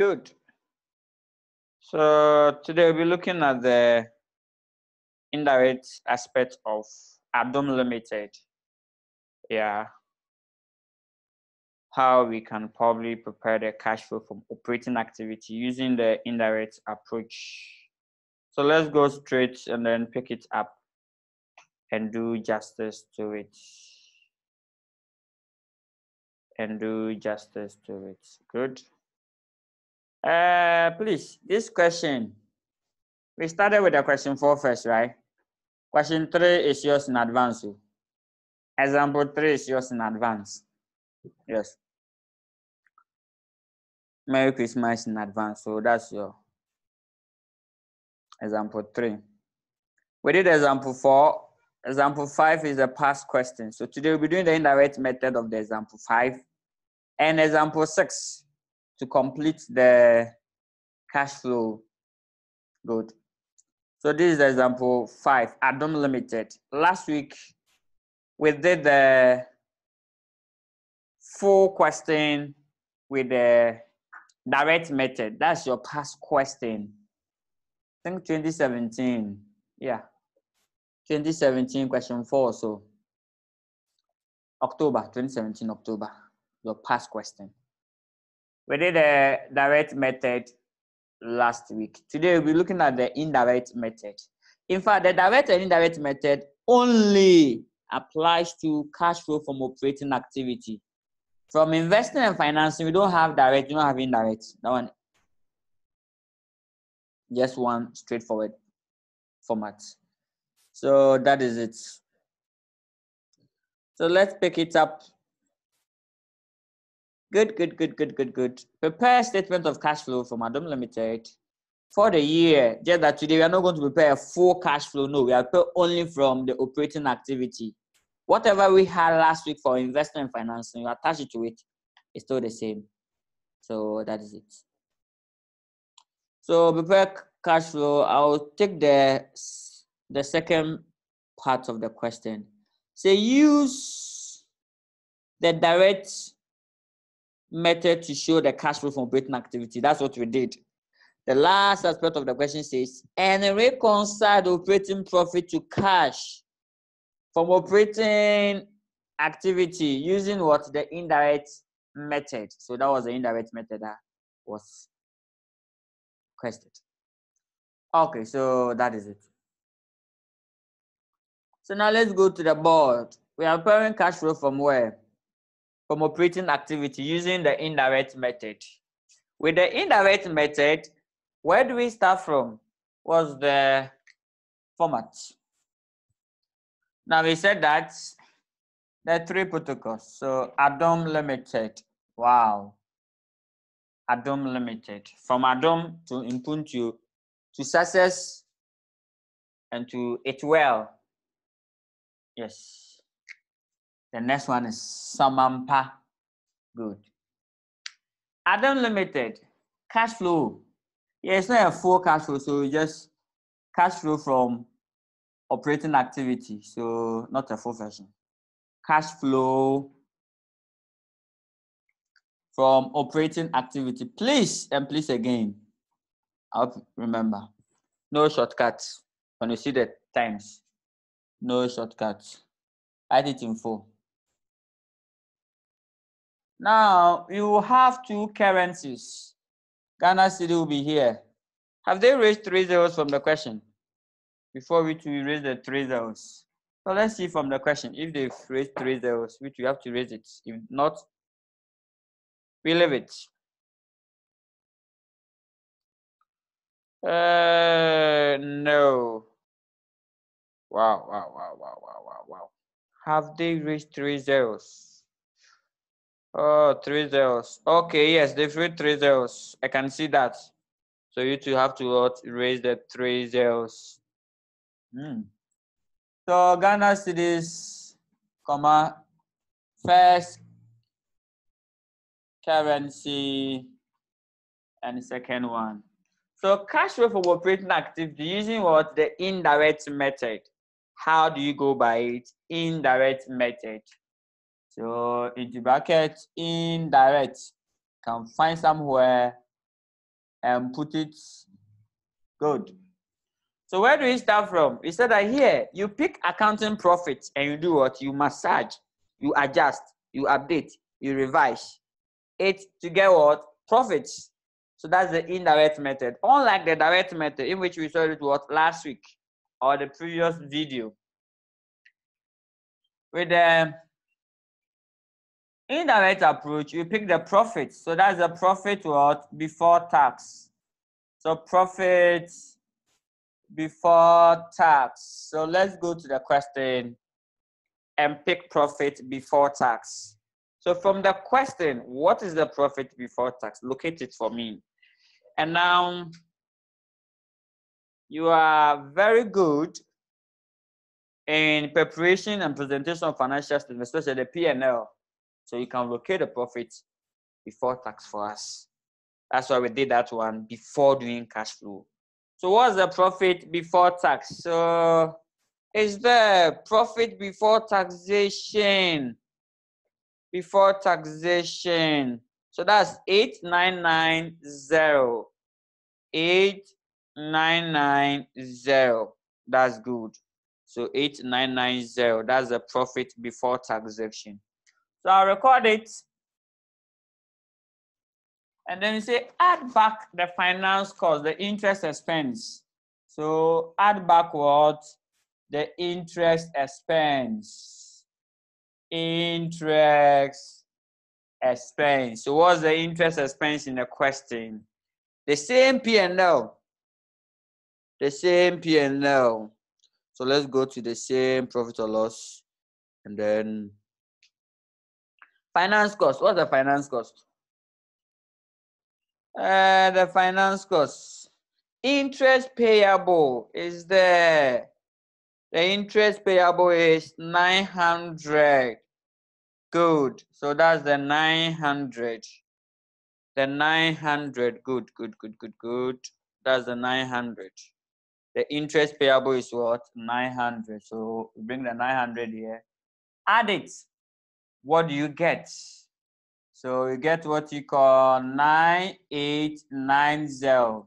Good. So today we'll be looking at the indirect aspect of Adom Ltd. Yeah. How we can probably prepare the cash flow from operating activity using the indirect approach. So let's go straight and then pick it up and do justice to it. Good. Please, this question, we started with the question 4 first, right? Question 3 is yours in advance. Example 3 is yours in advance. Yes. Merry Christmas in advance. So that's your example 3. We did example 4. Example 5 is a past question. So today we'll be doing the indirect method of the example 5 and example 6 to complete the cash flow. Good. So this is example 5, Adom Ltd. Last week we did the full question with the direct method. That's your past question. I think 2017. Yeah. 2017 question 4. So October 2017 October. Your past question. We did the direct method last week. Today we'll be looking at the indirect method. In fact, the direct and indirect method only applies to cash flow from operating activity. From investing and financing, we don't have direct, we don't have indirect. That one, just one straightforward format. So that is it. So let's pick it up. Good. Prepare statement of cash flow from Adom Ltd. For the year. Just that today we are not going to prepare a full cash flow. No, we are only from the operating activity. Whatever we had last week for investment and financing, you attach it to it. It's still the same. So that is it. So prepare cash flow. I'll take the second part of the question. Say use the direct method to show the cash flow from operating activity. That's what we did. The last aspect of the question says, and reconcile the operating profit to cash from operating activity using what? The indirect method. So that was the indirect method that was requested. Okay, so that is it. So now let's go to the board. We are preparing cash flow from where? From operating activity using the indirect method. With the indirect method, where do we start from? What's the format? Now we said that there are 3 protocols. So Adom Ltd. Wow. Adom Ltd. From Adom to Ubuntu to Success and to It Well. Yes. The next one is Samampa. Good. Adom Ltd. Cash flow. Yeah, it's not a full cash flow, so just cash flow from operating activity. So not a full version. Cash flow from operating activity. Please and please again. I'll remember. No shortcuts. When you see the times, no shortcuts. Write it in full. Now you have 2 currencies. Ghana Cedi will be here. Have they raised 3 zeros from the question? Before which we raise the 3 zeros. So let's see from the question. If they've raised 3 zeros, which we have to raise it. If not, we leave it. No. Wow. Have they raised 3 zeros? Oh, 3 zeros. Okay, yes, they've raised 3 zeros. I can see that. So you two have to raise the 3 zeros. So Ghana Cedis, first currency and the second one. So cash flow from operating activity using what? The indirect method. How do you go by it? Indirect method. So into bracket indirect. Can find somewhere and put it good. So where do we start from? We said that here, you pick accounting profits and you do what? You massage, you adjust, you update, you revise it to get what? Profits. So that's the indirect method. Unlike the direct method in which we saw it what? Last week or the previous video. With the indirect approach, you pick the profits. So that's the profit what? Before tax. So profits before tax. So let's go to the question and pick profit before tax. So from the question, what is the profit before tax? Locate it for me. And now you are very good in preparation and presentation of financial statements, especially the P&L. So you can locate the profit before tax for us. That's why we did that one before doing cash flow. So what's the profit before tax? So is the profit before taxation. Before taxation. So that's 8990. 8990. That's good. So 8990. That's the profit before taxation. So I'll record it. And then you say add back the finance cost, the interest expense. So add back what? The interest expense. Interest expense. So what's the interest expense in the question? The same P&L. The same P&L. So let's go to the same profit or loss. And then finance cost. What's the finance cost? The finance cost. Interest payable is there. The interest payable is 900. Good. So that's the 900. The 900. Good. That's the 900. The interest payable is what? 900. So we bring the 900 here. Add it. What do you get? So you get what you call 9890.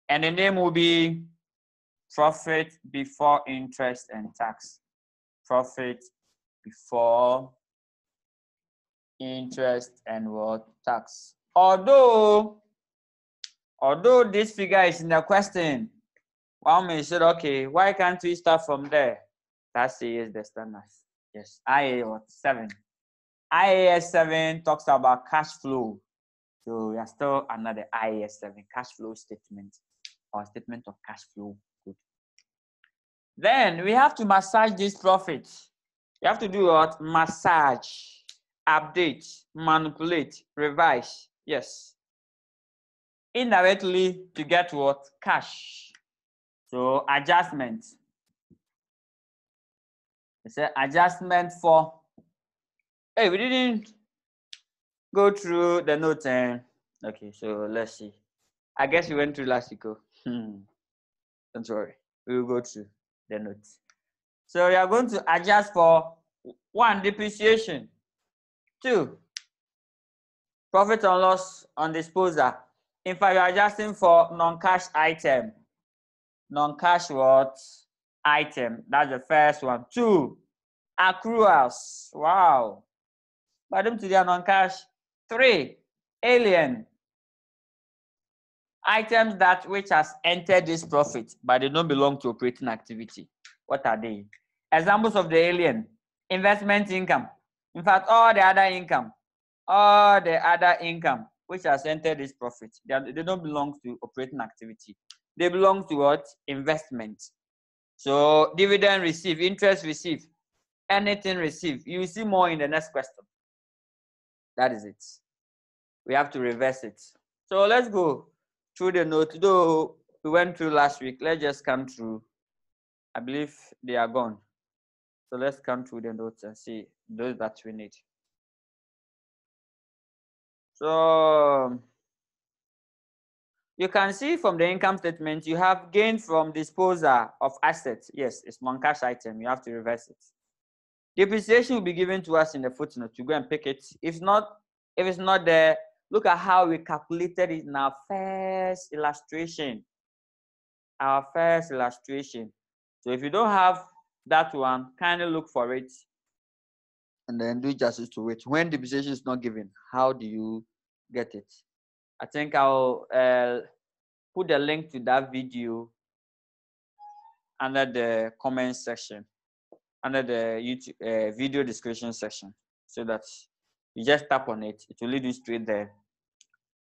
And the name will be profit before interest and tax. Profit before interest and what? Tax. Although this figure is in the question, one may say, okay, why can't we start from there? That is the standard. Yes, IAS 7. IAS 7 talks about cash flow. So we are still under the IAS 7 cash flow statement or statement of cash flow. Good. Then we have to massage this profit. You have to do what? Massage, update, manipulate, revise. Yes. Indirectly to get what? Cash. So adjustment. It's an adjustment for. Hey, we didn't go through the notes. Okay, so let's see. I guess we went through last week. Don't worry. We will go through the notes. So you are going to adjust for 1, depreciation. 2, profit and loss on disposal. In fact, you are adjusting for non-cash item. Non-cash what? Item. That's the first one. 2, accruals. Wow. Adom Ltd are non-cash. 3, alien. Items that which has entered this profit, but they don't belong to operating activity. What are they? Examples of the alien: investment income. In fact, all the other income which has entered this profit, they don't belong to operating activity. They belong to what? Investment. So dividend received, interest received, anything received. You will see more in the next question. That is it. We have to reverse it. So let's go through the note. Though we went through last week, let's just come through. I believe they are gone. So let's come through the notes and see those that we need. So you can see from the income statement, you have gain from disposal of assets. Yes, it's non-cash item. You have to reverse it. Depreciation will be given to us in the footnote. You go and pick it. If it's not there, look at how we calculated it in our first illustration. Our first illustration. So if you don't have that one, kindly look for it and then do justice to it. When depreciation is not given, how do you get it? I think I'll put the link to that video under the comment section, under the YouTube video description section, so that you just tap on it. It will lead you straight there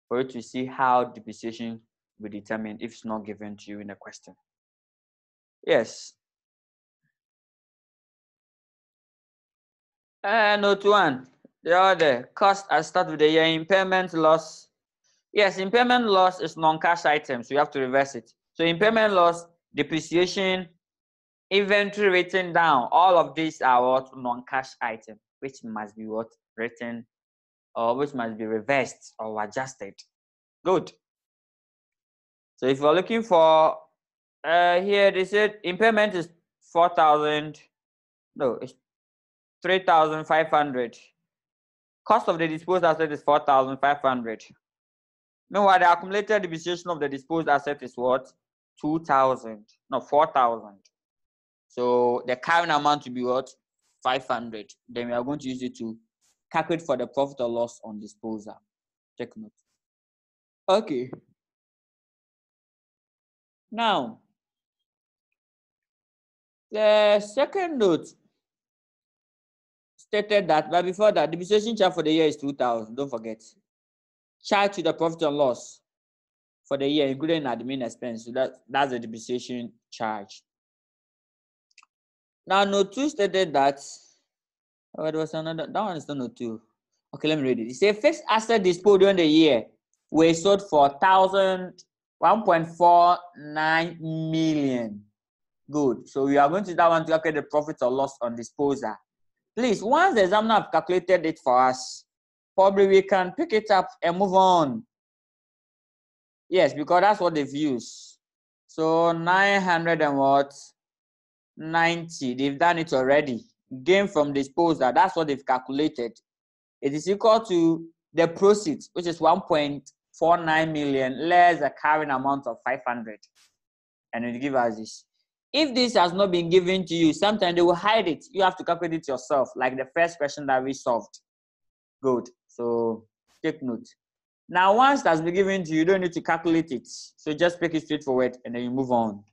for you to see how depreciation will be determined if it's not given to you in a question. Yes. Note 1. The other cost at start with the year, impairment loss. Yes, impairment loss is non-cash items, so you have to reverse it. So impairment loss, depreciation, inventory written down, all of these are what? Non-cash items, which must be what? Written, or which must be reversed or adjusted. Good. So if you're looking for, here they said impairment is 4,000, no, it's 3,500. Cost of the disposed asset is 4,500. Meanwhile, the accumulated depreciation of the disposed asset is what? 2,000, no, 4,000. So the current amount will be what? 500. Then we are going to use it to calculate for the profit or loss on disposal. Take note. Okay. Now, the second note stated that, but before that, depreciation charge for the year is 2,000. Don't forget. Charge to the profit and loss for the year, including admin expense. So that's the depreciation charge. Now, note 2 stated that, there was another, that one is not note 2. Okay, let me read it. It says fixed asset disposed during the year were sold for 1.49 million. Good. So we are going to that one to calculate the profit or loss on disposal. Please, once the examiner have calculated it for us, probably we can pick it up and move on. Yes, because that's what they've used. So 900 and what? 90. They've done it already. Gain from disposal, that's what they've calculated. It is equal to the proceeds, which is 1.49 million less the carrying amount of 500. And it will give us this. If this has not been given to you, sometimes they will hide it. You have to calculate it yourself, like the first question that we solved. Good. So take note. Now, once that's been given to you, you don't need to calculate it. So just pick it straightforward and then you move on.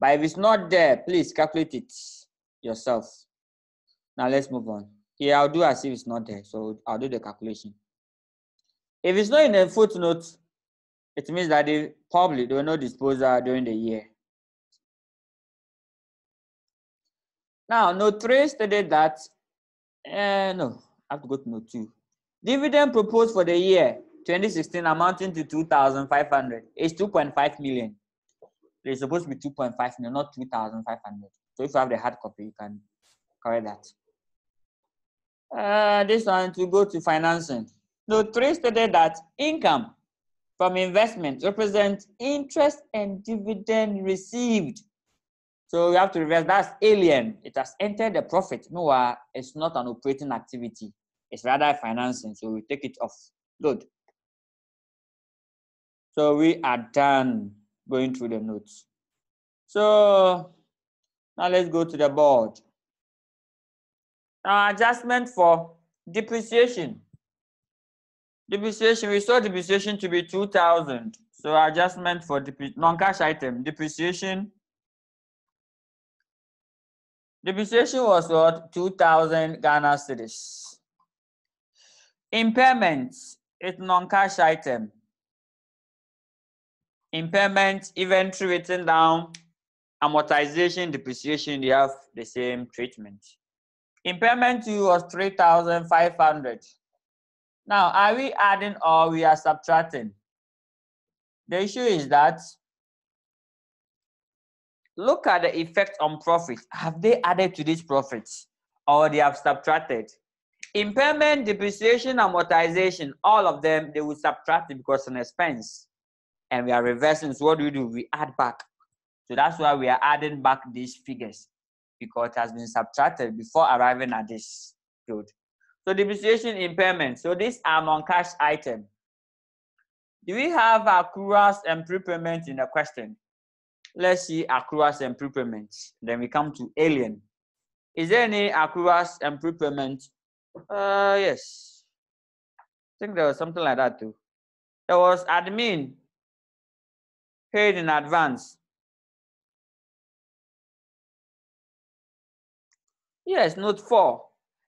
But if it's not there, please calculate it yourself. Now let's move on. Here I'll do as if it's not there. So I'll do the calculation. If it's not in the footnote, it means that they were no disposal during the year. Now, note 3 stated that, no, I have to go to note 2. Dividend proposed for the year 2016 amounting to 2,500 is 2.5 million. It's supposed to be 2.5 million, not 2,500. So if you have the hard copy, you can correct that. This one to go to financing. Note 3 stated that income from investment represents interest and dividend received. So we have to reverse. That's alien. It has entered the profit. No, it's not an operating activity. It's rather financing. So we take it off. Good. So we are done going through the notes. So now let's go to the board. Now adjustment for depreciation. Depreciation, we saw depreciation to be 2,000. So adjustment for non-cash item, depreciation. Depreciation was what? 2,000 Ghana cedis. Impairments, it's non-cash item. Impairment, inventory written down, amortization, depreciation, they have the same treatment. Impairment 2 was 3,500. Now, are we adding or we are subtracting? The issue is that look at the effect on profit. Have they added to these profits or they have subtracted? Impairment, depreciation, amortization, all of them, they will subtract it because it's an expense. And we are reversing. So what do? We add back. So that's why we are adding back these figures because it has been subtracted before arriving at this. Good. So depreciation, impairment. So these are non-cash items. Do we have accruals and prepayment in the question? Let's see accruals and prepayments. Then we come to alien. Is there any accruals and prepayment? Yes. I think there was something like that too. There was admin paid in advance. Yes, note 4.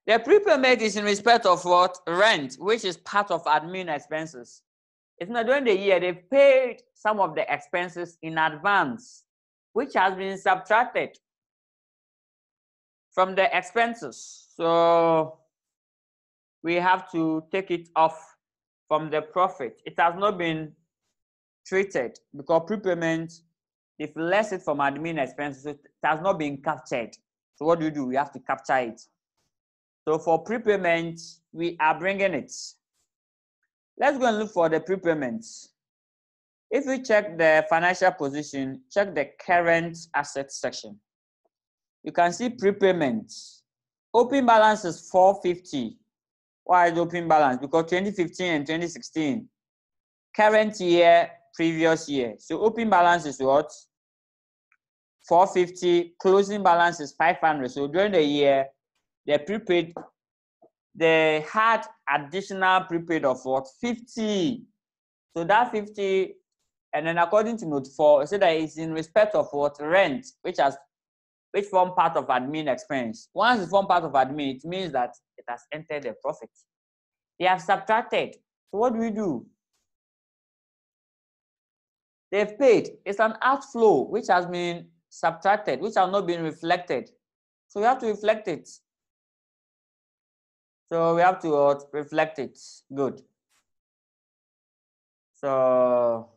The prepayment is in respect of what? Rent, which is part of admin expenses. It's not during the year, they've paid some of the expenses in advance, which has been subtracted from the expenses. So we have to take it off from the profit. It has not been treated because prepayment, if less it from admin expenses, it has not been captured. So what do? We have to capture it. So for prepayment, we are bringing it. Let's go and look for the prepayments. If we check the financial position, check the current assets section. You can see prepayments. Open balance is 450. Why is open balance? Because 2015 and 2016. Current year, previous year. So open balance is what? 450. Closing balance is 500. So during the year, they prepaid. They had additional prepaid of what? 50. So that 50, and then according to note 4, it said that it's in respect of what? Rent, which form part of admin expense. Once it form part of admin, it means that it has entered the profit. They have subtracted. So what do? They've paid. It's an outflow which has been subtracted, which has not been reflected. So we have to reflect it. So we have to reflect it. Good. So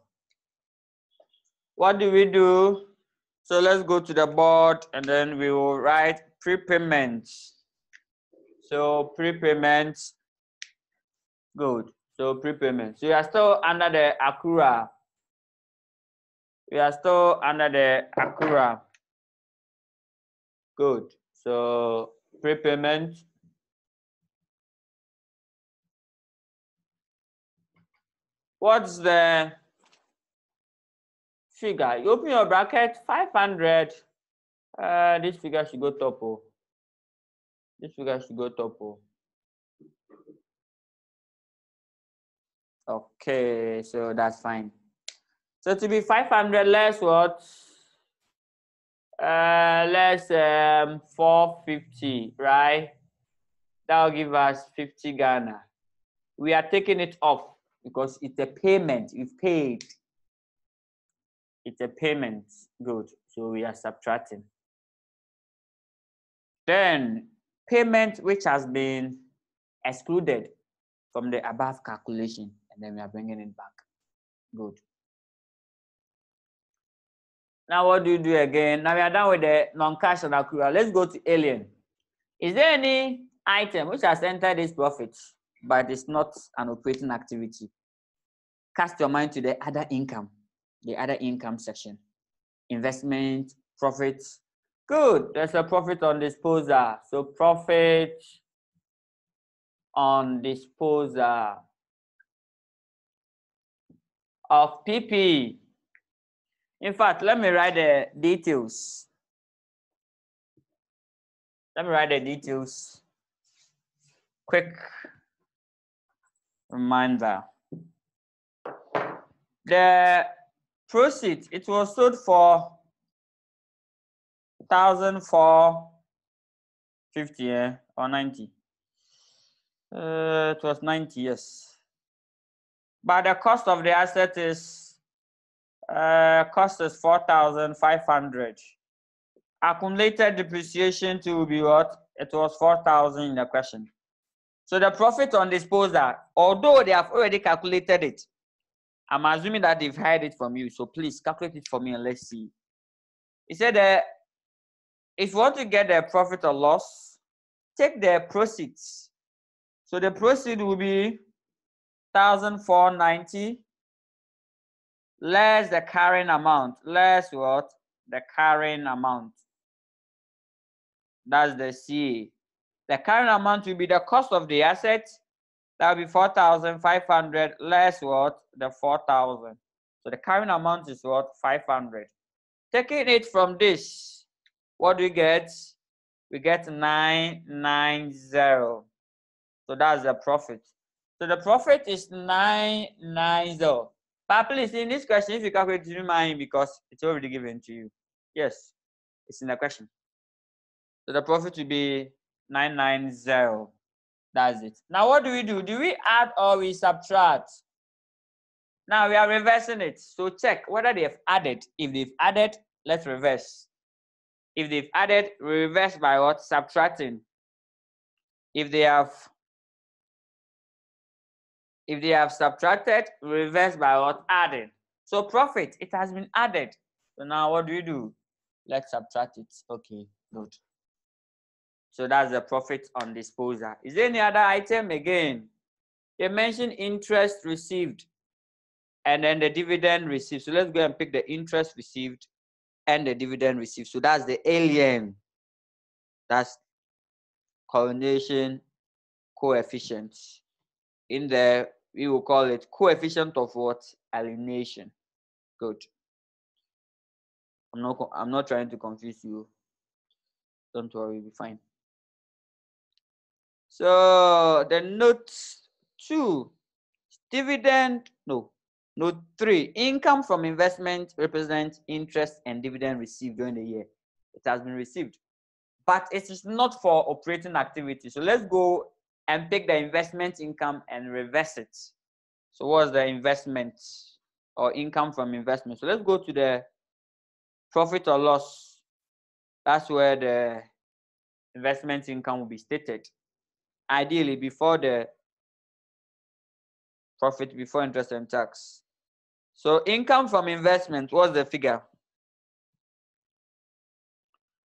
what do? So let's go to the board and then we will write prepayments. So prepayments. Good. So prepayments. So you are still under the accrual. We are still under the accrual. Good. So prepayment. What's the figure? You open your bracket, 500. This figure should go top. Oh. This figure should go top. Oh. Okay, so that's fine. So to be 500 less what? Less 450, right? That will give us 50 Ghana. We are taking it off because it's a payment. We've paid. It's a payment. Good. So we are subtracting. Then payment which has been excluded from the above calculation, and then we are bringing it back. Good. Now what do you do again? Now we are done with the non-cash and accrual. Let's go to alien. Is there any item which has entered this profit, but it's not an operating activity? Cast your mind to the other income section. Investment, profit. Good. There's a profit on disposal. So profit on disposal of PP. In fact, let me write the details. Quick reminder. The proceeds, it was sold for 1,450 or 90. It was 90, yes. But the cost of the asset is cost is 4,500. Accumulated depreciation to be what? It was 4,000 in the question. So the profit on disposal, although they have already calculated it, I'm assuming that they've hired it from you. So please calculate it for me and let's see. He said that if you want to get the profit or loss, take the proceeds. So the proceed will be 1,490 less the carrying amount. Less what? The carrying amount. That's the CA. The current amount will be the cost of the asset. That will be 4,500 less what? The 4,000. So the current amount is what? 500. Taking it from this, what do we get? We get 990. So that's the profit. So the profit is 990. But please, in this question, if you calculate, do mind because it's already given to you. Yes, it's in the question. So the profit will be 990. That's it. Now what do? Do we add or we subtract? Now we are reversing it. So check whether they have added. If they've added, let's reverse. If they've added, reverse by what? Subtracting. If they have subtracted, reverse by what? Adding. So profit, it has been added. So now what do? Let's subtract it. Okay, good. So that's the profit on disposal. Is there any other item again? They mentioned interest received and then the dividend received. So let's go and pick the interest received and the dividend received. So that's the alien. That's coordination coefficient. In there, we will call it coefficient of what? Alienation. Good. I'm not trying to confuse you. Don't worry, we'll be fine. So the note 2, dividend, no. Note 3, income from investment represents interest and dividend received during the year. It has been received, but it is not for operating activity. So let's go and pick the investment income and reverse it. So what's the investment or income from investment? So let's go to the profit or loss. That's where the investment income will be stated. Ideally, before the profit, before interest and tax. So income from investment, what's the figure?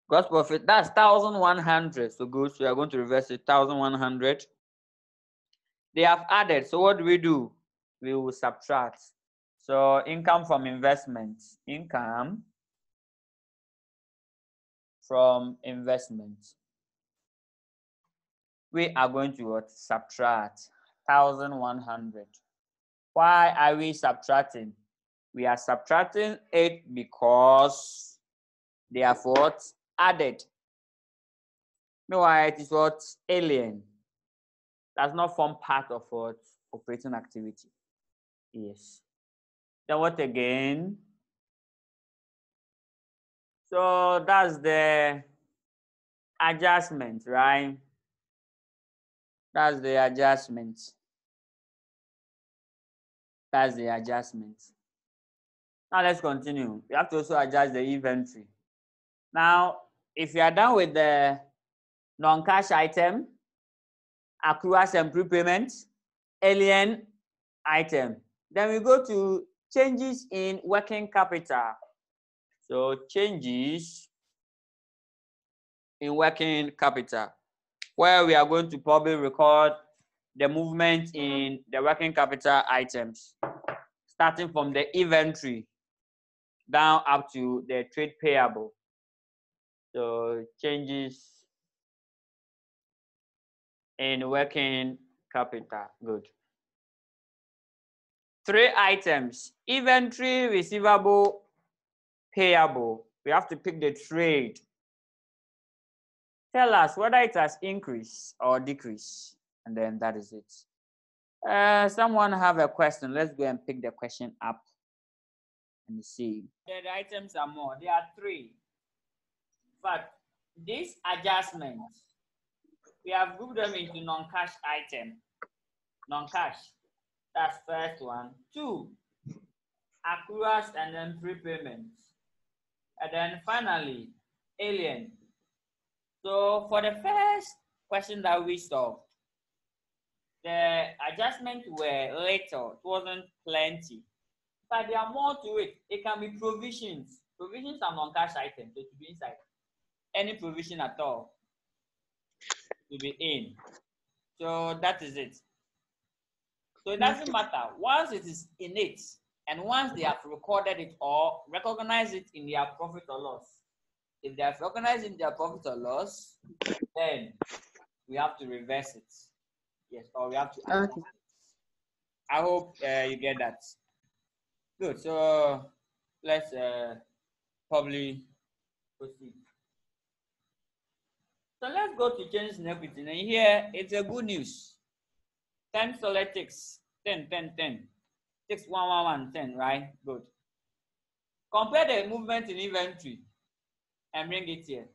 Gross profit, that's 1,100. So good, so we are going to reverse it, 1,100. They have added, so what do? We will subtract. So income from investment, income from investment. We are going to what? Subtract 1,100. Why are we subtracting? We are subtracting it because they have what? Added. Meanwhile, it is what? Alien. Does not form part of what? Operating activity. Yes. Then what again? So that's the adjustment, right? That's the adjustment. That's the adjustment. Now let's continue. We have to also adjust the inventory. Now, if you are done with the non-cash item, accruals and prepayments, alien item, then we go to changes in working capital. So changes in working capital, where we are going to probably record the movement in the working capital items, starting from the inventory down up to the trade payable. So changes in working capital. Good. 3 items: inventory, receivable, payable. We have to pick the trade. Tell us whether it has increased or decreased, and then that is it. Someone have a question? Let's go and pick the question up and see. The items are more. There are 3. But these adjustments, we have grouped them into non-cash item. Non-cash, that's first one. 2, accruals and then prepayments. And then finally, alien. So for the first question that we solved, the adjustments were little, it wasn't plenty. But there are more to it. It can be provisions. Provisions are non-cash items, so to be inside. Any provision at all to be in. So that is it. So it doesn't matter. Once it is in it, and once they have recorded it or recognized it in their profit or loss, if they have recognized in their profit or loss, then we have to reverse it. Yes, or we have to adjust Okay. it. I hope you get that. Good. So let's probably proceed. So let's go to changes in equity. And here it's a good news. 10 solid ticks. 10, 10, 10. Ticks 1, 1, 1, 10, right? Good. Compare the movement in inventory and bring it here.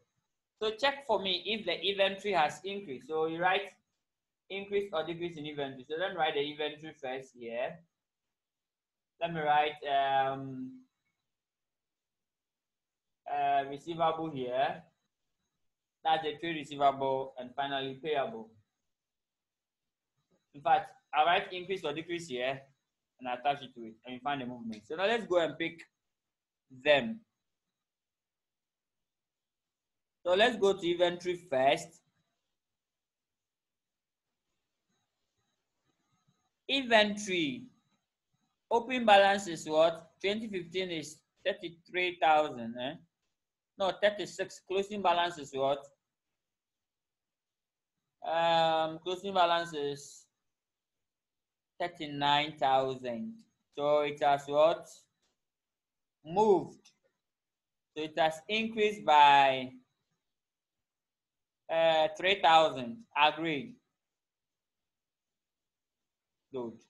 So check for me if the inventory has increased. So you write increase or decrease in inventory. So let me write the inventory first here. Let me write receivable here. That's the trade receivable, and finally payable. In fact, I write increase or decrease here and attach it to it, and you find the movement. So now let's go and pick them. So let's go to inventory first. Inventory open balance is what? 2015 is 33,000. No, 36. Closing balance is what? Closing balance is 39,000. So it has what? Moved. So it has increased by 3,000. Agreed. Good.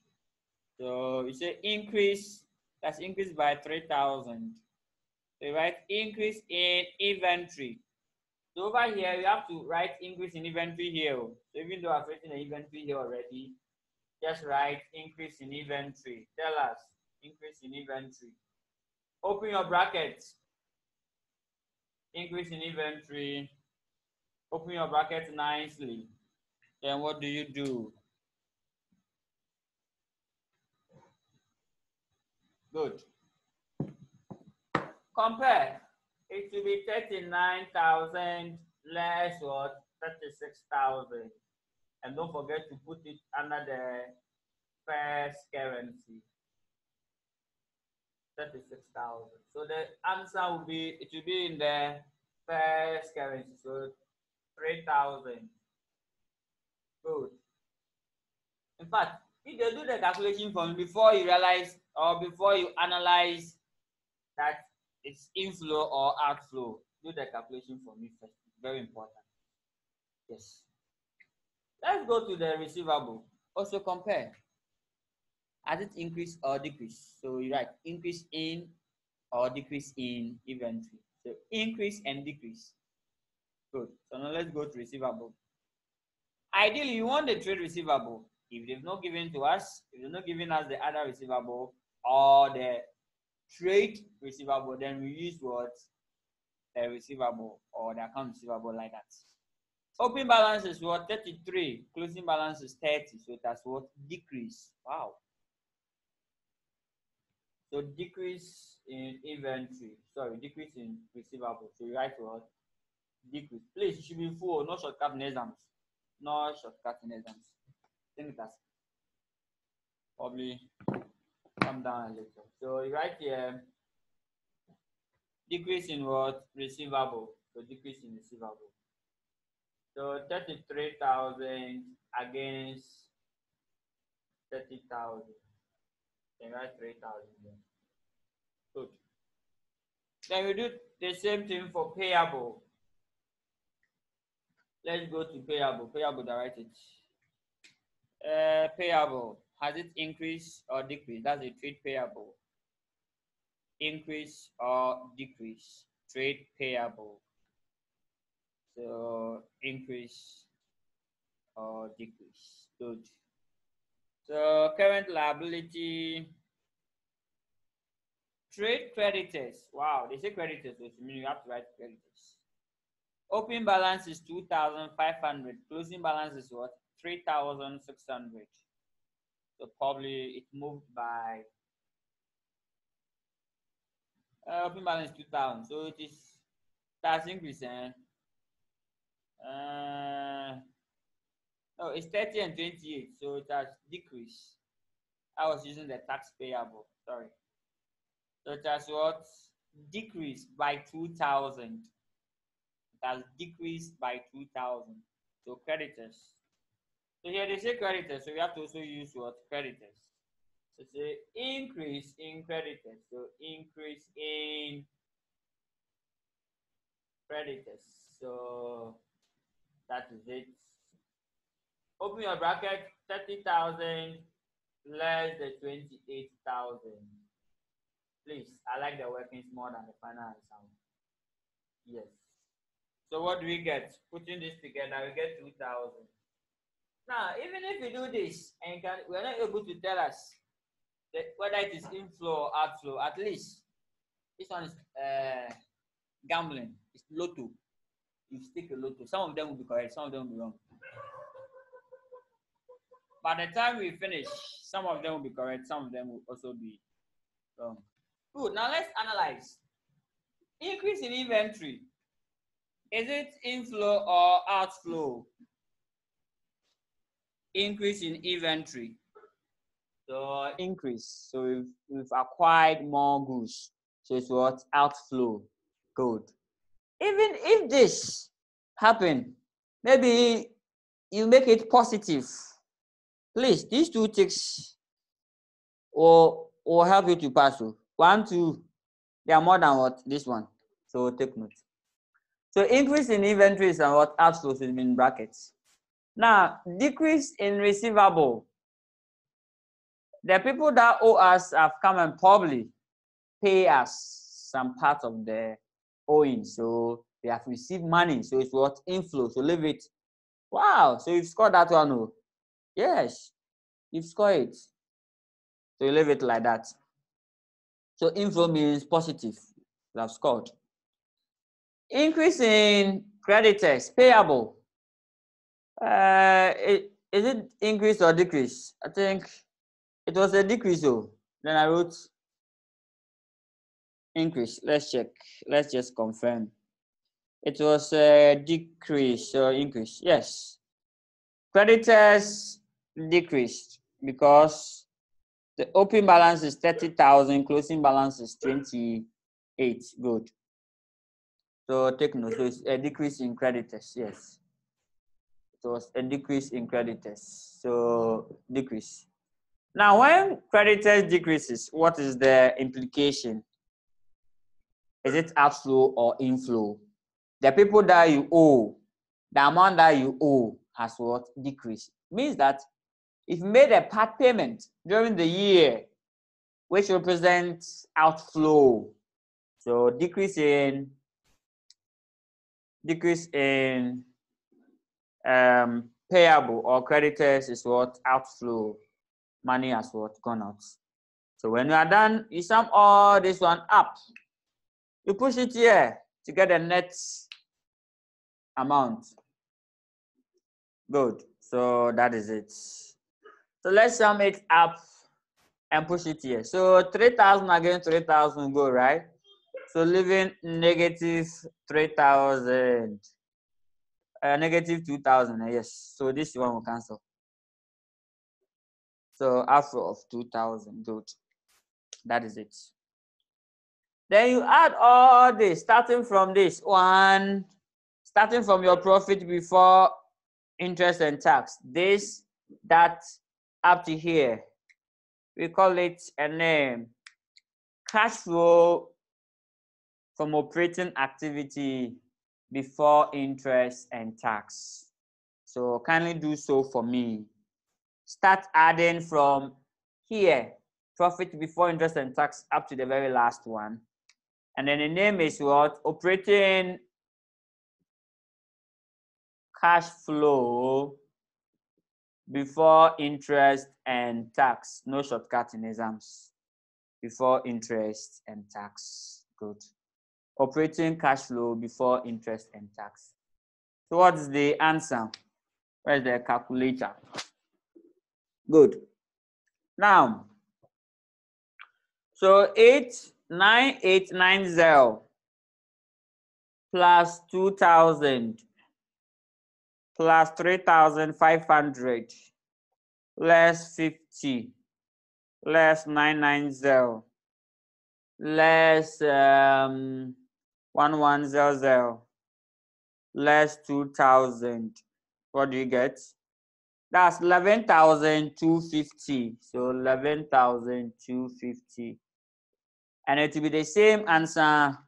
So you say increase, that's increased by 3,000. So you write increase in inventory. So over here, you have to write increase in inventory here. So even though I've written the inventory here already, just write increase in inventory. Tell us increase in inventory. Open your brackets. Increase in inventory. Open your bracket nicely. Then what do you do? Good. Compare. It will be 39,000 less what? 36,000. And don't forget to put it under the first currency. 36,000. So the answer will be, it will be in the first currency. So 3,000. Good. In fact, if you do the calculation from before you realize or before you analyze that it's inflow or outflow, do the calculation for me first. It's very important. Yes. Let's go to the receivable. Also compare. Has it increased or decreased? So you write increase in or decrease in inventory. So increase and decrease. Good. So now let's go to receivable. Ideally, you want the trade receivable. If they've not given to us, if they're not giving us the other receivable or the trade receivable, then we use what? The receivable or the account receivable like that. Open balance is what? 33. Closing balance is 30. So that's what? Decrease. Wow. So decrease in inventory. Sorry, decrease in receivable. So you write what? Decrease. Please, it should be full, no shortcut in exams. No shortcut in exams. I think that's probably come down a little. So you write here decrease in what? Receivable. So decrease in receivable. So 33,000 against 30,000. Then write 3,000. Good. Then we do the same thing for payable. Let's go to payable. Payable, write it. Payable. Has it increased or decreased? That's a trade payable. Increase or decrease? Trade payable. So increase or decrease. Good. So current liability. Trade creditors. Wow, they say creditors, which means you have to write creditors. Open balance is 2,500. Closing balance is what? 3,600. So probably it moved by open balance 2,000. So it is that's increase. No, it's 30 and 28. So it has decreased. I was using the tax payable. Sorry. So it has what? Decreased by 2,000. It has decreased by 2,000. So creditors. So here they say creditors, so we have to also use what? Creditors. So say increase in creditors. So increase in creditors. So that is it. Open your bracket, 30,000 less the 28,000. Please, I like the workings more than the final answer. Yes. So what do we get? Putting this together, we get 2,000. Now, even if we do this and we're not able to tell us whether it is inflow or outflow, at least this one is gambling. It's lotto. You stick a lotto. Some of them will be correct, some of them will be wrong. By the time we finish, some of them will be correct, some of them will also be wrong. Good. Now let's analyze. Increase in inventory. Is it inflow or outflow? Increase in inventory. So increase. So we've acquired more goods. So it's what? Outflow. Good. Even if this happen, maybe you make it positive. Please, these two ticks will help you to pass. 1, 2, they are more than what? This one. So take note. So increase in inventories and what? Outflows is in brackets. Now, decrease in receivable. The people that owe us have come and probably pay us some part of the owing. So they have received money. So it's what? Inflow. So leave it. Wow. So you've scored that one. Oh. Yes. You've scored it. So you leave it like that. So inflow means positive. You have scored. Increase in creditors, payable. Is it increase or decrease? I think it was a decrease. So then I wrote increase. Let's check. Let's just confirm. It was a decrease or increase. Yes. Creditors decreased because the open balance is 30,000, closing balance is 28. Good. So take note. So it's a decrease in creditors. Yes. It was a decrease in creditors. So decrease. Now, when creditors decreases, what is the implication? Is it outflow or inflow? The people that you owe, the amount that you owe has what? Decreased. Means that if you made a part payment during the year, which represents outflow, so decrease in payable or creditors is what? Outflow. Money has what? Gone out. So when you are done, you sum all this one up. You push it here to get the net amount. Good. So that is it. So let's sum it up and push it here. So 3,000 against 3,000 go, right? So leaving negative 3,000. Negative 2,000. Yes. So this one will cancel. So outflow of 2,000. Good. That is it. Then you add all this, starting from this one, starting from your profit before interest and tax. This, that, up to here. We call it a name. Cash flow from operating activity before interest and tax. So kindly do so for me. Start adding from here, profit before interest and tax, up to the very last one. And then the name is what? Operating cash flow before interest and tax. No shortcut in exams. Before interest and tax. Good. Operating cash flow before interest and tax. So what is the answer? Where's the calculator? Good. Now, so 89890 plus 2,000 plus 3,500 less 50 less 990 less 1100 less 2,000 What do you get? That's 11,250. So 11,250. And it will be the same answer.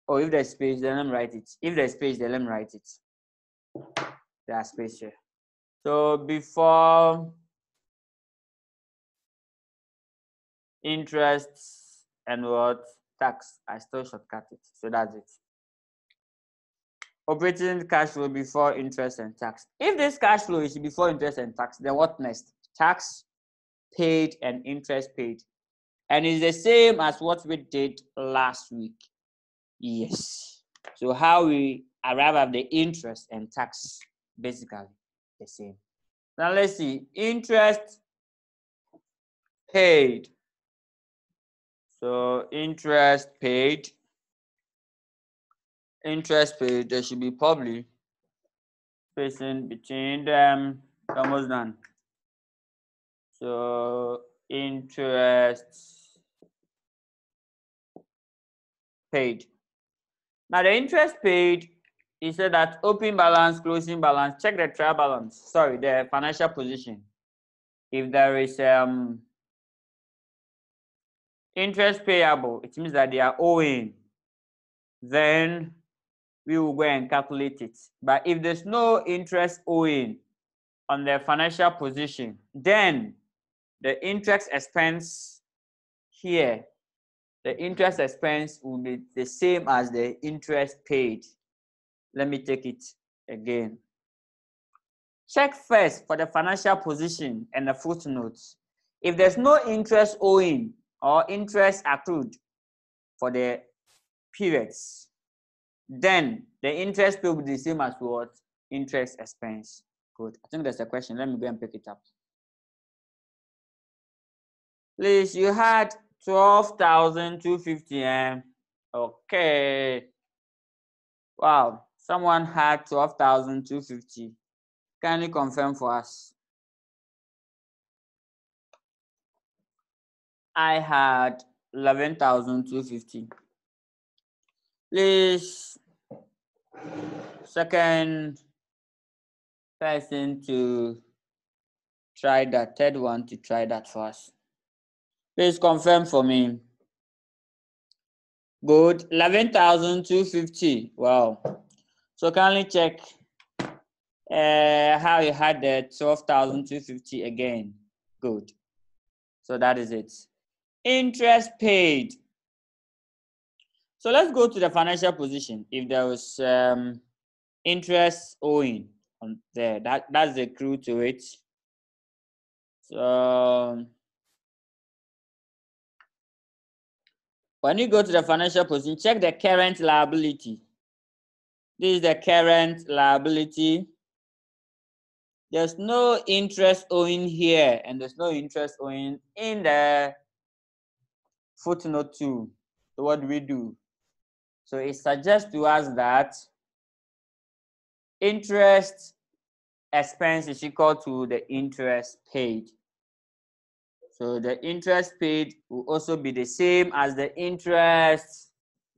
Or if there's space, then let me write it. If there's space, then let me write it. There's space here. So before interest and what? Tax, I still shortcut it. So that's it. Operating cash flow before interest and tax. If this cash flow is before interest and tax, then what next? Tax paid and interest paid. And it's the same as what we did last week. Yes. So how we arrive at the interest and tax, basically the same. Now let's see. Interest paid. So interest paid. Interest paid, there should be probably spacing between them, almost done. So interest paid. Now the interest paid, he said that opening balance, closing balance, check the trial balance, sorry, the financial position. If there is interest payable, it means that they are owing, then we will go and calculate it. But if there's no interest owing on the financial position, then the interest expense here, the interest expense will be the same as the interest paid. Let me take it again. Check first for the financial position and the footnotes. If there's no interest owing or interest accrued for the periods, then the interest paid will be the same as what? Interest expense. Good. I think there's a question. Let me go and pick it up. Please, you had 12,250. Okay. Wow. Someone had 12,250. Can you confirm for us? I had 11,250. Please, second person to try that, third one to try that first. Please confirm for me. Good. 11,250. Wow. So kindly check how you had the 12,250 again. Good. So that is it. Interest paid. So let's go to the financial position. If there was interest owing on there, that's the clue to it. So when you go to the financial position, check the current liability. This is the current liability. There's no interest owing here, and there's no interest owing in the footnote 2. So what do we do? So it suggests to us that interest expense is equal to the interest paid. So the interest paid will also be the same as the interest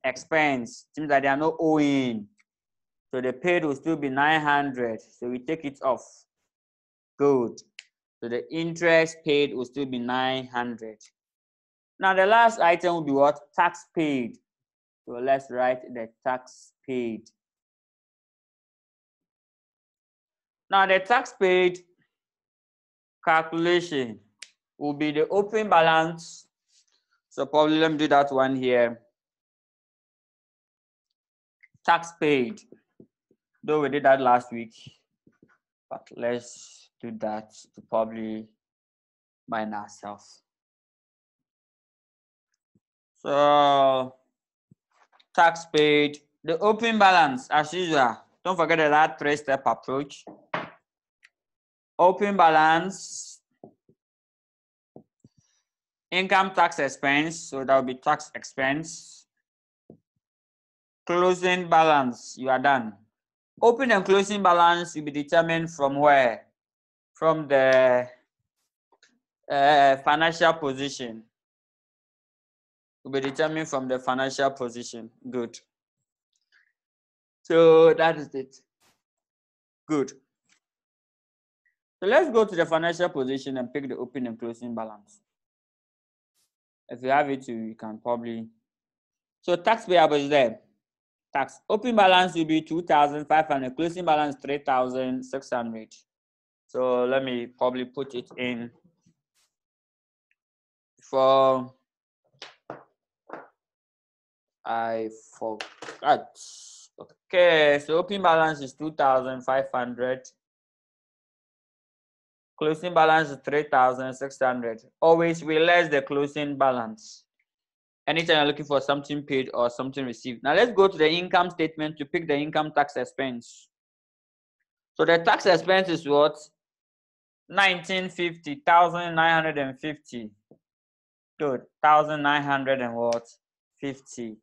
expense. It means that they are not owing. So the paid will still be 900. So we take it off. Good. So the interest paid will still be 900. Now the last item will be what? Tax paid. So let's write the tax paid. Now the tax paid calculation will be the opening balance. So probably let me do that one here. Tax paid. Though we did that last week. But let's do that to probably mind ourselves. So tax paid, the opening balance as usual. Don't forget that 3-step approach. Opening balance, income tax expense, so that will be tax expense. Closing balance, you are done. Opening and closing balance will be determined from where? From the financial position. Will be determined from the financial position. Good. So that is it. Good. So let's go to the financial position and pick the opening and closing balance. If you have it, you can probably. So tax payable is there. Tax opening balance will be 2,500. Closing balance 3,600. So let me probably put it in for. I forgot. Okay, so opening balance is 2,500. Closing balance is 3,600. Always we less the closing balance. Anytime you're looking for something paid or something received. Now let's go to the income statement to pick the income tax expense. So the tax expense is what? 1950, 1,950. Good. 1,900 and what? 50.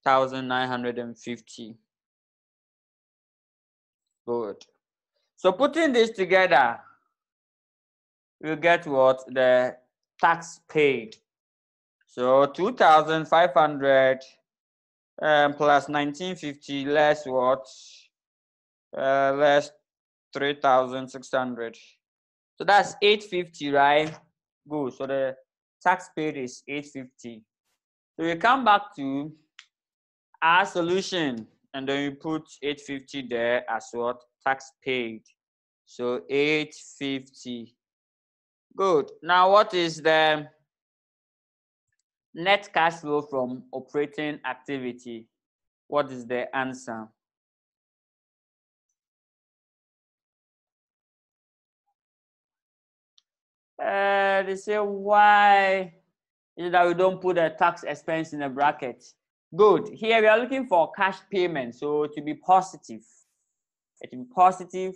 1,950. Good. So putting this together, we'll get what? The tax paid. So 2,500 plus 1950 less what? Less 3,600. So that's 850, right? Good. So the tax paid is 850. So we come back to our solution and then we put 850 there as what? Tax paid. So 850. Good. Now what is the net cash flow from operating activity? What is the answer? They say why is it that we don't put a tax expense in a bracket? Good. Here we are looking for cash payment, so to be positive. It will be positive.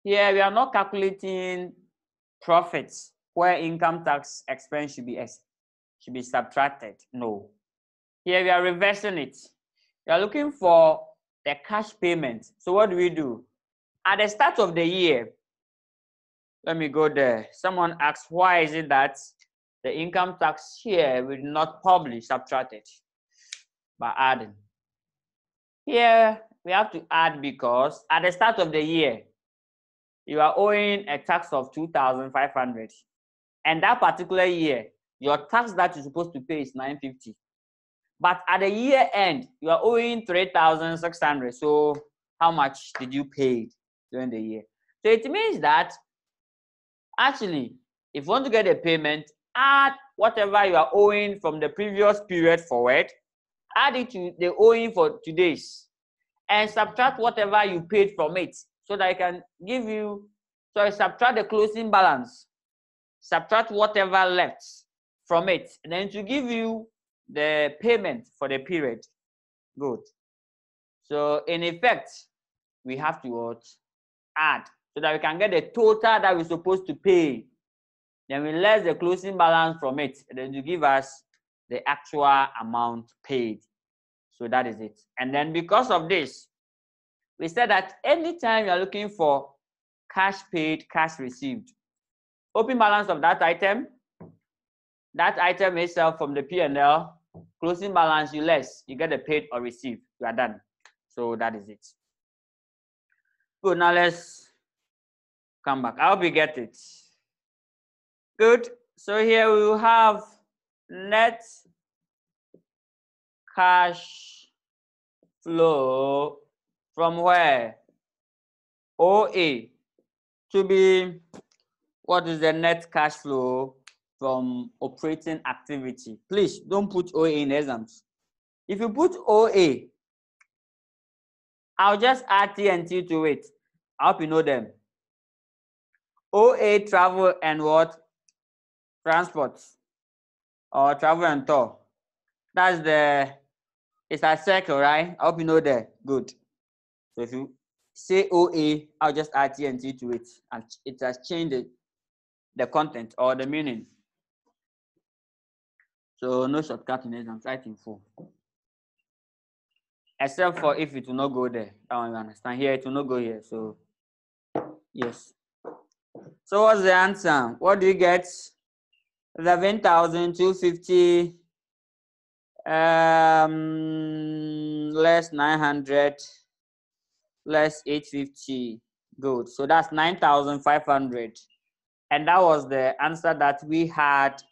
Here we are not calculating profits where income tax expense should be subtracted. No. Here we are reversing it. We are looking for the cash payment. So what do? At the start of the year, let me go there. Someone asked, why is it that the income tax here will not publish subtracted by adding? Here we have to add because at the start of the year, you are owing a tax of 2,500. And that particular year, your tax that you're supposed to pay is 950. But at the year end, you are owing 3,600. So how much did you pay during the year? So it means that actually, if you want to get a payment, add whatever you are owing from the previous period forward, add it to the owing for today's, and subtract whatever you paid from it so that I can give you, so I subtract the closing balance, subtract whatever left from it, and then to give you the payment for the period. Good. So in effect, we have to add so that we can get the total that we're supposed to pay. Then we less the closing balance from it, and then to give us the actual amount paid. So that is it. And then because of this, we said that anytime you're looking for cash paid, cash received, open balance of that item itself from the P&L, closing balance, you less, you get the paid or received, you are done. So that is it. Good, now let's come back. I hope you get it. Good, so here we will have net cash flow from where? OA to be, what is the net cash flow from operating activity? Please don't put OA in exams. If you put OA, I'll just add TNT to it. I hope you know them. OA, travel and what? Transport or travel and tour. That's the, it's a circle, right? I hope you know that. Good. So if you say OA, I'll just add TNT to it and it has changed the content or the meaning. So no shortcut in exams, write in full. Except for if it will not go there. That one you understand. Here it will not go here. So yes. So what's the answer? What do you get? 11,250 less 900 less 850. Good. So that's 9,500. And that was the answer that we had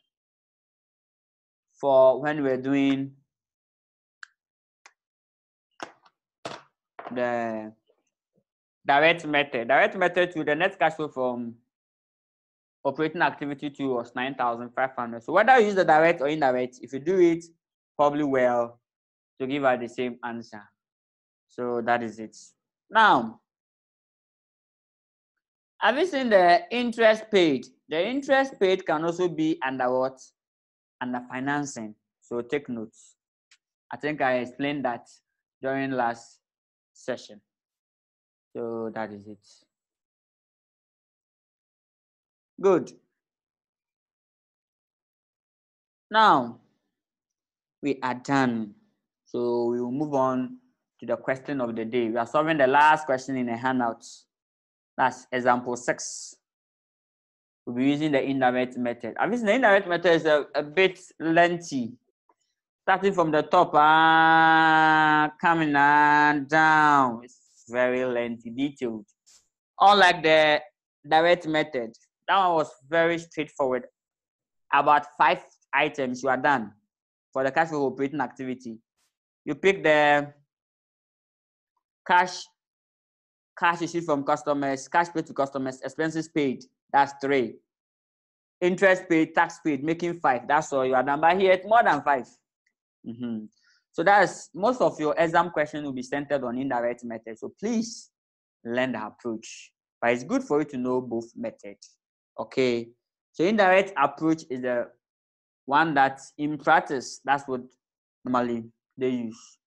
for when we were doing the direct method. Direct method to the net cash flow from operating activity 2 was 9,500. So whether you use the direct or indirect, if you do it probably well, to give us the same answer. So that is it. Now, have you seen the interest paid? The interest paid can also be under what? Under financing. So take notes. I think I explained that during last session. So that is it. Good. Now, we are done. So we will move on to the question of the day. We are solving the last question in the handout. That's example 6. We'll be using the indirect method. Obviously, the indirect method is a bit lengthy. Starting from the top, coming down. It's very lengthy, detailed. Unlike the direct method, that one was very straightforward. About 5 items, you are done for the cash flow operating activity. You pick the cash received from customers, cash paid to customers, expenses paid. That's 3. Interest paid, tax paid, making 5. That's all you are done. But here, it's more than 5. So that's most of your exam questions will be centered on indirect methods. So please learn the approach. But it's good for you to know both methods. Okay. So indirect approach is the one that in practice, that's what normally they use.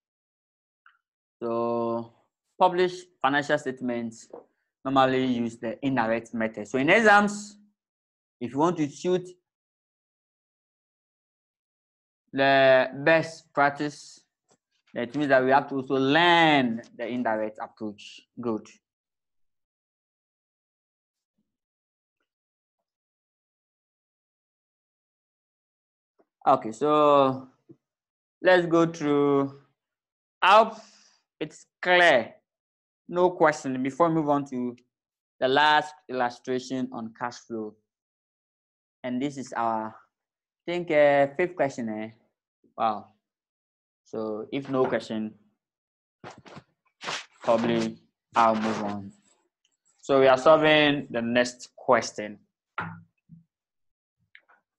So published financial statements normally use the indirect method. So in exams, if you want to shoot the best practice, that means that we have to also learn the indirect approach. Good. Okay, so let's go through. I hope it's clear. No question before we move on to the last illustration on cash flow. And this is our, I think, 5th question. Wow. So if no question, probably I'll move on. So we are solving the next question.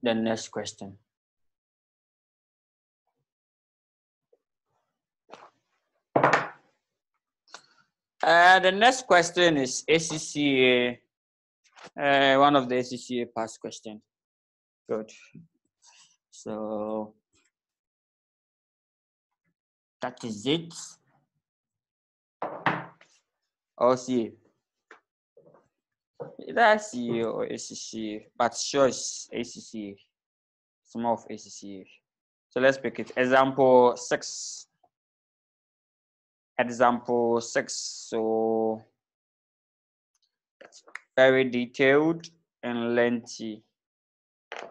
The next question. The next question is ACCA, one of the ACCA past questions. Good. So that is it. OCA. Either CA or ACCA, but sure it's ACCA. It's more of ACCA. So let's pick it. Example 6. Example 6. So it's very detailed and lengthy.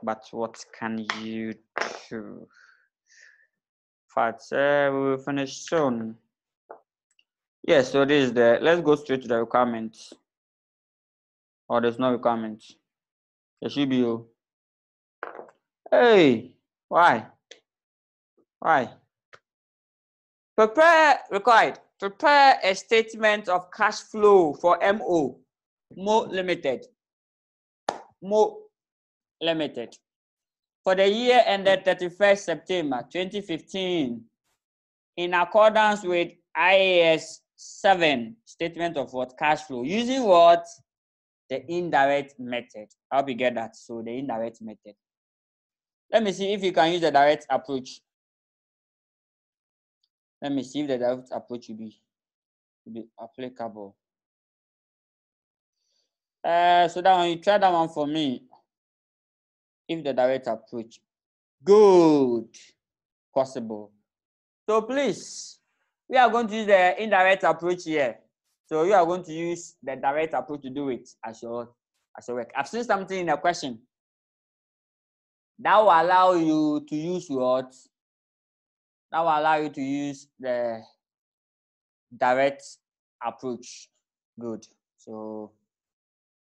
But what can you do? But we will finish soon. Yes, so this is the, let's go straight to the requirements. Or there's no requirements. There should be. Hey, why? Prepare a statement of cash flow for Mo Limited. For the year ended 31st September 2015, in accordance with IAS 7, statement of what? Cash flow. Using what? The indirect method. I hope you get that. So the indirect method. Let me see if you can use the direct approach. Let me see if the direct approach will be applicable. So that one, you try that one for me. If the direct approach, good, possible. So please, we are going to use the indirect approach here. So you are going to use the direct approach to do it as your work. I've seen something in the question that will allow you to use what? That will allow you to use the direct approach. Good. So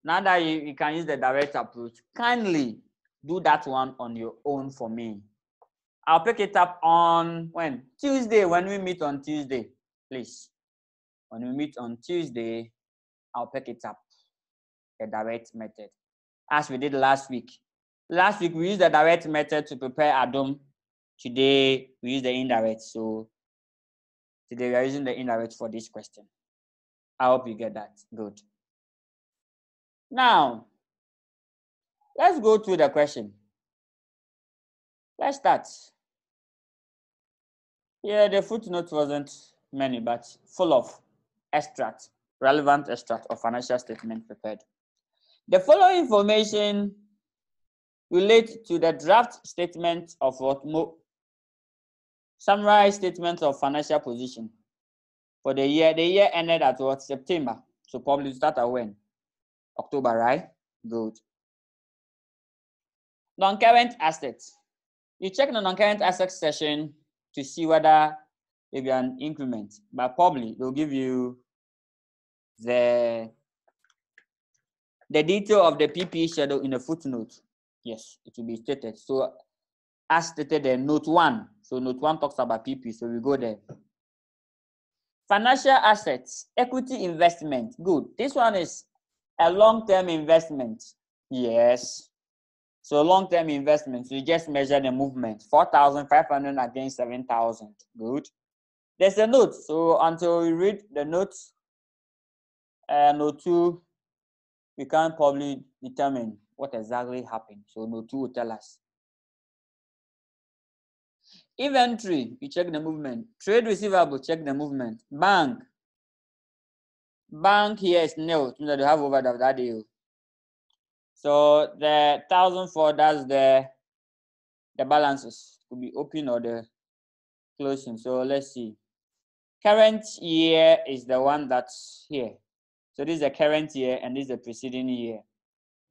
now that you can use the direct approach, kindly do that one on your own for me. I'll pick it up on when? Tuesday, when we meet on Tuesday, please. When we meet on Tuesday, I'll pick it up, the direct method, as we did last week. Last week, we used the direct method to prepare Adom. Today, we use the indirect. So today, we are using the indirect for this question. I hope you get that. Good. Now, let's go to the question. Let's start. Yeah, the footnote wasn't many, but full of extract, relevant extract of financial statement prepared. The following information relate to the draft statement of what summarized statement of financial position for the year. The year ended at what? September. So probably start at when? October, right? Good. Non-current assets. You check the non-current assets section to see whether there be an increment, but probably they'll give you the detail of the PPE schedule in the footnote. Yes, it will be stated. So as stated in note 1. So note 1 talks about PP, so we go there. Financial assets, equity investment. Good. This one is a long-term investment. Yes. So long-term investment, you just measure the movement. 4,500 against 7,000. Good. There's a note. So until we read the note, note 2, we can't probably determine what exactly happened. So note 2 will tell us. Inventory, you check the movement. Trade receivable, check the movement. Bank here is nil. They have overdraft that deal. So the 1,004, that's the balances. Could be open or the closing. So let's see. Current year is the one that's here. So this is the current year and this is the preceding year.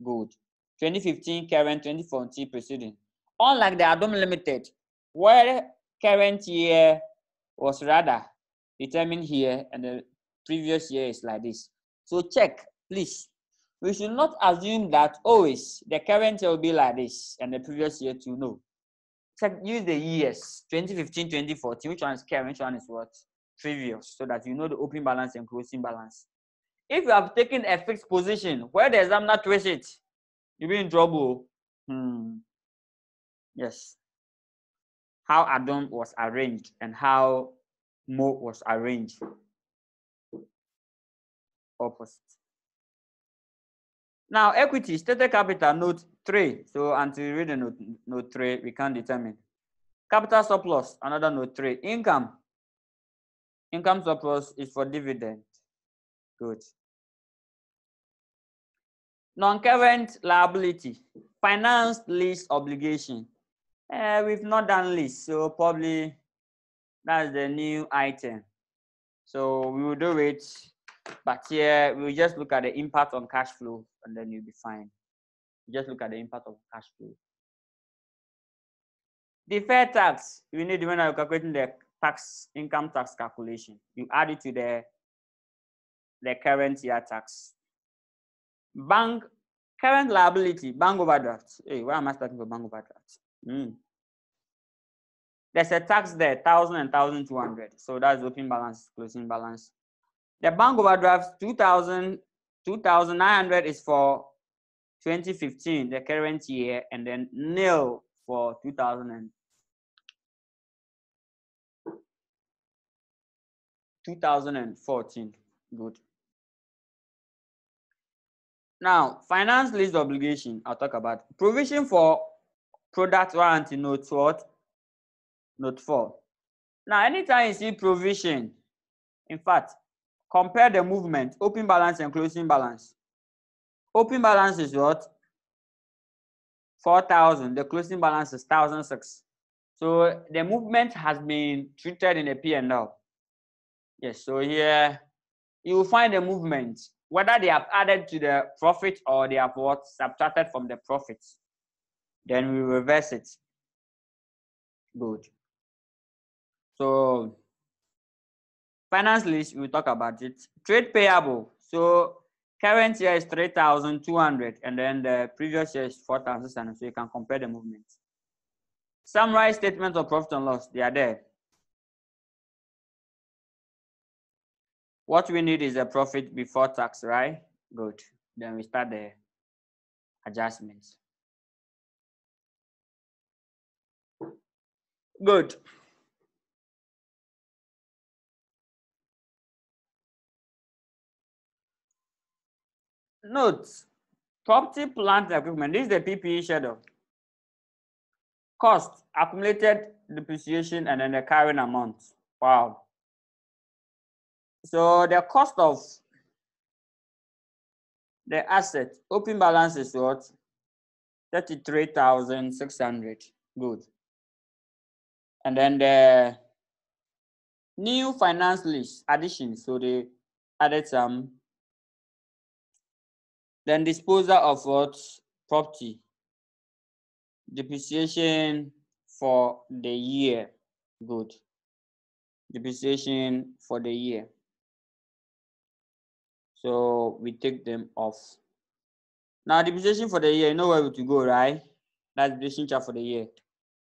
Good. 2015 current, 2014 preceding. Unlike the Adom Ltd, where current year was rather determined here and the previous year is like this. So check, please. We should not assume that always the current year will be like this and the previous year too. No. Check, use the years 2015, 2014. Which one is current? Which one is what? Previous, so that you know the opening balance and closing balance. If you have taken a fixed position where the examiner trace it, you'll be in trouble. Yes. How Adom was arranged and how Mo was arranged. Opposite. Now, equity, stated capital, note 3. So until we read the note 3, we can't determine. Capital surplus, another note 3. Income surplus is for dividend. Good. Non-current liability, finance lease obligation. We've not done lease, so probably that's the new item. So we will do it, but here we'll just look at the impact on cash flow and then you'll be fine. Just look at the impact of cash flow. Deferred tax, you need when you're calculating the income tax calculation. You add it to the current year tax. Bank current liability, bank overdraft. Hey, why am I starting for bank overdraft? There's a tax there, 1,000 and 1,200. So that's opening balance, closing balance. The bank overdraft, 2,900 is for 2015, the current year, and then nil for 2014. Good. Now, finance lease obligation, I'll talk about. Provision for product warranty, note what? Note 4. Now, anytime you see provision, in fact, compare the movement, open balance and closing balance. Open balance is what? 4,000. The closing balance is 1,006. So the movement has been treated in a P&L. Yes, so here you will find the movement, whether they have added to the profit or they have what? Subtracted from the profits. Then we reverse it. Good. So finance lease, we'll talk about it. Trade payable. So Current year is 3,200, and then the previous year is 4,600. So you can compare the movements. Summary statement of profit and loss, they are there. What we need is a profit before tax, right? Good. Then we start the adjustments. Good. Note, property, plant, and equipment. This is the PPE schedule. Cost, accumulated depreciation, and then the carrying amount. Wow. So the cost of the asset, open balance is what? 33,600. Good. And then the new finance lease addition. So they added some. Then disposal of what? Property. Depreciation for the year. Good. Depreciation for the year. So we take them off. Now depreciation for the year, you know where to go, right? That's depreciation chart for the year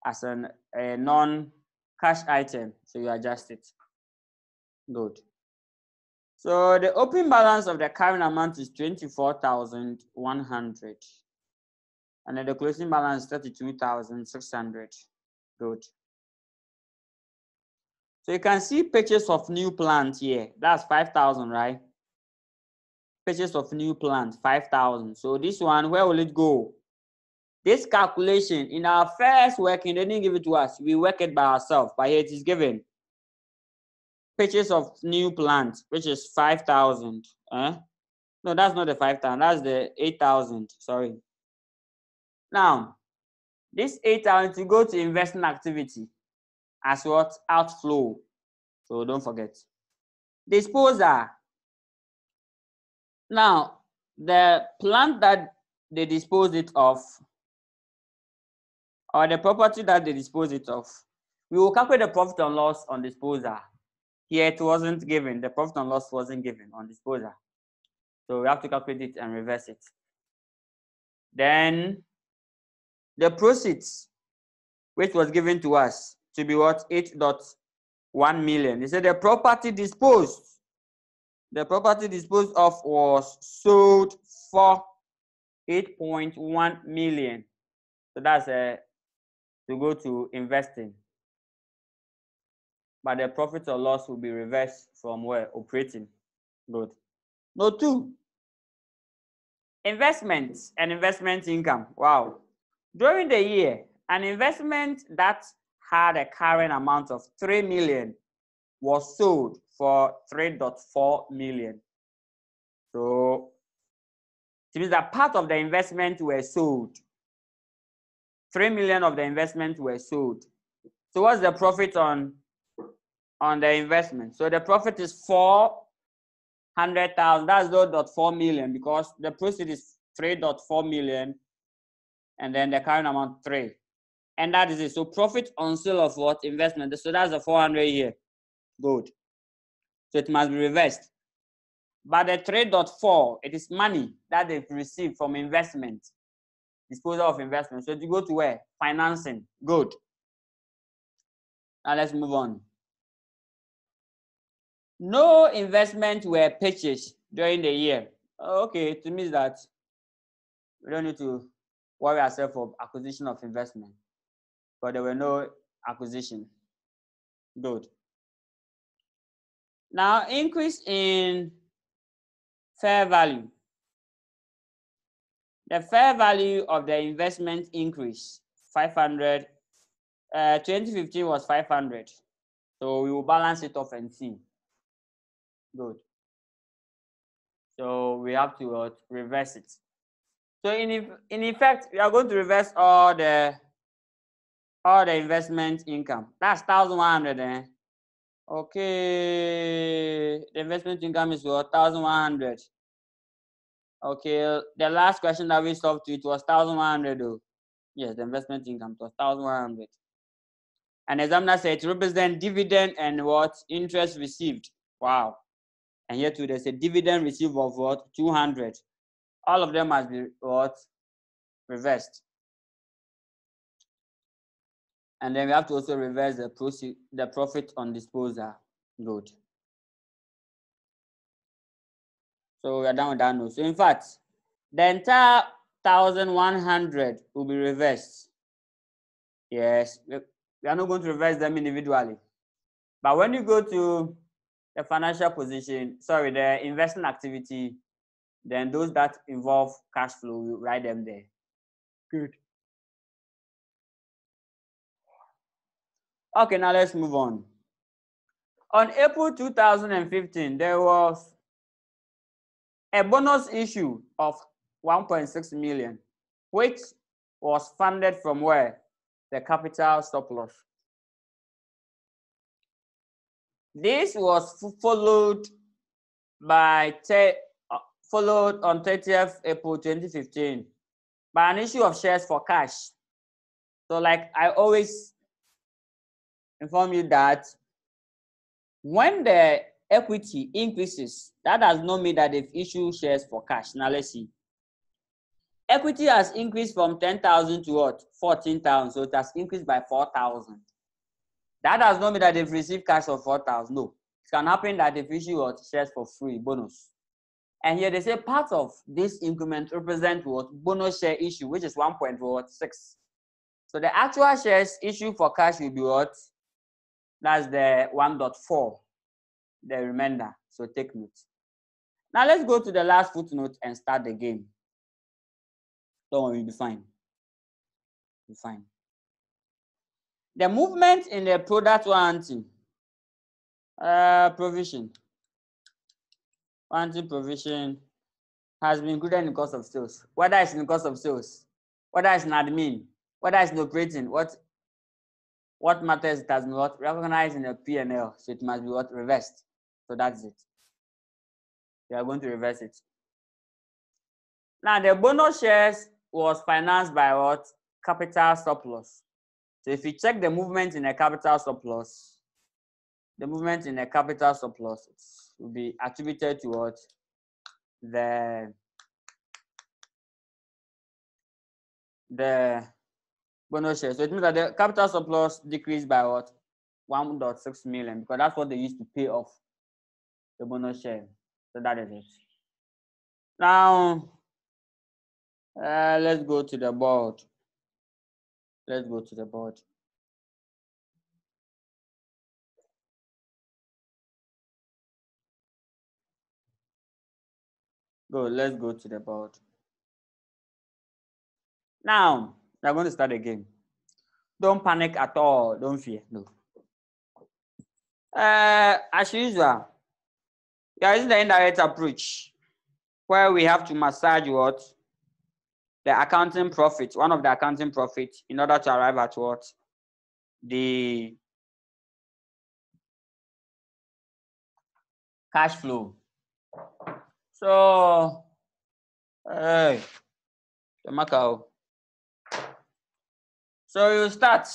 as a non-cash item. So you adjust it. Good. So the open balance of the current amount is 24,100. And then the closing balance is 32,600. Good. So you can see purchase of new plant here. That's 5,000, right? Purchase of new plant, 5,000. So this one, where will it go? This calculation, in our first working, they didn't give it to us. We work it by ourselves, but here it is given. Purchase of new plant, which is 5,000. No, that's not the 5,000. That's the 8,000. Sorry. Now, this 8,000 to go to investment activity as what? Outflow. So don't forget. Disposal. Now, the plant that they dispose it of, or the property that they dispose it of, we will calculate the profit and loss on disposal. Here it wasn't given. The profit and loss wasn't given on disposal. So we have to calculate it and reverse it. Then the proceeds, which was given to us to be what? 8.1 million. They said the property disposed. The property disposed of was sold for 8.1 million. So that's to go to investing. But the profit or loss will be reversed from where? Operating. Good. Note 2. Investments and investment income. Wow. During the year, an investment that had a current amount of 3 million was sold for 3.4 million. So it means that part of the investment were sold. 3 million of the investment were sold. So what's the profit on the investment? So the profit is 400,000. That's 0.4 million because the proceed is 3.4 million and then the current amount 3. And that is it. So profit on sale of what? Investment. So that's the 400 here. Good. So it must be reversed. But the 3.4, it is money that they've received from investment. Disposal of investment. So you go to where? Financing. Good. Now let's move on. No investment were purchased during the year. Okay, it means that we don't need to worry ourselves for acquisition of investment. But there were no acquisition. Good. Now, increase in fair value. The fair value of the investment increase 500. 2015 was 500. So we will balance it off and see. Good. So we have to reverse it. So in effect, we are going to reverse all the investment income. That's 1,100. Okay, the investment income is what? 1,100. Okay, the last question that we solved to it was 1,100 though. Yes, the investment income was 1,100. And examiner said it represents dividend and what? Interest received. Wow. And here too, there's a dividend received of what? 200. All of them must be what? Reversed. And then we have to also reverse the profit on disposal. Good. So we are done with that note. So in fact, the entire 1,100 will be reversed. Yes, we are not going to reverse them individually. But when you go to the financial position, sorry, the investment activity, then those that involve cash flow, you write them there. Good. Okay, now let's move on. On April 2015, there was a bonus issue of 1.6 million, which was funded from where? The capital surplus. This was followed on 30th April 2015 by an issue of shares for cash. So like I always inform you that when the equity increases, that does not mean that they've issued shares for cash. Now let's see. Equity has increased from 10,000 to what? 14,000. So it has increased by 4,000. That does not mean that they've received cash of 4,000. No. It can happen that they've issued what? Shares for free, bonus. And here they say part of this increment represent what? Bonus share issue, which is 1.6. So the actual shares issued for cash will be what? That's the 1.4, the remainder. So take note. Now let's go to the last footnote and start the game. Don't worry, you'll be fine. You'll be fine. The movement in the product warranty provision. Warranty provision has been included in the cost of sales. Whether it's in the cost of sales, whether it's in admin, whether it's in operating, what matters, it has not recognized in the P&L, so it must be what? Reversed. So that's it. We are going to reverse it. Now the bonus shares was financed by what? Capital surplus. So if you check the movement in a capital surplus, the movement in a capital surplus will be attributed to what? The bonus share. So it means that the capital surplus decreased by what? 1.6 million, because that's what they used to pay off the bonus share. So that is it. Now, let's go to the board. Let's go to the board. Let's go to the board. Now, we're going to start again. Don't panic at all. Don't fear. No. As usual, we are using the indirect approach where we have to massage what? The accounting profit, one of the accounting profit, in order to arrive at what? The cash flow. So, hey, so you start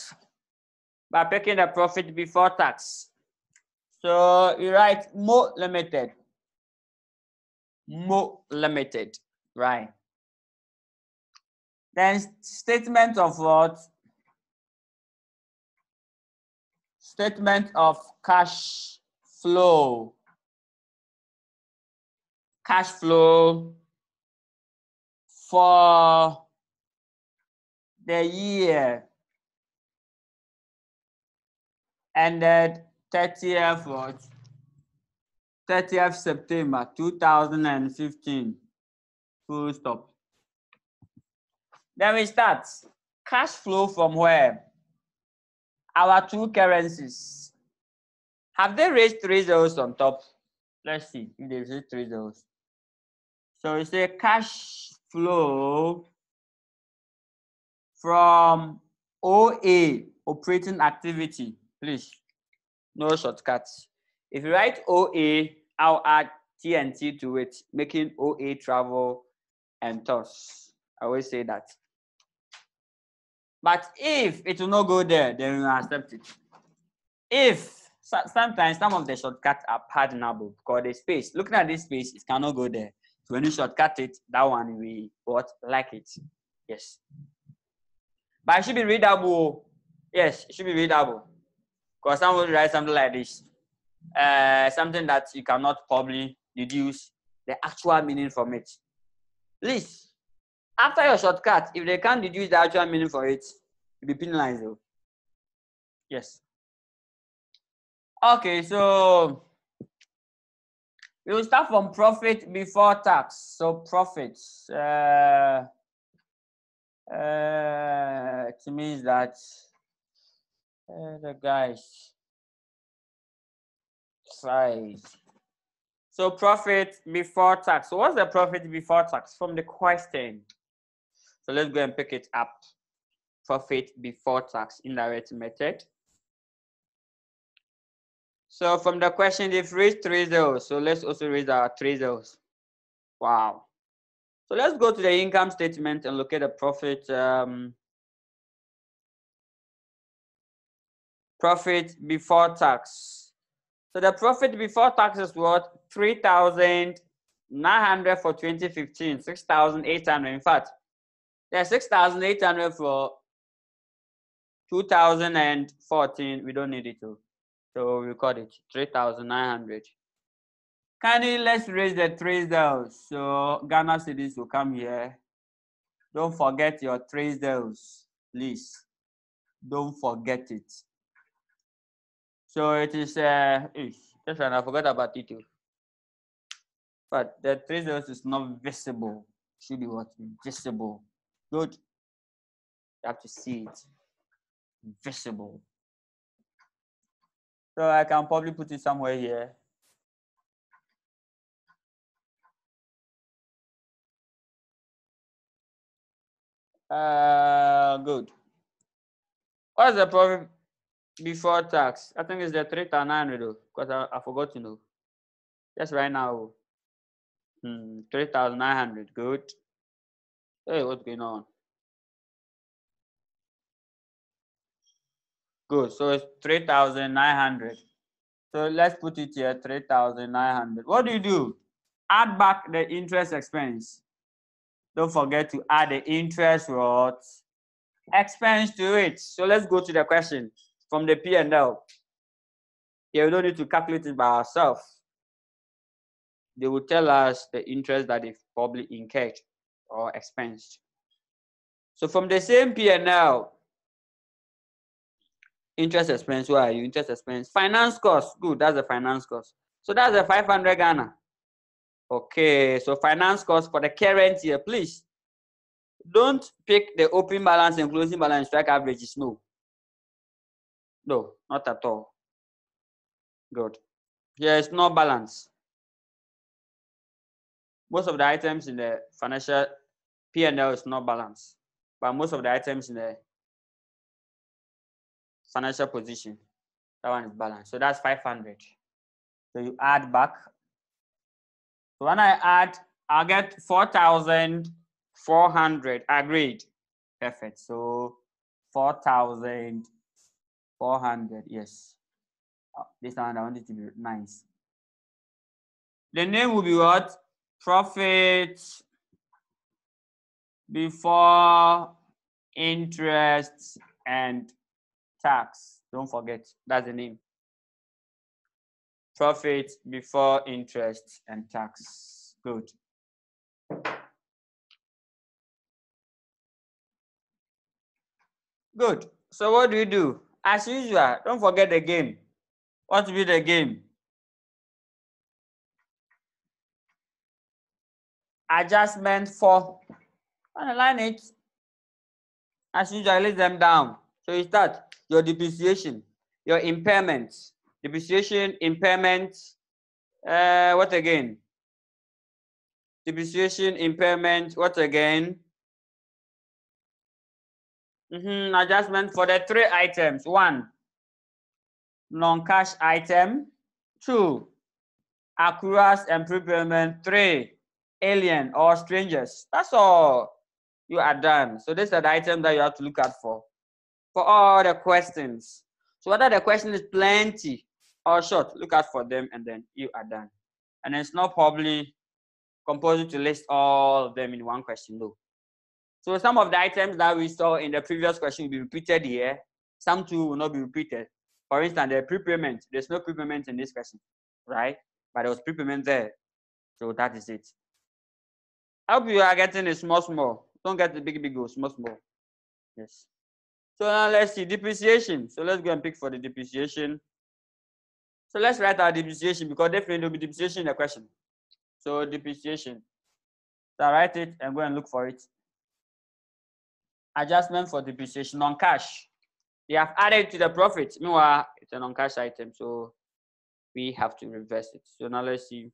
by picking the profit before tax. So you write Mo Limited. Mo Limited, right? Then statement of what? Statement of cash flow. Cash flow for the year ended 30th September 2015. Full stop. Then we start. Cash flow from where? Our two currencies. Have they raised 3 zeros on top? Let's see if they raised 3 zeros. So we say cash flow from OA, operating activity. Please, no shortcuts. If you write OA, I'll add TNT to it, making OA travel and toss. I always say that. But if it will not go there, then we will accept it. If sometimes some of the shortcuts are pardonable because the space. Looking at this space, it cannot go there. So when you shortcut it, that one we like it. Yes. But it should be readable. Yes, it should be readable. Because someone would write something like this. Something that you cannot probably deduce the actual meaning from it. Please, after your shortcut, if they can't deduce the actual meaning for it, you'll be penalized though. Yes. Okay, so we will start from profit before tax. So profits. It means that the guys size. So profit before tax. So what's the profit before tax from the question? So let's go and pick it up. Profit before tax, indirect method. So from the question, they've raised 3 zeros. So let's also raise our 3 zeros. Wow. So let's go to the income statement and look at the profit. Profit before tax. So the profit before tax is what? 3,900 for 2015, 6,800. In fact, there's 6,800 for 2014. We don't need it to. So we record it 3,900. Kindly let's raise the 3 zeros. So Ghana cedis will come here. Don't forget your 3 zeros, please. Don't forget it. So it is just I forgot about it too. But the 3 zeros is not visible. Should be what? Visible. Good. You have to see it. Visible. So I can probably put it somewhere here. Good. What's the profit before tax? I think it's the 3,900 though, because I forgot to know. Just right now. 3,900. Good. Hey, what's going on? Good. So it's 3,900. So let's put it here, 3,900. What do? Add back the interest expense. Don't forget to add the interest expense to it. So let's go to the question from the P&L. Yeah, we don't need to calculate it by ourselves. They will tell us the interest that they've probably incurred or expensed. So from the same P&L, interest expense, where are you? Interest expense. Finance cost, good, that's the finance cost. So that's the 500 Ghana. Okay, so finance cost for the current year, please. Don't pick the open balance and closing balance, strike averages, no. No, not at all. Good. Here is no balance. Most of the items in the financial P&L is not balanced, but most of the items in the financial position, that one is balanced. So that's 500. So you add back. So when I add, I'll get 4,400. Agreed. Perfect. So 4,400. Yes. Oh, this one I want it to be nice. The name will be what? Profit before interest and tax. Don't forget, that's the name. Profit before interest and tax. Good. Good. So what do? As usual, don't forget the game. What will be the game? Adjustment for. Underline it. As usual, list them down. So you start your depreciation, your impairments. Depreciation, impairment. What again? Depreciation, impairment. What again? Adjustment for the 3 items. 1, non-cash item. 2, accruals and prepayment. 3, alien or strangers. That's all you are done. So these are the items that you have to look at for all the questions. So whether the question is plenty or short, look out for them and then you are done. And it's not probably compulsory to list all of them in one question, though. So some of the items that we saw in the previous question will be repeated here. Some too will not be repeated. For instance, the prepayment. There's no prepayment in this question, right? But there was prepayment there. So that is it. I hope you are getting it small. Don't get the big go, small. Yes. So now let's see depreciation. So let's go and pick for the depreciation. So let's write our depreciation because definitely there will be depreciation in the question. So depreciation. So I write it and go and look for it. Adjustment for depreciation on cash. They have added to the profit. Meanwhile, it's a non-cash item, so we have to reverse it. So now let's see.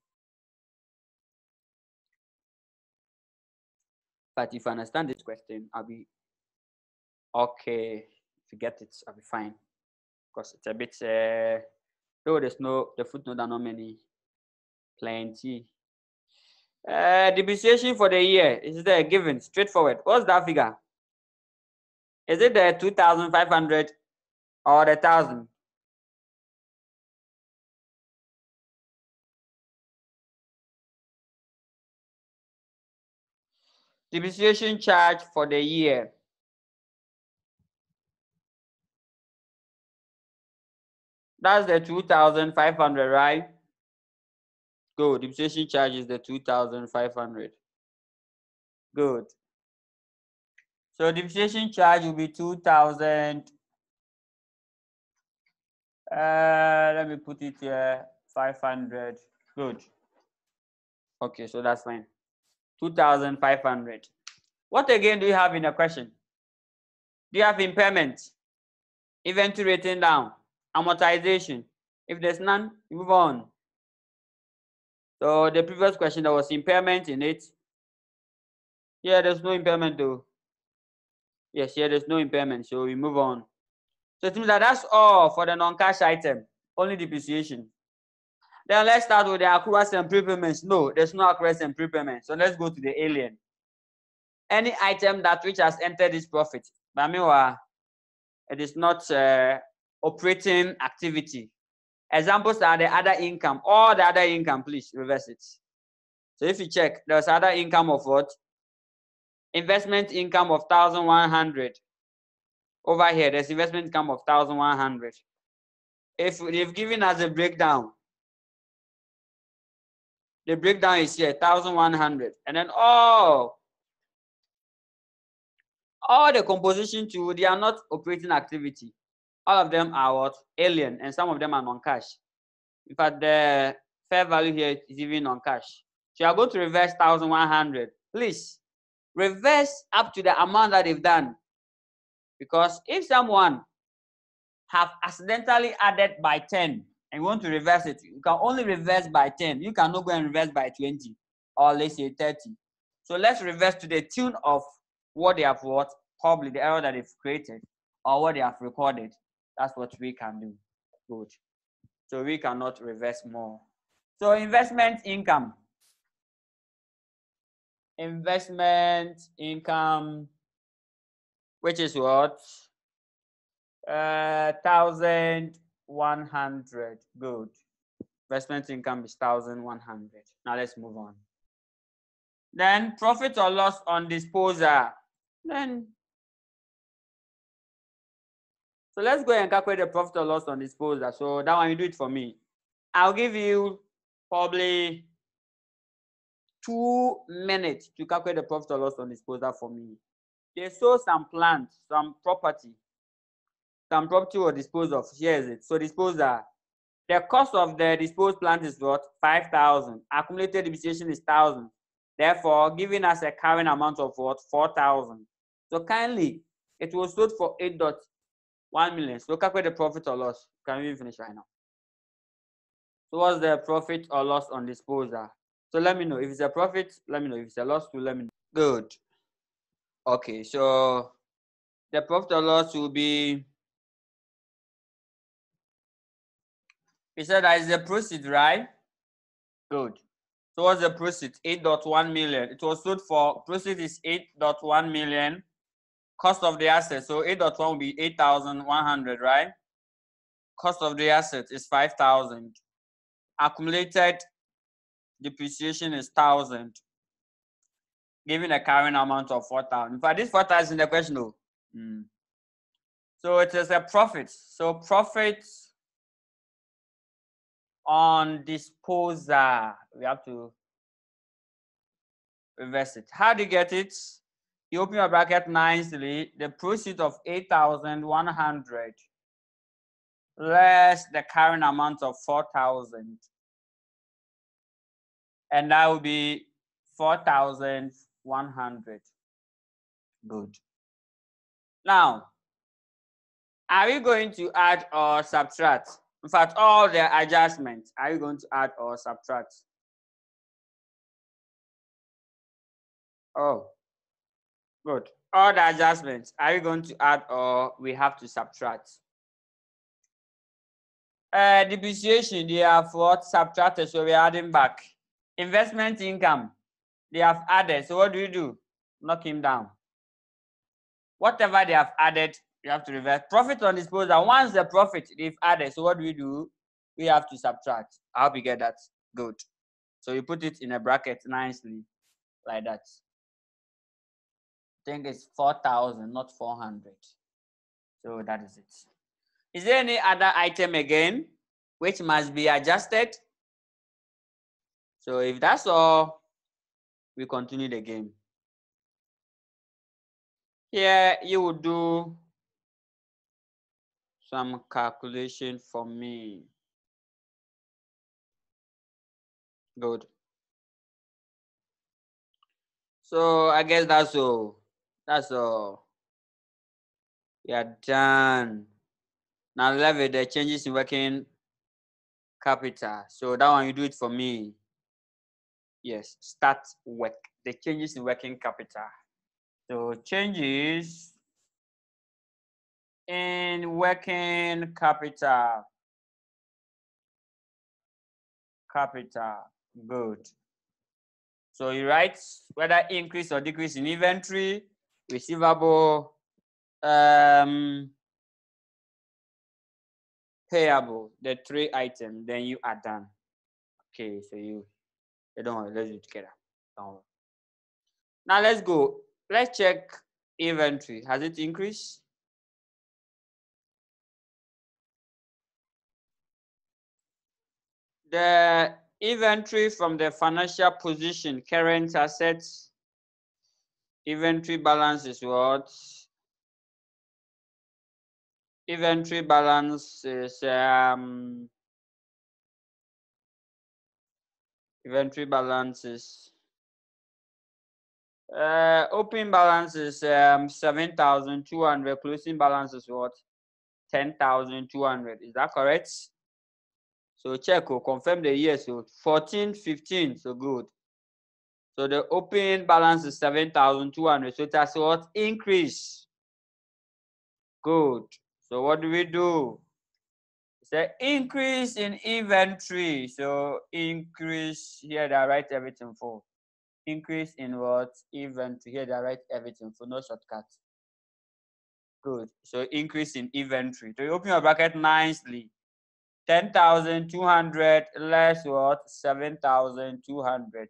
But if I understand this question, I'll be okay. If you get it, I'll be fine. Because it's a bit, though there's no, the footnote are not many, plenty. Depreciation for the year, is there given? Straightforward. What's that figure? Is it the 2,500 or the 1,000? Depreciation charge for the year. That's the 2,500, right? Good. Depreciation charge is the 2,500. Good. So depreciation charge will be 2,000. Let me put it here. 500. Good. Okay, so that's fine. 2,500. What again do you have in the question? Do you have impairment? Inventory written down? Amortization? If there's none, you move on. So the previous question, there was impairment in it. Yeah, there's no impairment though. Yes, yeah, there's no impairment, so we move on. So it means that that's all for the non-cash item, only depreciation. Then let's start with the accruals and prepayments. No, there's no accruals and prepayments. So let's go to the alien. Any item that which has entered this profit, but meanwhile, it is not operating activity. Examples are the other income. All the other income, please reverse it. So if you check, there's other income of what? Investment income of 1,100. Over here, there's investment income of 1,100. If they've given us a breakdown, the breakdown is here, 1,100. And then all the composition too, they are not operating activity. All of them are what? Alien, and some of them are non-cash. In fact, the fair value here is even non-cash. So you are going to reverse 1,100. Please, reverse up to the amount that they've done. Because if someone have accidentally added by 10 and you want to reverse it, you can only reverse by 10. You cannot go and reverse by 20 or let's say 30. So let's reverse to the tune of what they have what, probably the error that they've created or what they have recorded. That's what we can do. Good. So we cannot reverse more. So investment income. Investment income, which is what? 1,100. Good. Investment income is 1,100. Now let's move on. Then profit or loss on disposal. So let's go and calculate the profit or loss on disposal. So that one, you do it for me. I'll give you probably 2 minutes to calculate the profit or loss on disposal for me. They sold some plant, some property. Some property was disposed of. Here is it. So disposal. The cost of the disposed plant is what? 5,000. Accumulated depreciation is 1,000. Therefore, giving us a current amount of what? 4,000. So kindly, it was sold for 8.1 million. So calculate the profit or loss. Can we finish right now? So what's the profit or loss on disposal? So let me know. If it's a profit, let me know. If it's a loss, too, let me know. Good. Okay, so the profit or loss will be, we said that is the proceed, right? Good. So what's the proceed? 8.1 million. It was sold for, proceed is 8.1 million. Cost of the asset. So 8.1 will be 8,100, right? cost of the asset is 5,000. Accumulated depreciation is 1,000. Giving a carrying amount of 4,000. In fact, this 4,000 is in the question. No. So it is a profit. So profit on disposal. We have to reverse it. How do you get it? You open your bracket nicely. The proceeds of 8,100 less the carrying amount of 4,000. And that will be 4,100. Good. Now, are we going to add or subtract? In fact, all the adjustments, are you going to add or subtract? Oh, good. All the adjustments, are you going to add or we have to subtract? Depreciation, they have what? Subtracted, so we're adding back. Investment income, they have added, so what do? Knock him down. Whatever they have added, you have to reverse. Profit on disposal, once the profit they've added, so what do? We have to subtract. I hope you get that. Good. So you put it in a bracket nicely, like that. I think it's 4,000, not 400. So that is it. Is there any other item again which must be adjusted? So if that's all, we continue the game. Here you will do some calculation for me. Good. So I guess that's all. That's all. We are done. Now left with the changes in working capital. So that one you do it for me. Yes, start work. The changes in working capital. So changes in working capital. Good. So you write whether increase or decrease in inventory, receivable, payable, the 3 items, then you are done. Okay, so you don't worry, let's do it together. Don't worry. Now let's go. Let's check inventory. Has it increased? The inventory from the financial position, current assets, inventory balance is what? Inventory balance is opening balance is 7,200, closing balance is what? 10,200. Is that correct? So check, confirm the year. So 14, 15, so good. So the opening balance is 7,200. So that's what? Increase. Good. So what do? It's an increase in inventory. So increase here, they write everything for. Increase in what? Inventory. Here, they write everything for, no shortcut. Good. So increase in inventory. So you open your bracket nicely. 10,200 less what? 7,200.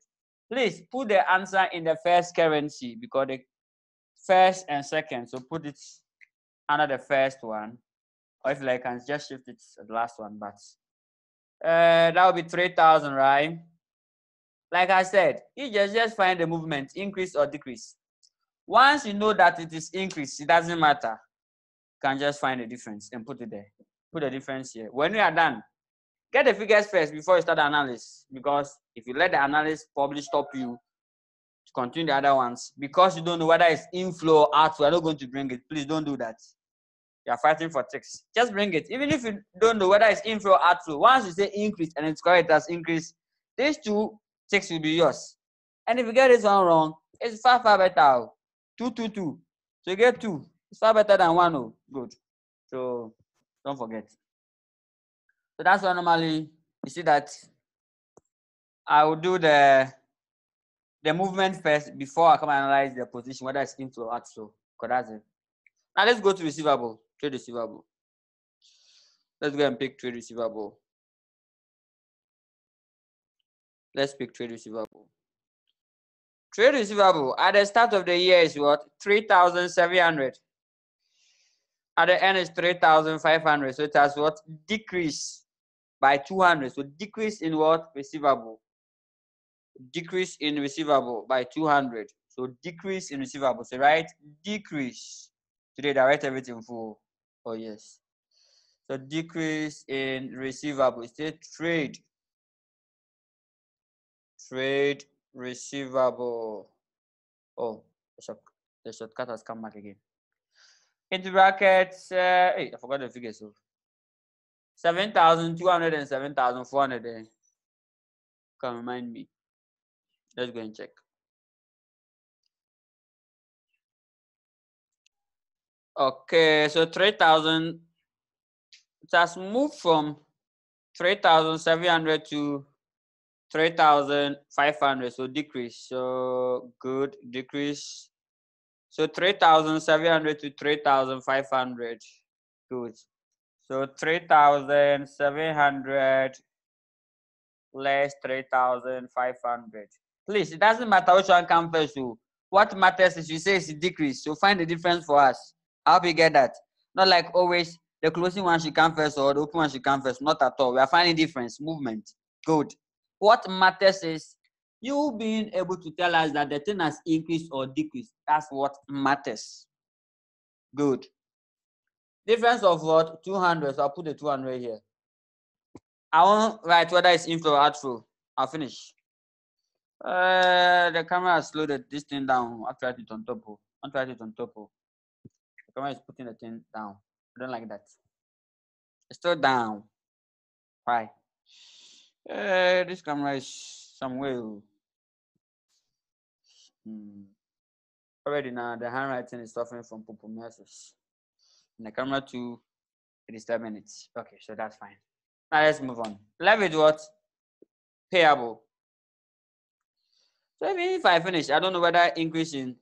Please put the answer in the first currency because the first and second. So put it under the first one. Or if like I can just shift it to the last one, but that would be 3,000, right? Like I said, you just find the movement, increase or decrease. Once you know that it is increase, it doesn't matter. You can just find the difference and put it there. Put the difference here. When you are done, get the figures first before you start the analysis. Because if you let the analysis probably stop you to continue the other ones, because you don't know whether it's inflow or outflow, I'm not going to bring it. Please don't do that. You are fighting for ticks. Just bring it. Even if you don't know whether it's inflow or outflow, once you say increase and it's correct as increase, these 2 ticks will be yours. And if you get this one wrong, it's far better. 2, 2, 2. So you get 2. It's far better than 1. Oh, good. So don't forget. So that's why normally you see that I will do the movement first before I come and analyze the position, whether it's inflow or outflow. Because that's it. Now let's go to receivable. Trade receivable. Let's go and pick trade receivable. Let's pick trade receivable. Trade receivable at the start of the year is what? 3,700. At the end is 3,500. So it has what? Decrease by 200. So decrease in what? Receivable. Decrease in receivable by 200. So decrease in receivable. So right? Decrease. Today I write everything full. Oh yes. So decrease in receivable. Say trade receivable. Oh, the shortcut has come back again. Into brackets, hey, I forgot the figure. So 7,200 and 7,400. Can remind me. Let's go and check. Okay, so 3,000. It has moved from 3,700 to 3,500. So decrease. So good decrease. So 3,700 to 3,500. Good. So 3,700 less 3,500. Please, it doesn't matter which one comes first. So what matters is you say it's a decrease. So find the difference for us. I hope you get that. Not like always the closing one should come first or the open one should come first. Not at all. We are finding difference, movement. Good. What matters is you being able to tell us that the thing has increased or decreased. That's what matters. Good. Difference of what? 200. So I'll put the 200 here. I won't write whether it's inflow or outflow. I'll finish. The camera has slowed this thing down. I'll try it on top. I'll try it on top. The camera is putting the thing down. I don't like that. It's still down. Why? This camera is somewhere. Already now, the handwriting is suffering from pupillosis. And the camera too, it is 10 minutes. Okay, so that's fine. Now let's move on. Left with what? Payable. So even if I finish, I don't know whether increase in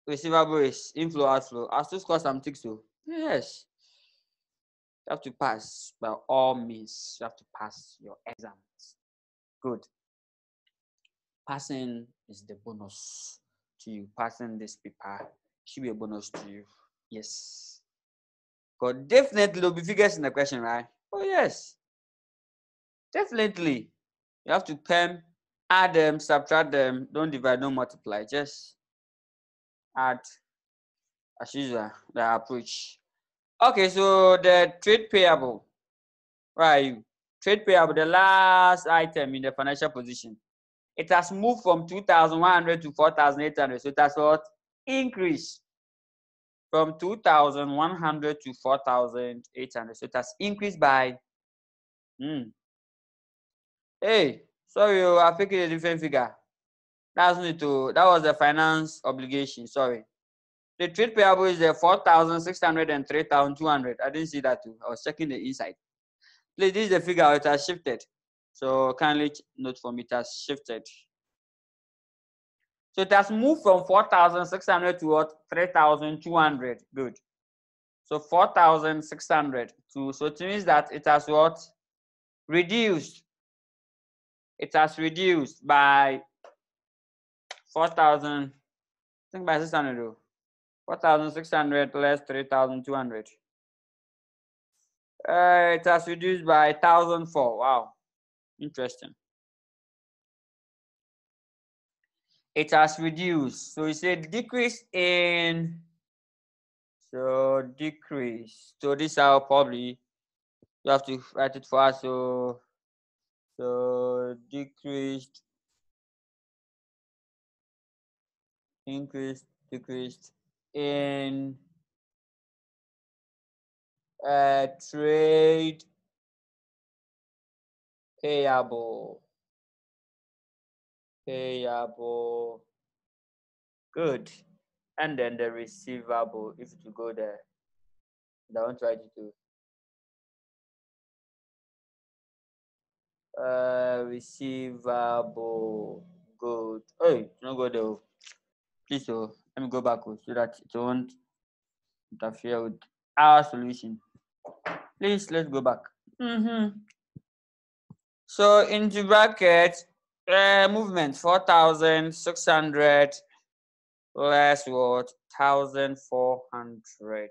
receivable is inflow outflow. I'll still score some ticks too. Yes. You have to pass by all means. You have to pass your exams. Good. Passing is the bonus to you. Passing this paper should be a bonus to you. Yes. Because definitely there'll be figures in the question, right? Oh yes. Definitely. You have to add them, subtract them, don't divide, don't multiply. Just add as usual, the approach. Okay, so the trade payable. Where are you? Trade payable, the last item in the financial position. It has moved from 2,100 to 4,800. So it has what? Increased from 2,100 to 4,800. So it has increased by hey, sorry, I picked a different figure. That was the finance obligation. Sorry. The trade payable is the 4,600 and 3,200. I didn't see that too. I was checking the inside. Please, this is the figure. It has shifted. So kindly note for me, it has shifted. So it has moved from 4,600 to what? 3,200. Good. So 4,600 to, so it means that it has what? Reduced. It has reduced by 4,000, I think by 600 though. 4,600 less 3,200. It has reduced by 1,004. Wow. Interesting. It has reduced. So you say decrease in, so decrease. So this are probably, you have to write it for us. So decreased, increased, decreased in trade payable. Good. And then the receivable, if you go there, I want to write it to receivable. Good. Hey, don't go there. Please, let me go back so that it won't interfere with our solution. Please, let's go back. So into bracket, movement 4,600 less what? 1,400.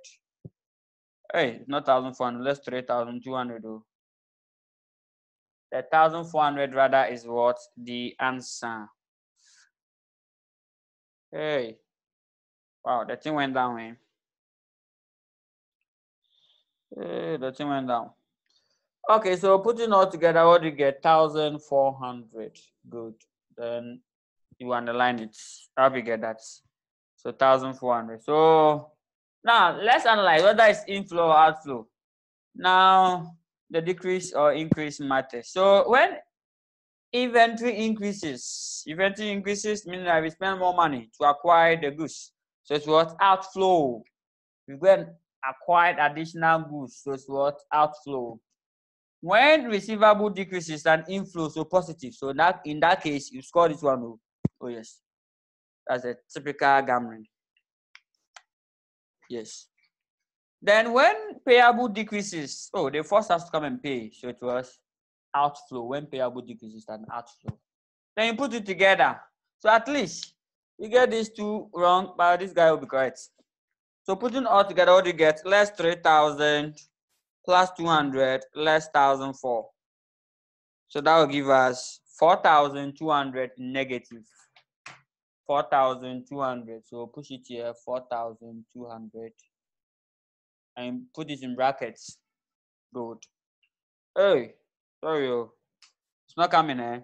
Hey, not 1,400, less 3,200. Oh. The 1,400 rather is what? The answer. Hey. Wow, the thing went down, man. Hey, the thing went down. Okay, so putting all together, what do you get? 1,400. Good. Then you underline it. How do you get that? So 1,400. So now let's analyze whether it's inflow or outflow. Now the decrease or increase matters. So when inventory increases meaning that we spend more money to acquire the goods. So it's what? Outflow. We go and acquire additional goods. So it's what? Outflow. When receivable decreases and inflow, so positive. So that in that case, you score this one. Oh yes, that's a typical gambling. Yes. Then when payable decreases, oh, they force us to come and pay. So it was outflow. When payable decreases and outflow. Then you put it together. So at least you get these two wrong, but this guy will be correct. So putting all together, what do you get? Less 3,000 plus 200 less 1,004. So that will give us 4,200 negative. 4,200. So push it here, 4,200. And put it in brackets. Good. Hey, sorry, it's not coming, eh?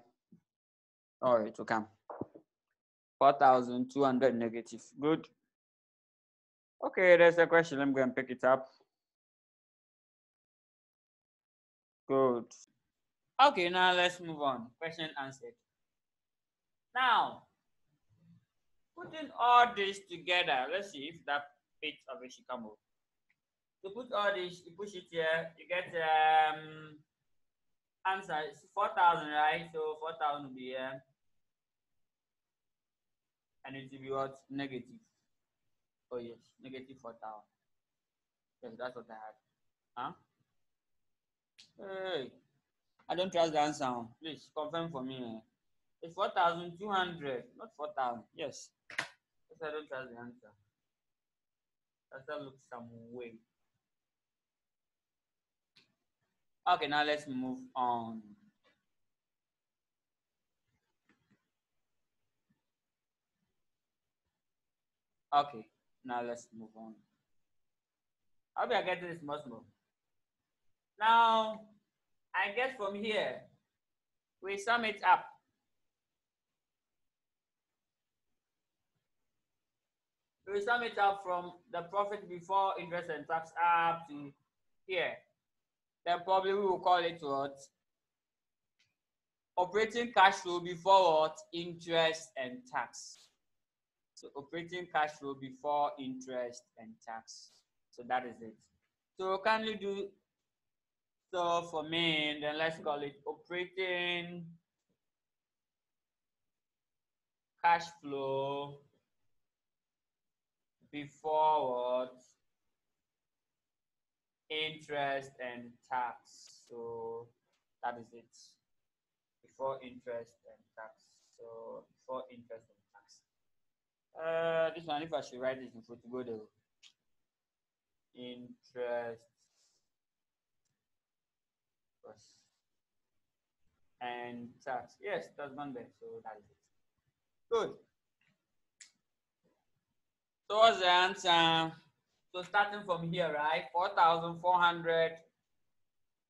All right, it will come. 4,200 negative. Good. Okay, there's a question. I'm going to pick it up. Good. Okay, now let's move on. Question answered. Now, putting all this together, let's see if that page of it should come up. To put all this, you push it here, you get answer. It's 4,000, right? So 4,000 will be here. And it will be what? Negative. Oh yes, negative 4,000. Yes, that's what I had. Huh? Hey, I don't trust the answer. Please confirm for me. It's 4,200, not 4,000. Yes. Yes, I don't trust the answer. That looks some way. Okay, now let's move on. Okay, now let's move on. How do I get this much more? Now, I guess from here, we sum it up. We sum it up from the profit before interest and tax up to here. Then probably we will call it what? Operating cash flow before what? Interest and tax. So operating cash flow before interest and tax. So that is it. So kindly do so for me, then let's call it operating cash flow before what? Interest and tax. So that is it. Before interest and tax. So before interest and tax. This one, if I should write this in full to go there. Interest and tax. Yes, that's gone there. So that is it. Good. So what's the answer? So starting from here, right? 4,400.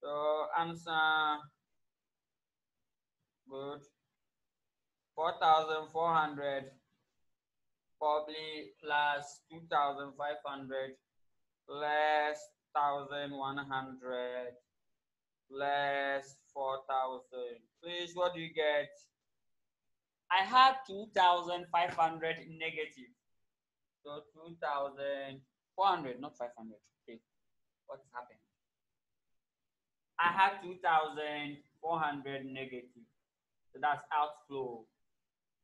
So answer. Good. 4,400 probably plus 2,500 less 1,100 less 4,000. Please, what do you get? I had 2,500 negative. So 2,400, not 500. Okay, what's happened? I had 2,400 negative. So that's outflow.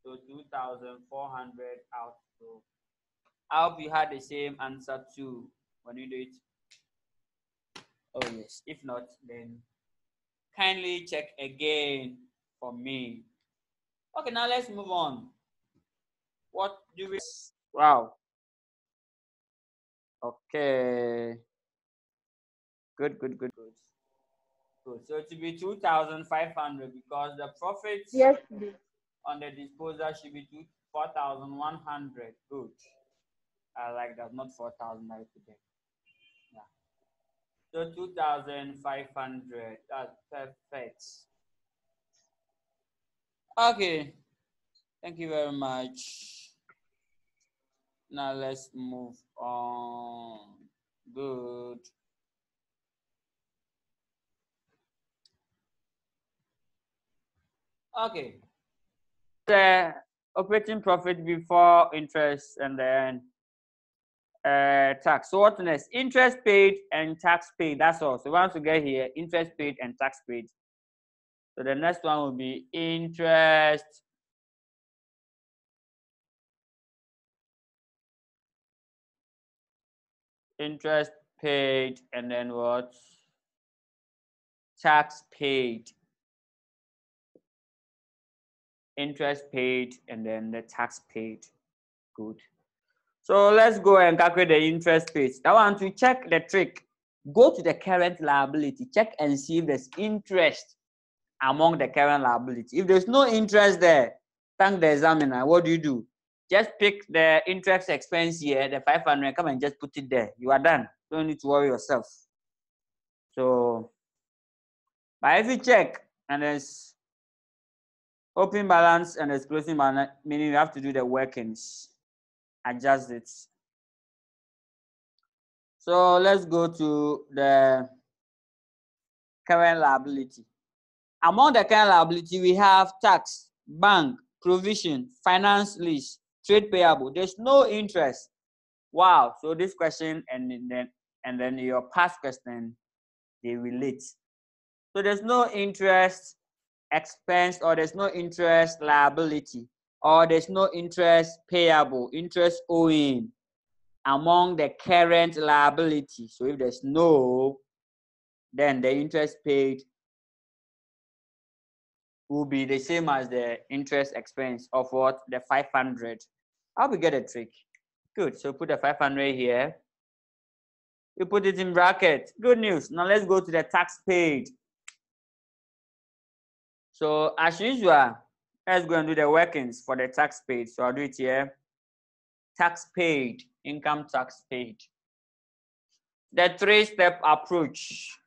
So 2,400 outflow. I hope you had the same answer too when you do it. Oh yes. If not, then kindly check again for me. Okay, now let's move on. What do we? Wow. Okay. Good. Good. So it will be 2,500 because the profits Yes, please. on the disposal should be 4,100. Good. I like that. Not 4,000. I put there. Yeah. So 2,500. That's perfect. Okay. Thank you very much. Now let's move on. Good. Okay. The operating profit before interest and then tax. So what next? Interest paid and tax paid. That's all. So once we get here, interest paid and tax paid. So the next one will be interest paid and then what? Tax paid. Interest paid and then the tax paid. Good. So let's go and calculate the interest paid. I want to check the trick. Go to the current liability, check and see if there's interest among the current liability. If there's no interest there, thank the examiner. What do? Just pick the interest expense here, the 500, come and just put it there. You are done. Don't need to worry yourself. So, but if you check and there's open balance and there's closing balance, meaning you have to do the workings, adjust it. So let's go to the current liability. Among the current liability, we have tax, bank, provision, finance lease, trade payable. There's no interest. Wow. So this question and then your past question, they relate. So there's no interest expense, or there's no interest liability, or there's no interest payable, interest owing among the current liability. So if there's no, then the interest paid will be the same as the interest expense of what? The 500. How we get a trick? Good. So put the 500 here. You put it in bracket. Good news. Now let's go to the tax paid. So as usual, let's go and do the workings for the tax paid. So I'll do it here. Tax paid, income tax paid. The three-step approach.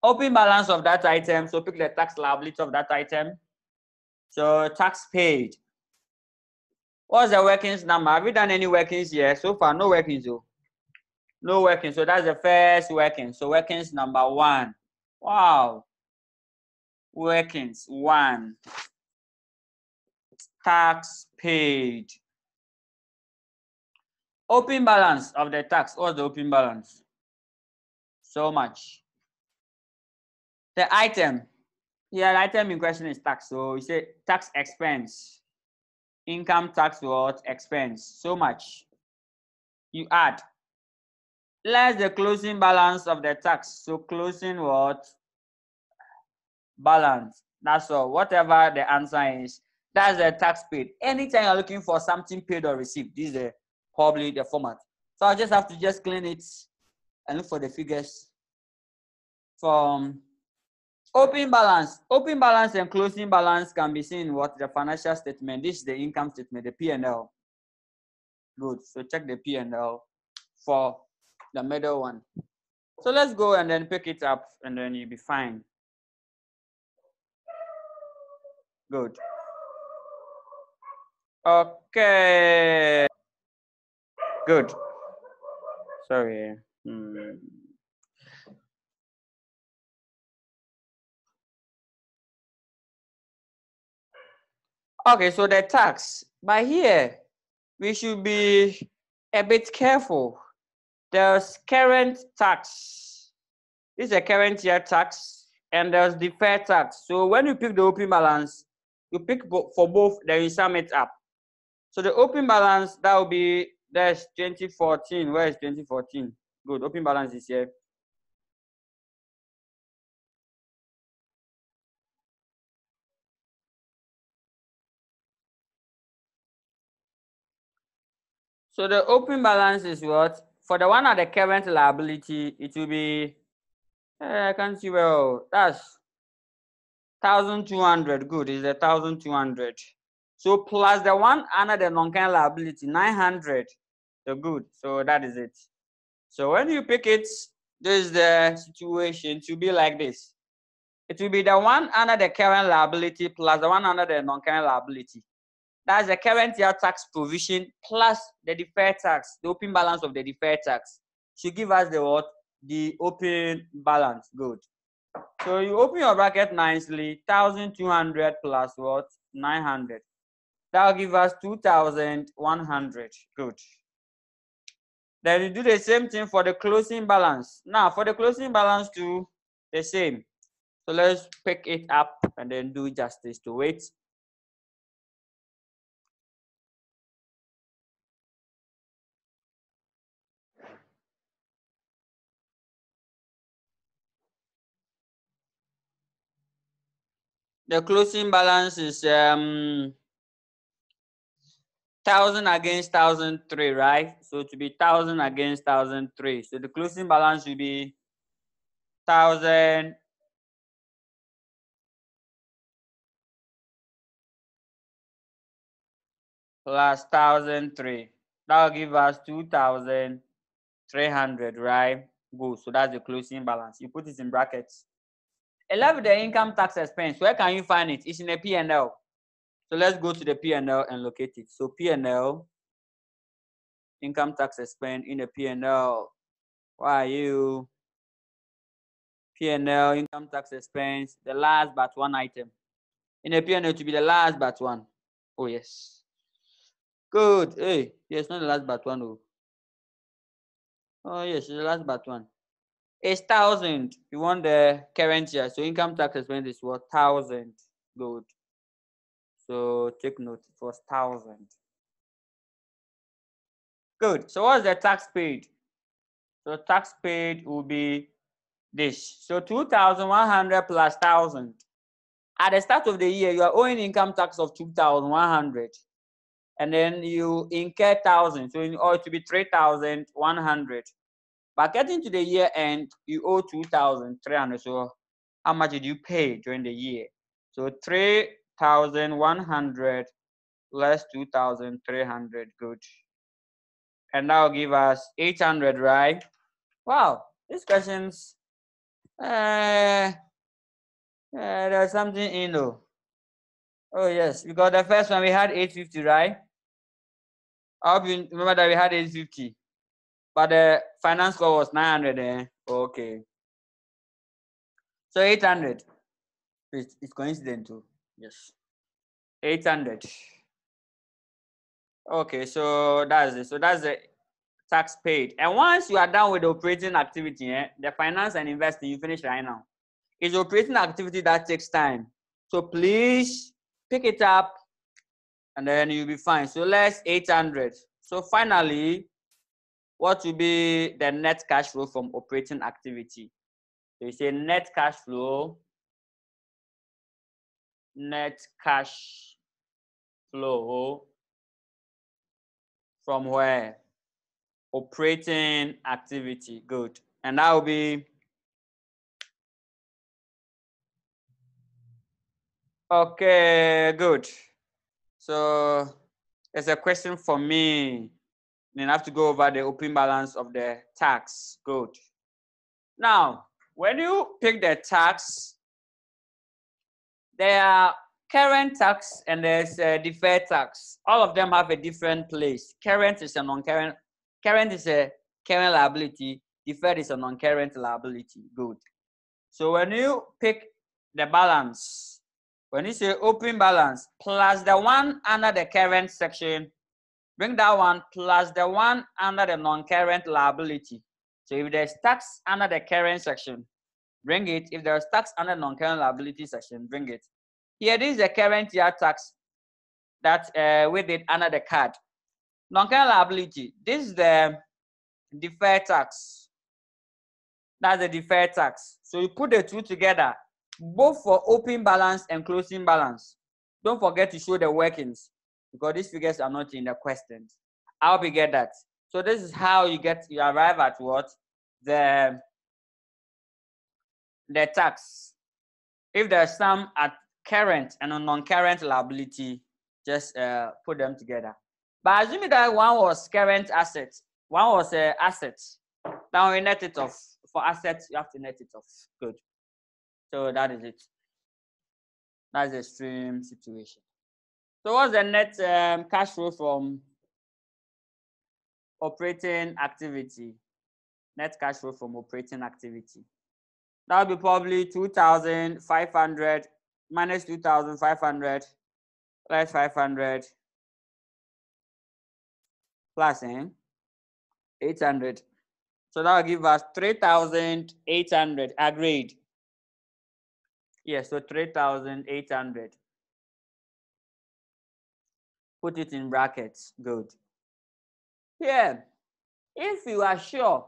Open balance of that item. So pick the tax liability of that item. So tax paid. What's the workings number? Have you done any workings here? So far, no workings. Oh. No workings. So that's the first working. So workings number 1. Wow. Workings 1. Tax paid. Open balance of the tax. What's the open balance? So much. The item. Yeah, the item in question is tax. So you say tax expense. Income tax what? Expense. So much. You add. Less the closing balance of the tax. So closing what? Balance. That's all. Whatever the answer is, that's the tax paid. Anytime you're looking for something paid or received, this is probably the format. So I just have to just clean it and look for the figures from open balance. Open balance and closing balance can be seen in what? The financial statement. This is the income statement, the P&L. Good. So check the P&L for the middle one. So let's go and then pick it up and then you'll be fine. Good. Okay. Good. Sorry. Okay, so the tax. By here, we should be a bit careful. There's current tax. This is a current year tax, and there's deferred tax. So when you pick the open balance, you pick for both, then you sum it up. So the open balance, that will be, there's 2014. Where is 2014? Good. Open balance is here. So the open balance is what? For the one at the current liability, it will be, I can't see well, that's 1,200. Good, it's 1,200. So plus the one under the non-current liability, 900. So good, so that is it. So when you pick it, this is the situation to be like this. It will be the one under the current liability plus the one under the non-current liability. That's the current year tax provision plus the deferred tax, the open balance of the deferred tax. Should give us the what? The open balance. Good. So you open your bracket nicely, 1,200 plus what? 900. That'll give us 2,100. Good. Then you do the same thing for the closing balance. Now for the closing balance too, the same. So let's pick it up and then do justice to it. The closing balance is 1,000 against 1,003, right? So to be 1,000 against 1,003. So the closing balance will be 1,000 plus 1,003. That will give us 2,300, right? Good. So that's the closing balance. You put it in brackets. Along with the income tax expense, where can you find it? It's in a P&L. So let's go to the P&L and locate it. So P&L, income tax expense in the P&L. Why are you? P&L, income tax expense, the last but one item. In a P&L to be the last but one. Oh, yes. Good. Hey, yes, not the last but one. Oh, yes, it's the last but one. It's 1,000. You want the current year. So income tax expense is what? 1,000. Good. So take note, it was 1,000. Good. So what's the tax paid? So tax paid will be this. So 2,100 plus 1,000. At the start of the year, you are owing income tax of 2,100. And then you incur 1,000. So in order to be 3,100. But getting to the year end, you owe 2,300. So how much did you pay during the year? So 3,100 less 2,300. Good. And that will give us 800, right? Wow, these questions, there's something in though. Oh yes, because the first one we had 850, right? I hope you remember that we had 850, but the finance score was 900. Okay, so 800. It's coincidental. Yes, 800. Okay, so that's it. So that's the tax paid. And once you are done with the operating activity, the finance and investing, you finish right now. It's operating activity that takes time. So please pick it up and then you'll be fine. So let's 800. So finally, what will be the net cash flow from operating activity? So you say net cash flow from where? Operating activity. Good. And that will be, okay, good. So there's a question for me. Then I have to go over the open balance of the tax. Good. Now, when you pick the tax, there are current tax and there's a deferred tax. All of them have a different place. Current is a non-current. Current is a current liability. Deferred is a non-current liability. Good. So when you pick the balance, when you say open balance plus the one under the current section, bring that one plus the one under the non-current liability. So if there's tax under the current section, bring it. If there's tax under non-current liability section, bring it. Here, this is the current year tax that we did under the card. Non-current liability, this is the deferred tax. That's the deferred tax. So you put the two together, both for open balance and closing balance. Don't forget to show the workings because these figures are not in the questions. I hope you get that. So this is how you arrive at what? The tax. If there's some at current and a non-current liability, just put them together. But assuming that one was current asset, one was asset, now we net it off. For assets, you have to net it off. Good. So that is it. That's the stream situation. So what's the net cash flow from operating activity? Net cash flow from operating activity. That would be probably 2,500 minus 2,500 plus 500 plus 800. So that will give us 3,800 agreed. Yes, so 3,800. Put it in brackets. Good. Yeah. If you are sure,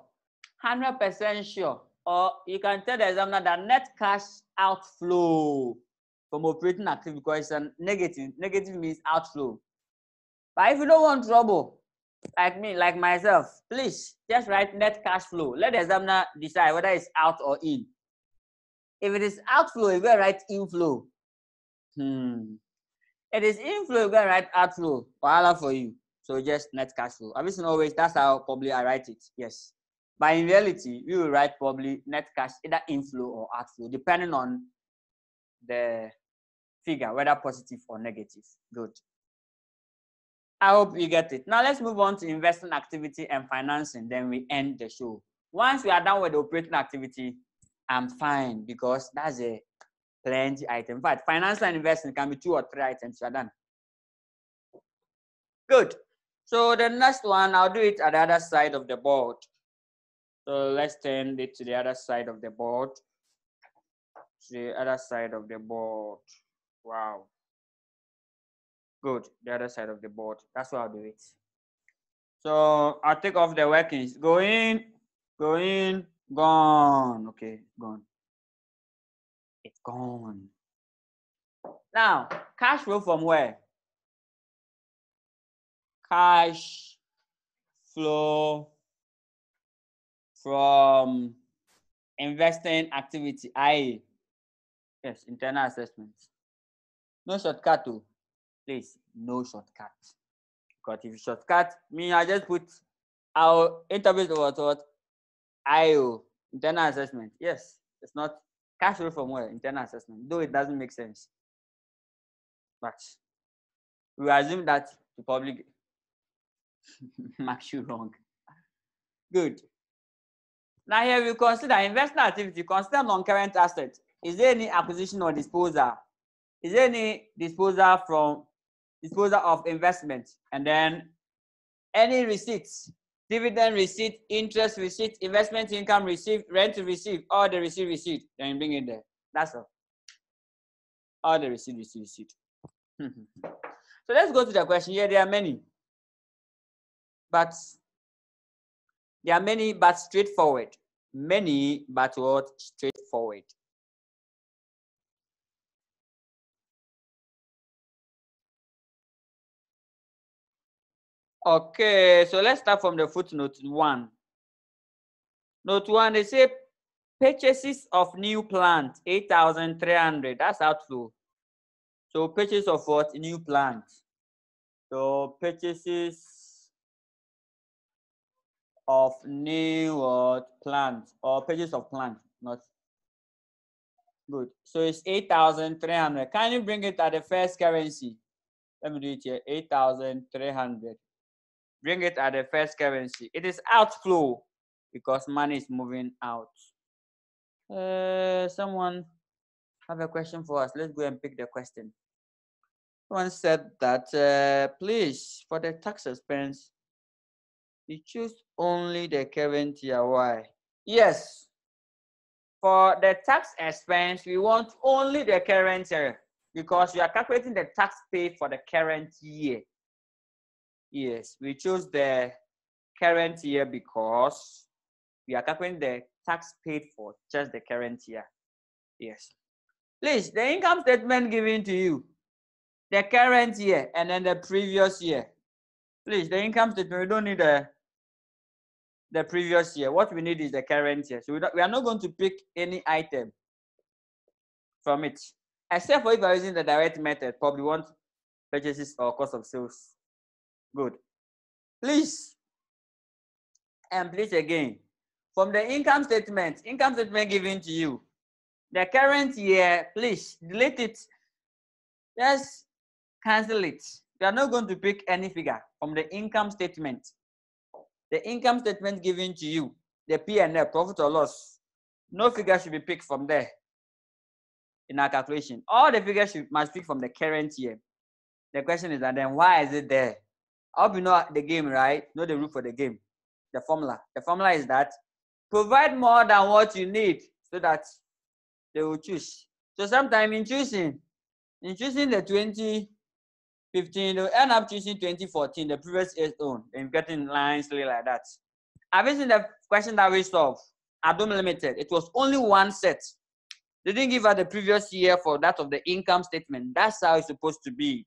100% sure, or you can tell the examiner that net cash outflow from operating activity because it's a negative. Negative means outflow. But if you don't want trouble, like me, like myself, please just write net cash flow. Let the examiner decide whether it's out or in. If it is outflow, you will write inflow. It is inflow, you will write outflow. Wahala for you. So just net cash flow. Obviously, always that's how probably I write it. Yes. But in reality, we will write probably net cash either inflow or outflow, depending on the figure, whether positive or negative. Good. I hope you get it. Now let's move on to investing activity and financing. Then we end the show. Once we are done with the operating activity, I'm fine because that's a plenty item. In fact, financial and investing can be 2 or 3 items. You are done. Good. So the next one, I'll do it at the other side of the board. So let's turn it to the other side of the board. To the other side of the board. Wow. Good. The other side of the board. That's what I'll do it. So I'll take off the workings. Go in, gone. Okay, gone. It's gone. Now, cash flow from where? Cash flow from investing activity, i.e. yes, internal assessment. No shortcut too. Please, no shortcut. Because if you shortcut, I just put our interpret what IO, internal assessment. Yes, it's not cash flow from where? Internal assessment. Though it doesn't make sense. But we assume that the public marks you wrong. Good. Now here we consider investment activity, consider non-current assets. Is there any acquisition or disposal? Is there any disposal of investment? And then any receipts, dividend receipt, interest receipt, investment income received, rent received, all the receipt, then you bring it there. That's all. All the receipt. So let's go to the question here. There are many, but straightforward. Many, but what? Straightforward. Okay, so let's start from the footnote 1. Note 1, they say purchases of new plant, 8,300. That's outflow. So purchase of what? New plant. So purchases of new plant or purchase of plant, not good. So it's 8,300. Can you bring it at the first currency? Let me do it here. 8,300. Bring it at the first currency. It is outflow because money is moving out. Someone have a question for us. Let's go and pick the question. Someone said that please, for the tax expense, you choose only the current year. Why? Yes. For the tax expense, we want only the current year because we are calculating the tax paid for the current year. Yes, we chose the current year because we are calculating the tax paid for just the current year. Yes. Please, the income statement given to you, the current year and then the previous year. Please, the income statement, we don't need the previous year. What we need is the current year. So we are not going to pick any item from it, except for if you are using the direct method, probably want purchases or cost of sales. Good. Please, and please again, from the income statement given to you, the current year, please delete it. Just cancel it. We are not going to pick any figure from the income statement. The income statement given to you, the P&L, profit or loss, no figure should be picked from there in our calculation. All the figures must pick from the current year. The question is that then why is it there? I hope you know the game, right? Know the rule for the game. The formula. The formula is that provide more than what you need so that they will choose. So sometime in choosing the 2015, they'll end up choosing 2014, the previous year's own, and getting lines like that. Have you seen the question that we solved? Adom Ltd. It was only one set. They didn't give us the previous year for that of the income statement. That's how it's supposed to be.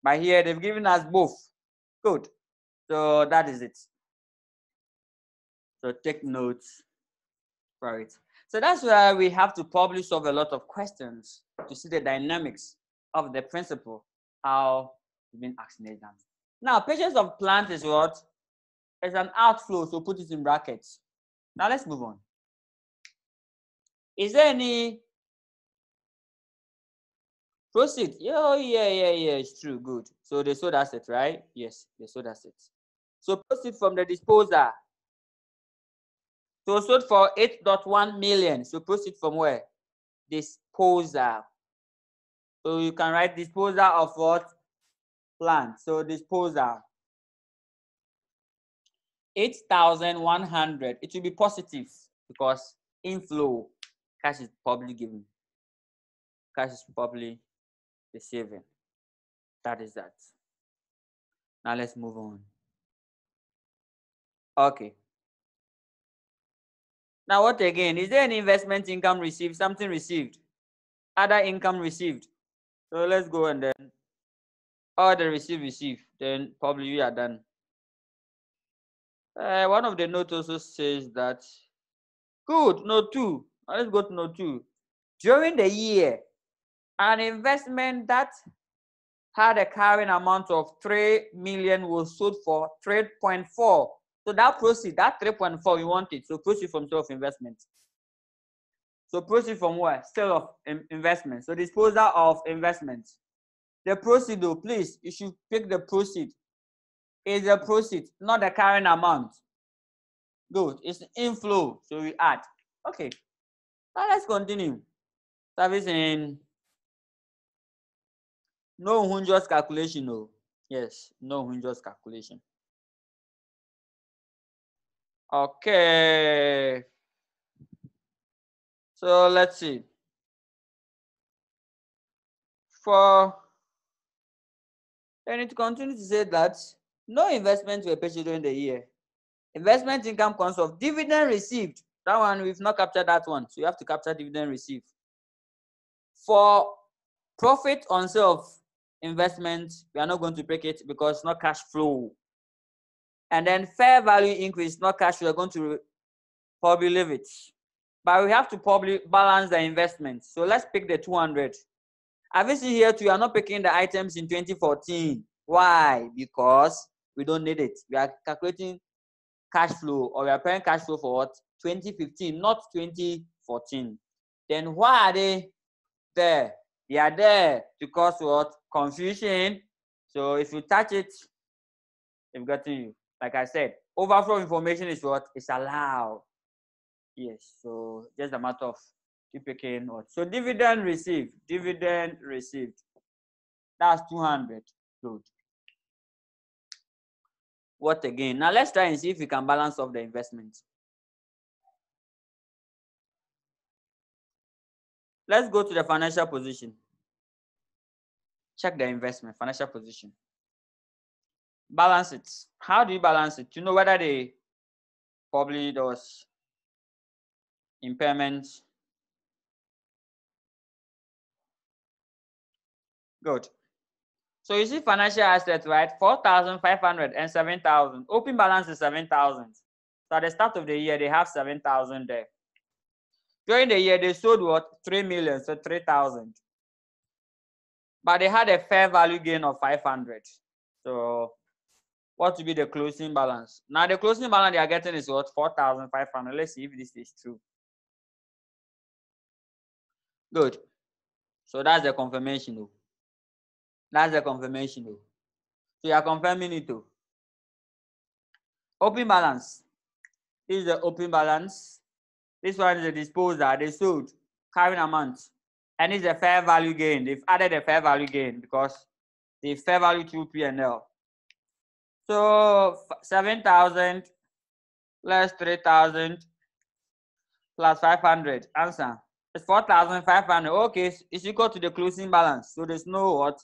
But here they've given us both. Good. So that is it. So take notes for it. So that's why we have to probably solve a lot of questions to see the dynamics of the principle, how it's been actioned. Now, purchase of plant is what? It's an outflow, so put it in brackets. Now let's move on. Is there any proceed? Oh, yeah, it's true, good. So they sold asset, right? Yes, they sold assets. So proceed from the disposal. So sold for 8.1 million. So proceed from where? Disposal. So you can write disposal of what? Plant. So disposal. 8,100. It will be positive because inflow. Cash is probably given. Cash is probably the saving. That is that. Now let's move on. Okay. Now what again? Is there any investment income received? Something received? Other income received? So let's go and then all the receive. Then probably we are done. One of the notes also says that. Good. Note 2. Now let's go to note 2. During the year, an investment that had a carrying amount of 3 million was sold for 3.4. So that proceed, that 3.4 we want it. So proceed from sale of investment. So proceed from where? Sale of investment. So disposal of investments. The proceed though, please, you should pick the proceed. Is the proceed, not the carrying amount. Good. It's inflow. So we add. Okay. Now let's continue. Servicing. No hundreds calculation. No. Yes. No hundreds calculation. Okay. So let's see. And it continues to say that no investments were purchased during the year. Investment income consists of dividend received. That one, we've not captured that one. So you have to capture dividend received. For profit on sale of investment, we are not going to break it because it's not cash flow. And then fair value increase, not cash flow, we are going to probably leave it. But we have to probably balance the investment. So let's pick the 200. Have you seen here too? You are not picking the items in 2014. Why? Because we don't need it. We are calculating cash flow, or we are paying cash flow for what? 2015, not 2014. Then why are they there? They are there to cause what? Confusion. So if you touch it, they've gotten you. Like I said, overflow information is what? It's allowed. Yes. So just a matter of keep picking what. So dividend received. That's 200. Good. What again? Now let's try and see if we can balance off the investment. Let's go to the financial position. Check the investment, financial position. Balance it. How do you balance it? You know whether they probably does. Impairment. Good. So you see financial assets, right? 4,500 and 7,000. Open balance is 7,000. So at the start of the year, they have 7,000 there. During the year, they sold what? 3 million, so 3,000. But they had a fair value gain of 500. So what will be the closing balance? Now the closing balance they are getting is what? 4,500. Let's see if this is true. Good. So that's the confirmation. That's the confirmation. So you are confirming it. Open balance. This is the open balance. This one is the disposal. They sold carrying amount. And it's a fair value gain. They've added a fair value gain because they fair value through P&L. So 7,000 plus 3,000 plus 500. Answer. It's 4,500. Okay, it's equal to the closing balance. So there's no what?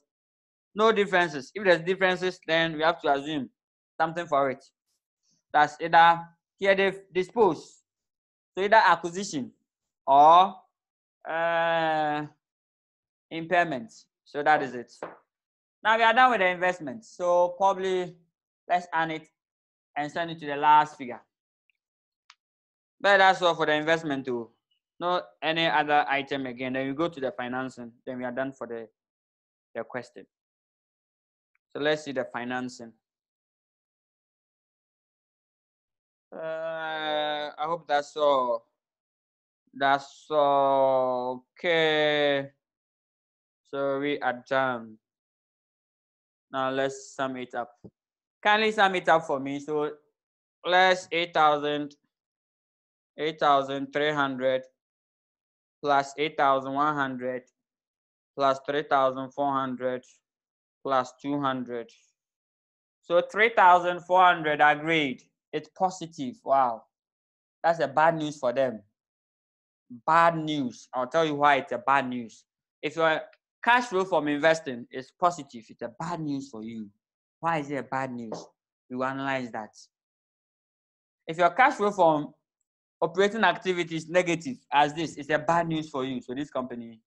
No differences. If there's differences, then we have to assume something for it. That's either here they've disposed. So either acquisition or impairment. So that is it. Now we are done with the investment. So probably let's add it and send it to the last figure. But that's all for the investment too. No any other item again. Then we go to the financing. Then we are done for the question. So let's see the financing. I hope that's all. That's all. Okay. So we are done. Now let's sum it up. Kindly sum it up for me. So let's 8,300 plus 8,100 plus 3,400 plus 200. So 3,400 agreed. It's positive. Wow. That's a bad news for them. Bad news. I'll tell you why it's a bad news. If your cash flow from investing is positive, it's a bad news for you. Why is it a bad news? We will analyze that. If your cash flow from operating activity is negative as this, it's a bad news for you. So this company,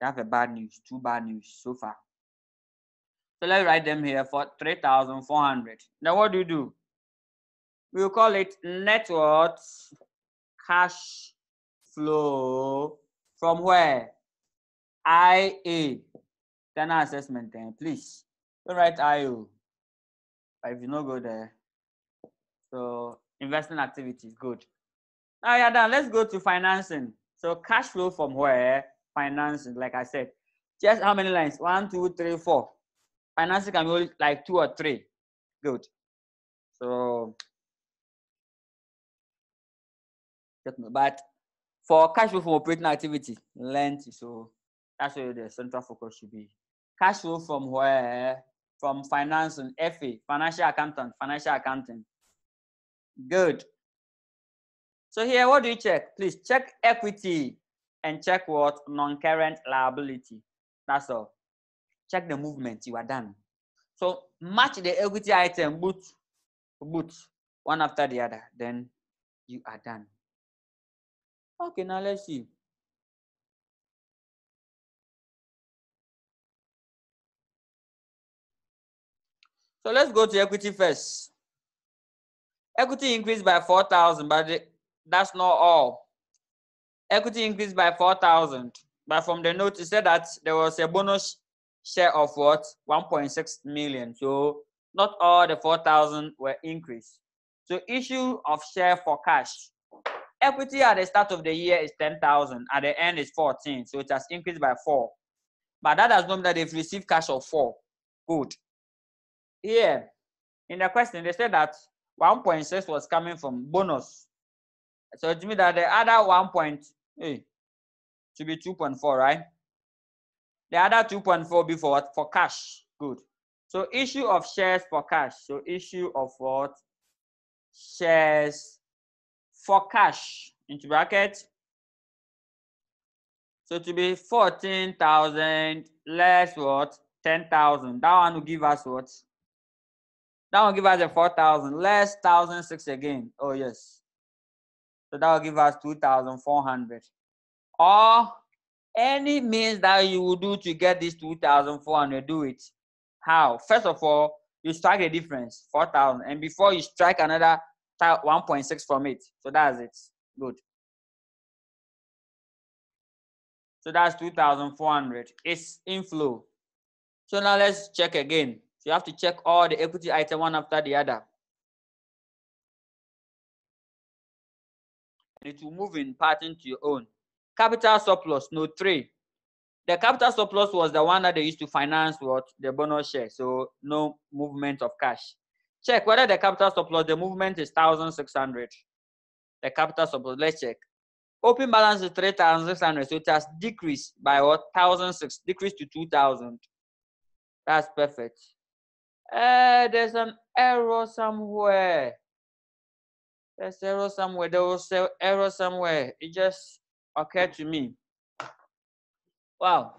they have a bad news, two bad news so far. So let's write them here for 3,400. Now what do? We'll call it net worth cash flow from where? IA. General assessment then, please. Don't write IO. But if you don't go there. So investing activities, good. Now you're done. Let's go to financing. So cash flow from where? Financing, like I said. Just how many lines? 1, 2, 3, 4. Financing can be only like 2 or 3. Good. So, but for cash flow from operating activity, length. So that's where the central focus should be. Cash flow from where? From financing, FA, financial accounting. Good. So here, what do you check? Please check equity and check what? Non-current liability. That's all. Check the movement. You are done. So match the equity item, boot, one after the other. Then you are done. Okay, now let's see. So let's go to equity first. Equity increased by 4,000, but that's not all. Equity increased by 4,000, but from the note it said that there was a bonus share of what? 1.6 million. So not all the 4,000 were increased. So issue of share for cash. Equity at the start of the year is 10,000. At the end is 14. So it has increased by 4. But that does not mean that they've received cash of 4. Good. Here, in the question, they said that 1.6 was coming from bonus. So it means that the other 1. Should be 2.4, right? The other 2.4 be for what? For cash. Good. So issue of shares for cash. So issue of what? Shares for cash. Into bracket. So to be 14,000 less what? 10,000. That one will give us what? That one will give us a 4,000 less 1,006 again. Oh yes. So that will give us 2,400. Or any means that you will do to get this 2,400, do it. How? First of all, you strike the difference, 4,000, and before you strike another 1.6 from it. So that's it. Good. So that's 2,400. It's inflow. So now let's check again. So you have to check all the equity items one after the other. It will move in pattern to your own. Capital surplus, note 3. The capital surplus was the one that they used to finance what? The bonus share. So no movement of cash. Check whether the capital surplus, the movement is 1,600. The capital surplus, let's check. Open balance is 3,600. So it has decreased by what? 1,006, decreased to 2,000. That's perfect. There's an error somewhere. There's error somewhere. There was an error somewhere. It just occurred to me. Wow.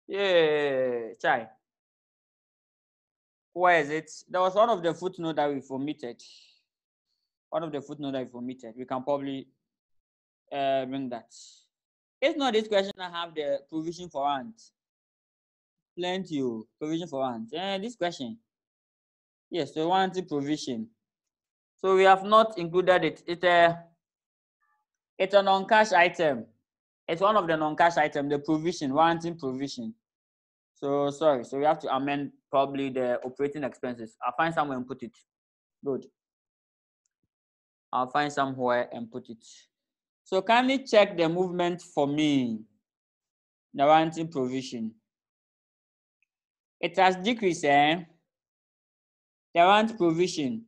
Yeah, Chai. Where is it? There was one of the footnotes that we've omitted. One of the footnotes that we've omitted. We can probably bring that. It's not this question I have the provision for rent. Plenty of provision for rent. This question. Yes, the warranty provision. So we have not included it. It's a non-cash item. It's one of the non-cash items, the provision, warranty provision. So sorry. So we have to amend probably the operating expenses. I'll find somewhere and put it. Good. I'll find somewhere and put it. So kindly check the movement for me. The warranty provision. It has decreased, The warranty provision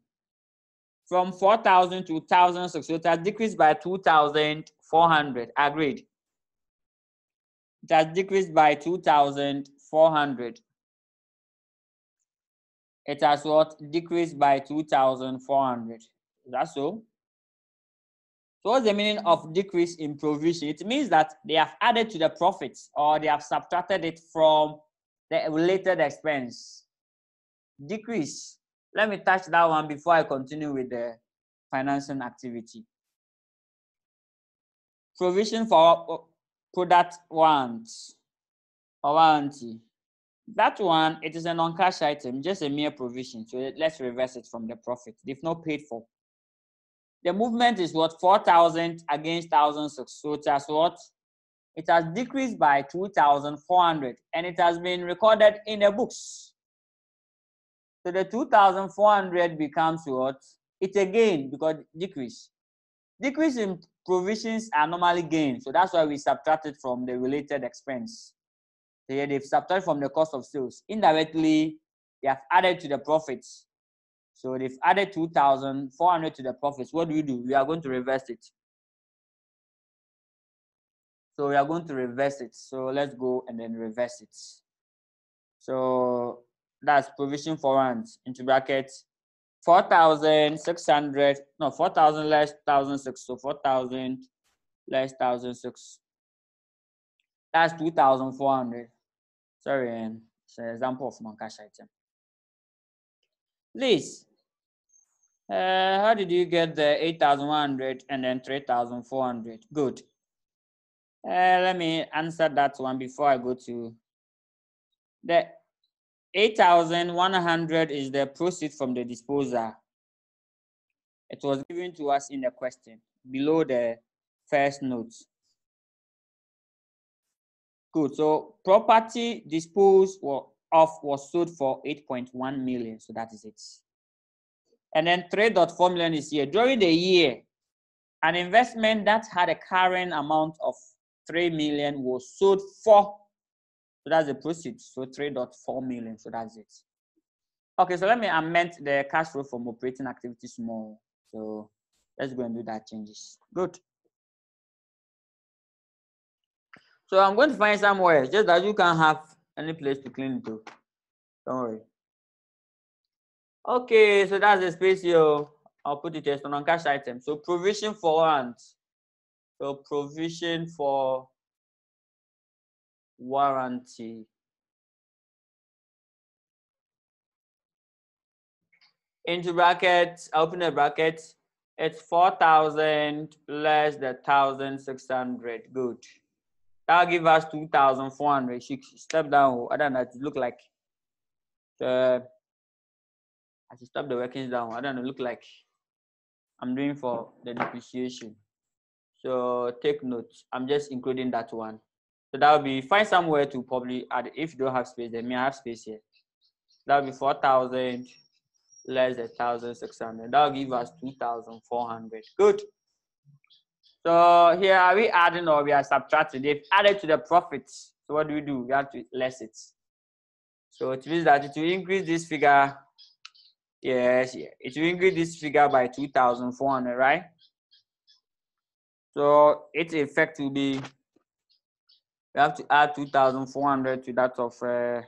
from 4,000 to 1,006. So it has decreased by 2,400. Agreed. It has decreased by 2,400. It has what? Decreased by 2,400. Is that so? So what's the meaning of decrease in provision? It means that they have added to the profits or they have subtracted it from the related expense. Decrease. Let me touch that one before I continue with the financing activity. Provision for product warrants or warranty. That one, it is a non-cash item, just a mere provision. So let's reverse it from the profit. They've not paid for. The movement is what? 4,000 against 1,006. So it has what? It has decreased by 2,400 and it has been recorded in the books. So the 2,400 becomes what? It's a gain because decrease. Decrease in provisions are normally gains. So that's why we subtract it from the related expense. So here they've subtracted from the cost of sales. Indirectly, they have added to the profits. So they've added 2,400 to the profits. What do? We are going to reverse it. So we are going to reverse it. So let's go and then reverse it. So that's provision for rent into brackets 4,600. No, 4,000 less 1,006. So 4,000 less 1,006. That's 2,400. Sorry, it's an example of non-cash item. Please, how did you get the 8,100 and then 3,400? Good. Let me answer that one before I go to the 8,100 is the proceeds from the disposal. It was given to us in the question below the first note. Good. So property disposed of was sold for 8.1 million. So that is it. And then 3.4 million is here. During the year, an investment that had a current amount of 3 million was sold for. So that's the proceeds. So 3.4 million. So that's it. Okay, so let me amend the cash flow from operating activities more. So let's go and do that changes. Good. So I'm going to find somewhere just that you can have any place to clean it to. Don't worry. Okay, so that's the space here. I'll put it as a non-cash item. So provision for warrants. So provision for warranty. Into brackets, I'll open a bracket. It's 4,000 less the 1,600. Good. That'll give us 2,400. Step down. I don't know. It look like I should stop the workings down. I don't know. Look like I'm doing for the depreciation. So take notes. I'm just including that one. So that will be, find somewhere to probably add. If you don't have space, then me I have space here. That will be 4,000 less than 1,600. That will give us 2,400. Good. So here are we adding or we are subtracting? They've added to the profits. So what do? We have to less it. So it means that it will increase this figure. Yes, yeah. It will increase this figure by 2,400, right? So its effect will be, we have to add 2,400 to that of the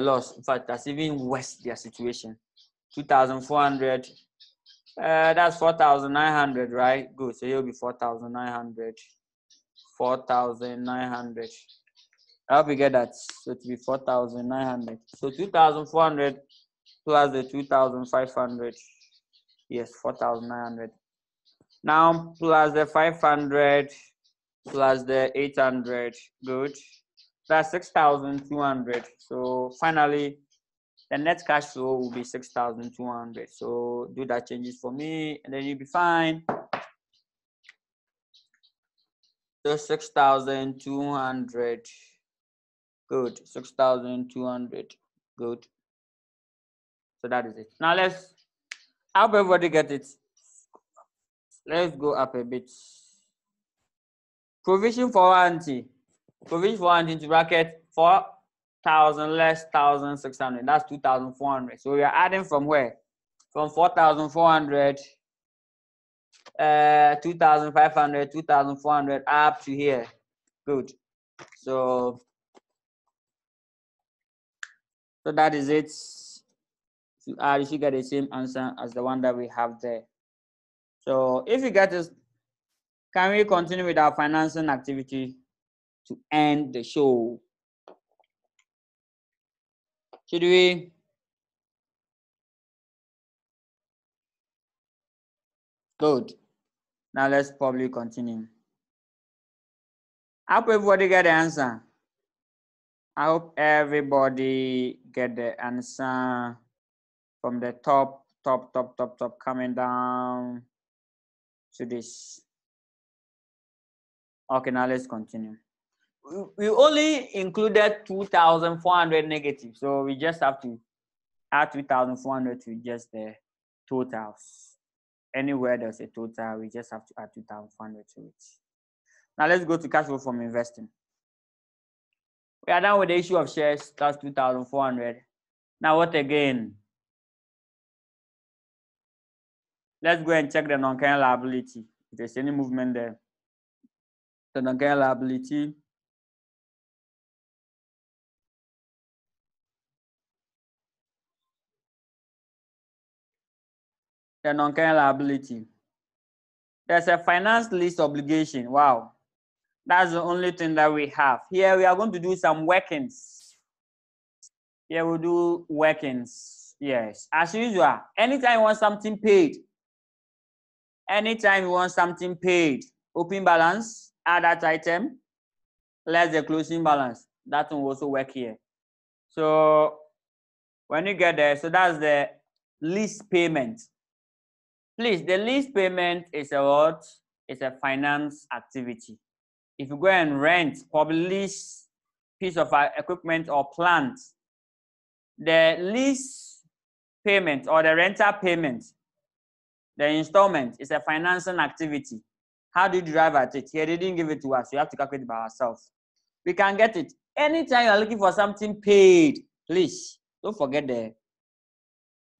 loss. In fact, that's even worse their situation. 2,400. That's 4,900, right? Good. So it'll be 4,900. 4,900. I hope you get that. So it will be 4,900. So 2,400 plus the 2,500. Yes, 4,900. Now plus the 500 plus the 800. Good. That's 6,200. So finally, the net cash flow will be 6,200. So do that changes for me, and then you'll be fine. So 6,200. Good. 6,200. Good. So that is it. Now I hope everybody get it. Let's go up a bit. Provision for warranty. Provision for warranty into bracket 4,000 less 1,600. That's 2,400. So we are adding from where? From 4,400, 2,500, 2,400 up to here. Good. So that is it. You should get the same answer as the one that we have there. So if you get this, can we continue with our financing activity to end the show? Should we? Good. Now let's probably continue. I hope everybody get the answer. I hope everybody get the answer from the top, coming down to this. Okay, now let's continue. We only included 2,400 negative, so we just have to add 2,400 to just the totals. Anywhere there's a total, we just have to add 2,400 to it. Now let's go to cash flow from investing. We are done with the issue of shares. That's 2,400. Now what again? Let's go and check the non-current liability. If there's any movement there. The non-current liability. The non-current liability. There's a finance lease obligation. Wow. That's the only thing that we have. Here we are going to do some workings. Here we'll do workings. Yes. As usual, anytime you want something paid, open balance, add that item, less the closing balance. That will also work here. So when you get there, so that's the lease payment. Please, the lease payment is a what? It's a finance activity. If you go and rent, probably lease piece of equipment or plant, the lease payment or the rental payment, the installment is a financing activity. How do you derive at it? Here they didn't give it to us. You have to calculate it by ourselves. We can get it. Anytime you are looking for something paid, please don't forget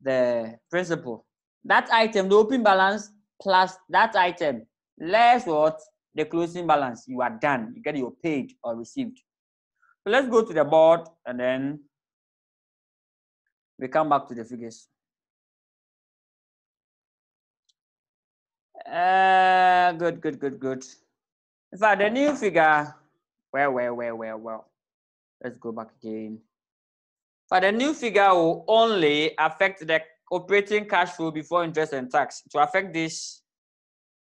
the principle. That item, the open balance plus that item, less what? The closing balance. You are done. You get your paid or received. So let's go to the board and then we come back to the figures. Good. In fact, the new figure, well. Let's go back again. But the new figure will only affect the operating cash flow before interest and tax to affect this,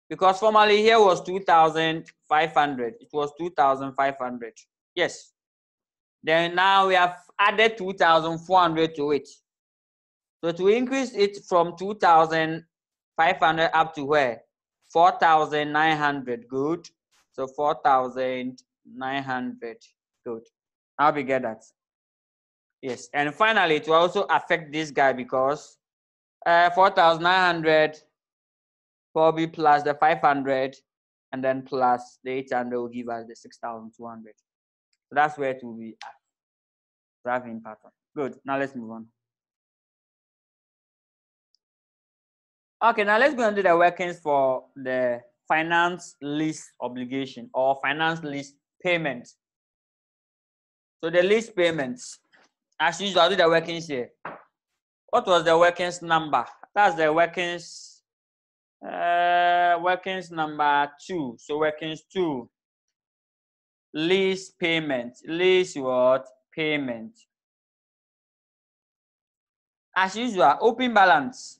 because formerly here was 2,500. It was 2,500. Yes. Then now we have added 2,400 to it. So to increase it from 2,500 up to where? 4,900. Good. So 4,900. Good. How we get that? Yes. And finally, it will also affect this guy because 4,900 probably plus the 500 and then plus the 800 will give us the 6,200. So that's where it will be driving pattern. Good. Now let's move on. Okay, now let's go into the workings for the finance lease obligation or finance lease payment. So the lease payments, as usual, I'll do the workings here. What was the workings number? That's the workings number 2. So workings 2, lease payment. Lease what? Payment. As usual, open balance.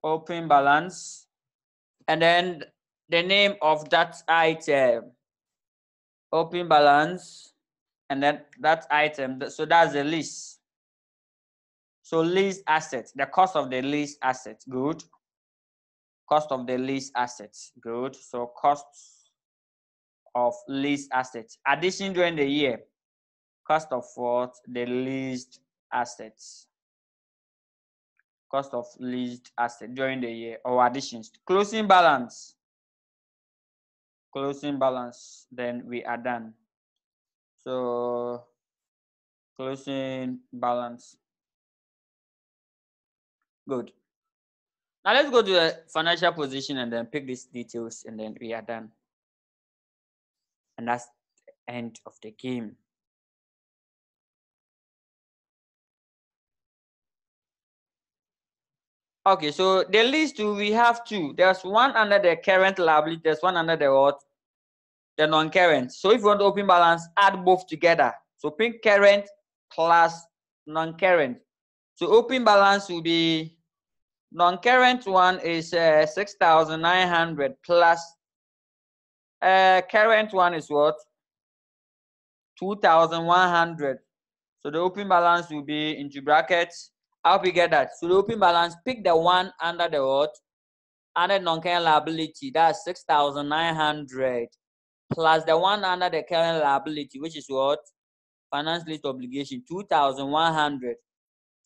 Open balance. And then the name of that item. Open balance. And then that item. So that's the lease. So lease assets. The cost of the lease assets. Good. Cost of the lease assets. Good. So costs of lease assets. Addition during the year. Cost of what? The leased assets. Cost of leased asset during the year or additions. Closing balance. Closing balance. Then we are done. So closing balance. Good. Now let's go to the financial position and then pick these details and then we are done. And that's the end of the game. Okay, so the list we have two. There's one under the current liability, there's one under the what? The non-current. So if you want to open balance, add both together. So pick current plus non-current. So open balance will be non-current one is 6,900 plus current one is what? 2,100. So the open balance will be into brackets. I hope you get that. So the open balance, pick the one under the what? Under non-current liability, that's 6,900 plus the one under the current liability, which is what? Finance lease obligation, 2,100.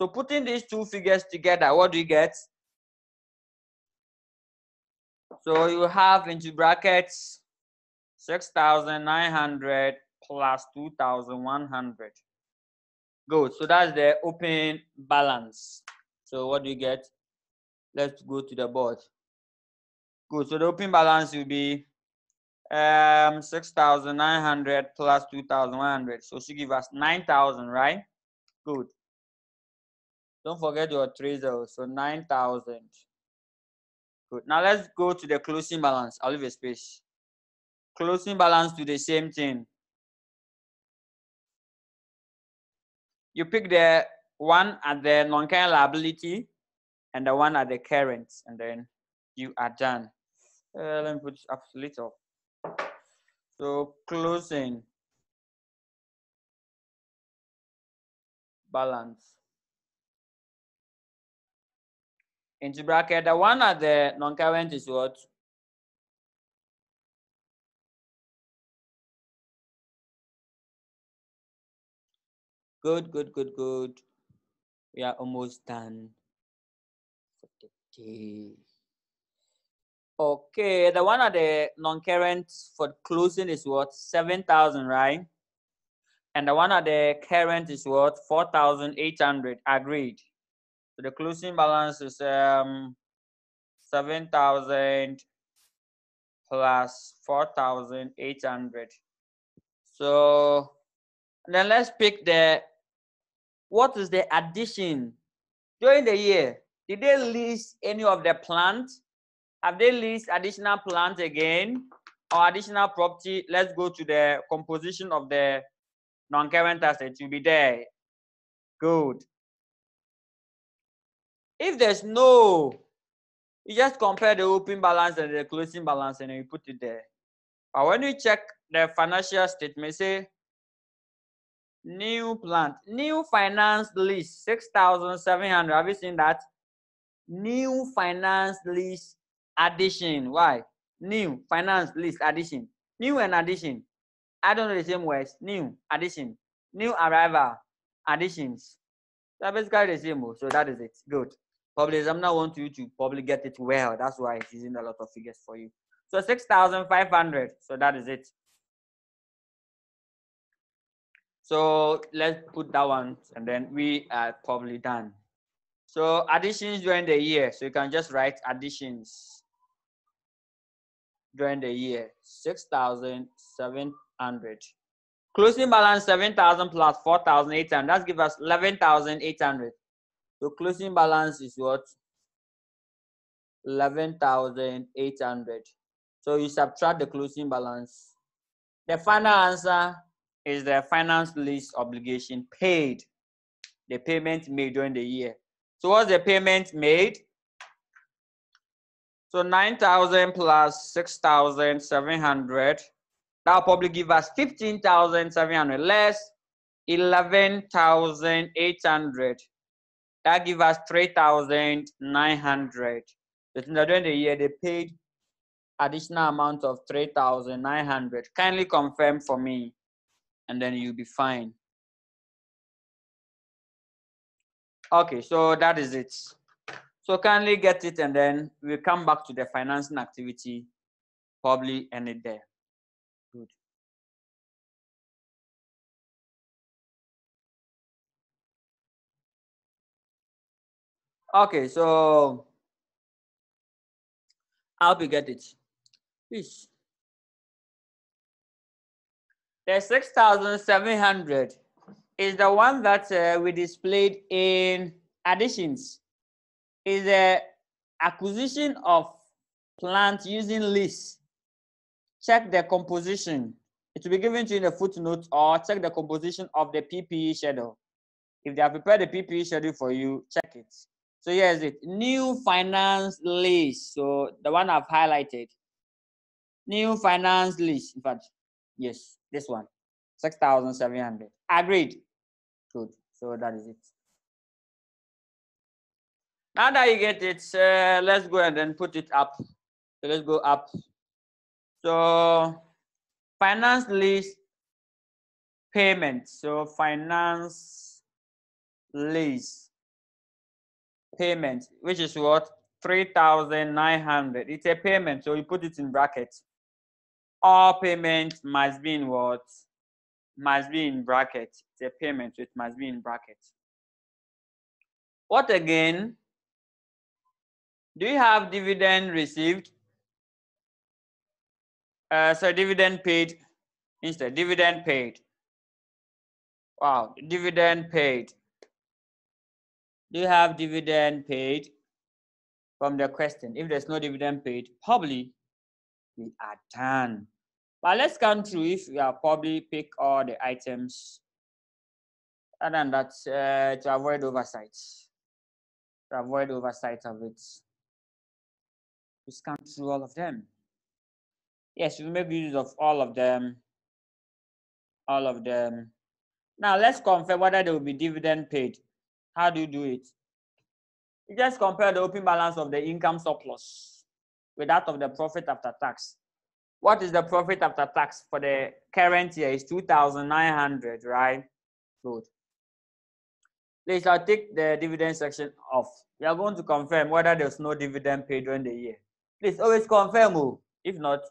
So putting these two figures together, what do you get? So you have into brackets 6,900 plus 2,100. Good. So that's the open balance. So what do you get? Let's go to the board. Good. So the open balance will be 6,900 plus 2,100. So she give us 9,000, right? Good. Don't forget your 3 zeros. So 9,000. Good. Now let's go to the closing balance. I'll leave a space. Closing balance to the same thing. You pick the one at the non-current liability and the one at the current, and then you are done. Let me put it up a little. So closing balance into bracket. The one at the non-current is what? Good, good, good, good. We are almost done for the day. Okay, the one at the non-current for closing is what? 7,000, right? And the one at the current is what? 4,800. Agreed. So the closing balance is 7,000 plus 4,800. So then let's pick what is the addition during the year? Did they lease any of the plant? Have they leased additional plant again or additional property? Let's go to the composition of the non-current assets. You'll be there. Good. If there's no, you just compare the opening balance and the closing balance and then you put it there. But when you check the financial statement, say new plant, new finance lease, 6,700. Have you seen that? New finance lease addition. Why? New finance lease addition. New and addition. I don't know the same words. New addition. New arrival additions. So basically the same. So that is it. Good. Probably examiner want you to probably get it well. That's why it's using a lot of figures for you. So 6,500. So that is it. So let's put that one and then we are probably done. So additions during the year. So you can just write additions during the year. 6,700. Closing balance 7,000 plus 4,800. That gives us 11,800. So closing balance is what? 11,800. So you subtract the closing balance. The final answer is the finance lease obligation paid. The payment made during the year. So what's the payment made? So 9,000 plus 6,700. That'll probably give us 15,700 less 11,800. That gives us 3,900. During the year, they paid additional amount of 3,900. Kindly confirm for me, and then you'll be fine. Okay, so that is it. So kindly get it, and then we'll come back to the financing activity, probably end it there. Good. Okay, so I hope you get it. Please. The 6,700 is the one that we displayed in additions. Is the acquisition of plant using lease. Check the composition. It will be given to you in the footnote, or check the composition of the PPE schedule. If they have prepared the PPE schedule for you, check it. So here's it. New finance lease. So the one I've highlighted. New finance lease. In fact, yes, this one. 6,700. Agreed. Good. So that is it. Now that you get it, let's go and then put it up. So let's go up. So finance lease payment. So finance lease payment, which is what? 3,900. It's a payment, so you put it in brackets. All payments must be in what? Must be in brackets. It's a payment, so it must be in brackets. What again? Do you have dividend received? So dividend paid instead. Dividend paid. Wow, dividend paid. Do you have dividend paid? From the question, if there's no dividend paid, probably we are done. But let's come through if we are probably pick all the items. Other than that, to avoid oversight. To avoid oversight of it. We scan through all of them. Yes, we make use of all of them. All of them. Now let's confirm whether there will be dividend paid. How do you do it? You just compare the opening balance of the income surplus with that of the profit after tax. What is the profit after tax for the current year? Is 2,900, right? Good. Please, I'll take the dividend section off. We are going to confirm whether there's no dividend paid during the year. Please always confirm. Oh. If not,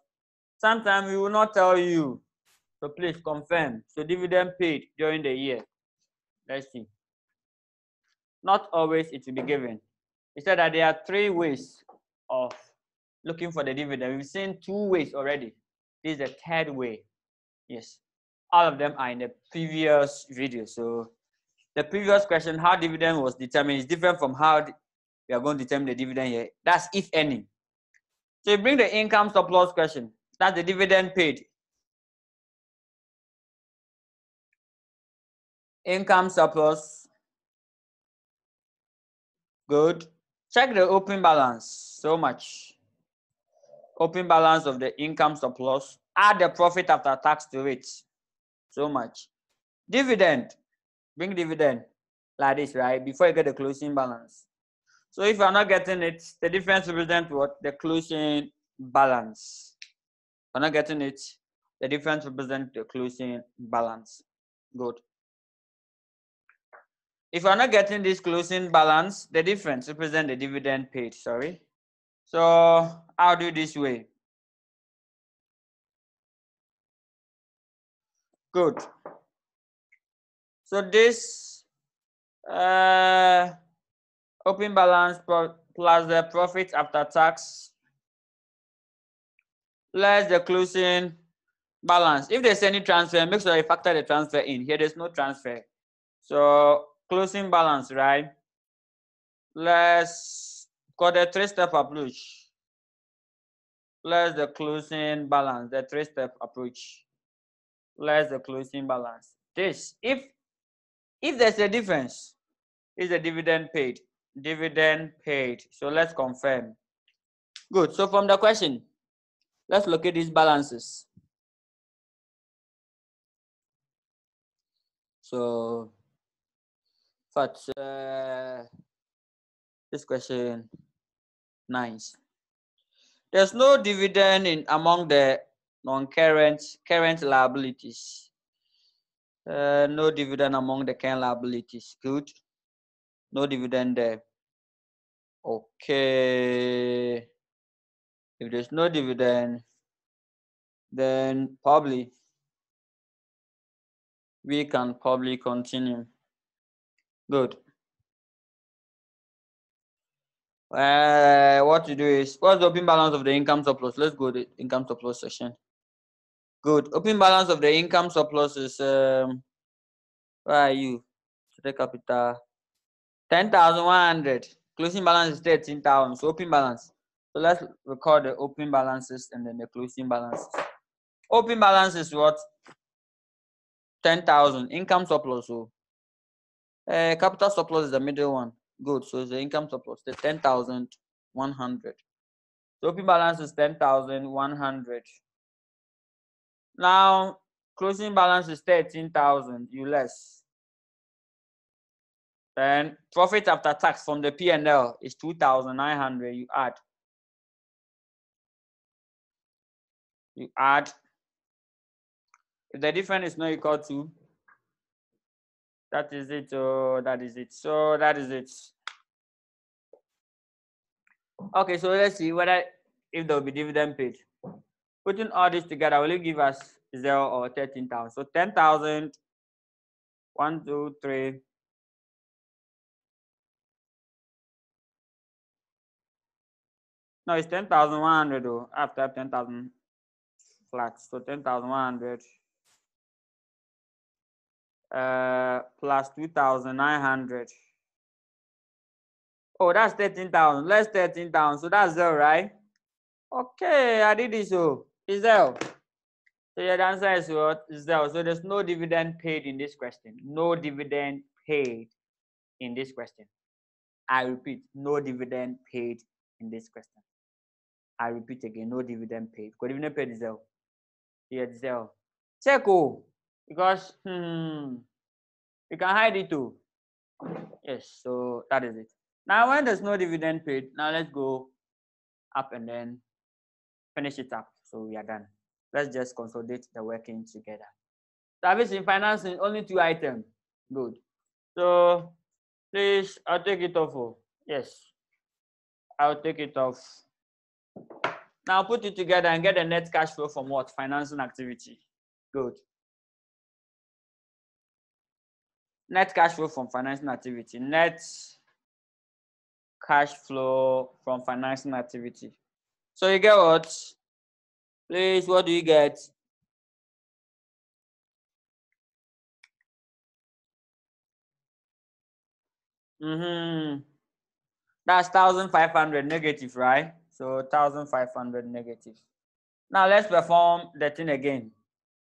sometimes we will not tell you. So please confirm. So dividend paid during the year. Let's see. Not always it will be given. He said that there are 3 ways of looking for the dividend. We've seen 2 ways already. This is the 3rd way. Yes. All of them are in the previous video. So the previous question, how dividend was determined, is different from how we are going to determine the dividend here. That's if any. So you bring the income surplus question. That's the dividend paid. Income surplus. Good. Check the open balance. So much. Open balance of the income surplus. Add the profit after tax to it. So much. Dividend. Bring dividend like this, right? Before you get the closing balance. So if you're not getting it, the difference represents what? The closing balance. If you're not getting it, the difference represents the closing balance. Good. If you're not getting this closing balance, the difference represents the dividend paid. Sorry. So I'll do this way. Good. So this open balance plus the profit after tax less the closing balance. If there's any transfer, make sure you factor the transfer in. Here there's no transfer. So closing balance, right? Let's got the three-step approach. Less the closing balance, the three-step approach. Less the closing balance. This, if there's a difference, is the dividend paid. Dividend paid. So let's confirm. Good. So from the question, let's look at these balances. So, but this question, nice. There's no dividend in among the current liabilities. No dividend among the current liabilities. Good. No dividend there. Okay. If there's no dividend, then probably we can probably continue. Good. What to do is, what's the open balance of the income surplus? Let's go to the income surplus section. Good. Open balance of the income surplus is where are you? The capital 10,100. Closing balance is 13,000. So open balance. So let's record the open balances and then the closing balances. Open balance is what? 10,000. Income surplus. So capital surplus is the middle one. Good. So it's the income surplus. The 10,100. The open balance is 10,100. Now closing balance is 13,000. You less. Then profit after tax from the P&L is 2,900. You add. If the difference is not equal to, that is it. So that is it. So that is it. Okay, so let's see whether if there will be dividend paid. Putting all this together, will it give us 0 or 13,000? So 10,000, 1, 2, 3. No, it's 10,100 though. After 10,000 flat. So 10,100 plus 2,900. Oh, that's 13,000. Less 13,000. So that's 0, right? Okay, I did this. So it's 0. So your answer is what? 0. So there's no dividend paid in this question. No dividend paid in this question. I repeat, no dividend paid in this question. I repeat again, no dividend paid. Because dividend paid is 0. Yeah, 0. Check because you can hide it too. Yes, so that is it. Now when there's no dividend paid, now let's go up and then finish it up. So we are done. Let's just consolidate the working together. Service in financing, only 2 items. Good. So please, I'll take it off. Yes, I'll take it off. Now put it together and get the net cash flow from what? Financing activity. Good. Net cash flow from financing activity. Net cash flow from financing activity. So you get what? Please, what do you get? That's 1,500 negative, right? So 1,500 negative. Now let's perform the thing again.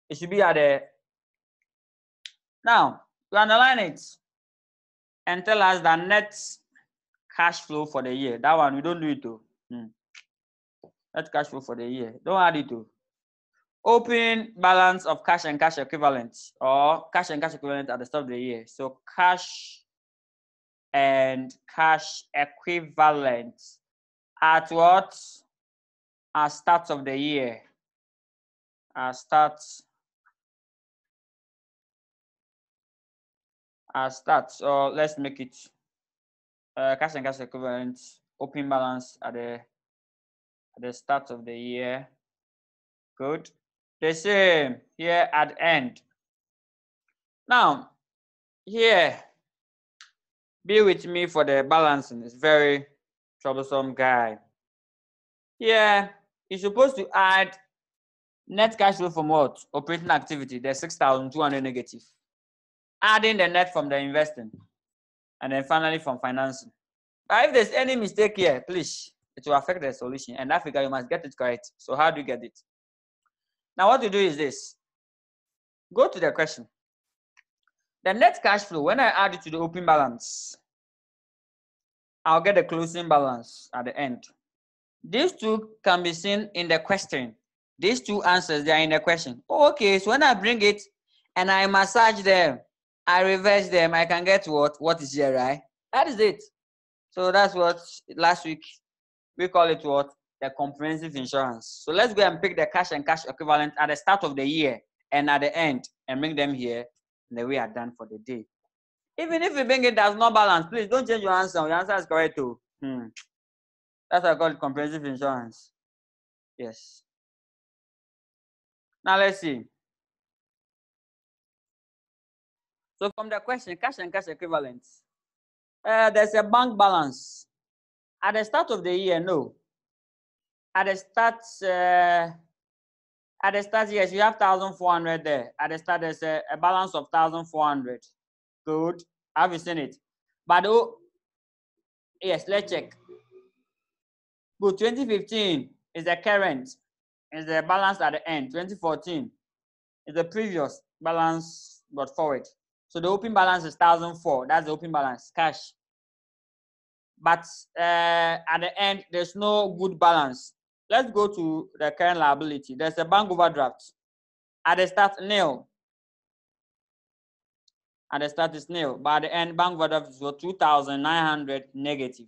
It should be at the. Now, to underline it and tell us that net cash flow for the year. That one, we don't do it though. Net cash flow for the year. Don't add it though. Open balance of cash and cash equivalents, or cash and cash equivalent at the start of the year. So cash and cash equivalent at what? At start of the year. Start. So let's make it cash and cash equivalent open balance at the start of the year. Good. The same here at end. Now, here, be with me for the balancing. It's very troublesome guy. Here, you're supposed to add net cash flow from what? Operating activity, the 6,200 negative. Adding the net from the investing. And then finally from financing. But if there's any mistake here, please, it will affect the solution. And that figure, you must get it correct. So how do you get it? Now what you do is this. Go to the question. The net cash flow, when I add it to the open balance, I'll get the closing balance at the end. These two can be seen in the question. These two answers, they are in the question. Oh, okay, so when I bring it and I massage them, I reverse them, I can get what? What is here, right? That is it. So that's what last week we call it what? The comprehensive insurance. So let's go and pick the cash and cash equivalent at the start of the year and at the end and bring them here. And then we are done for the day. Even if you bring it as no balance, please don't change your answer. Your answer is correct too. That's what I call it comprehensive insurance. Yes. Now let's see. So from the question, cash and cash equivalents, there's a bank balance. At the start of the year, no. At the start, yes, you have 1,400 there. At the start, there's a balance of 1,400. Good. Have you seen it? But oh, yes, let's check. Good. 2015 is the current. Is the balance at the end. 2014 is the previous balance but forward. So the open balance is 1,004. That's the open balance, cash. But at the end, there's no good balance. Let's go to the current liability. There's a bank overdraft. At the start, nil. At the start is nil. But at the end, bank overdraft is 2,900 negative.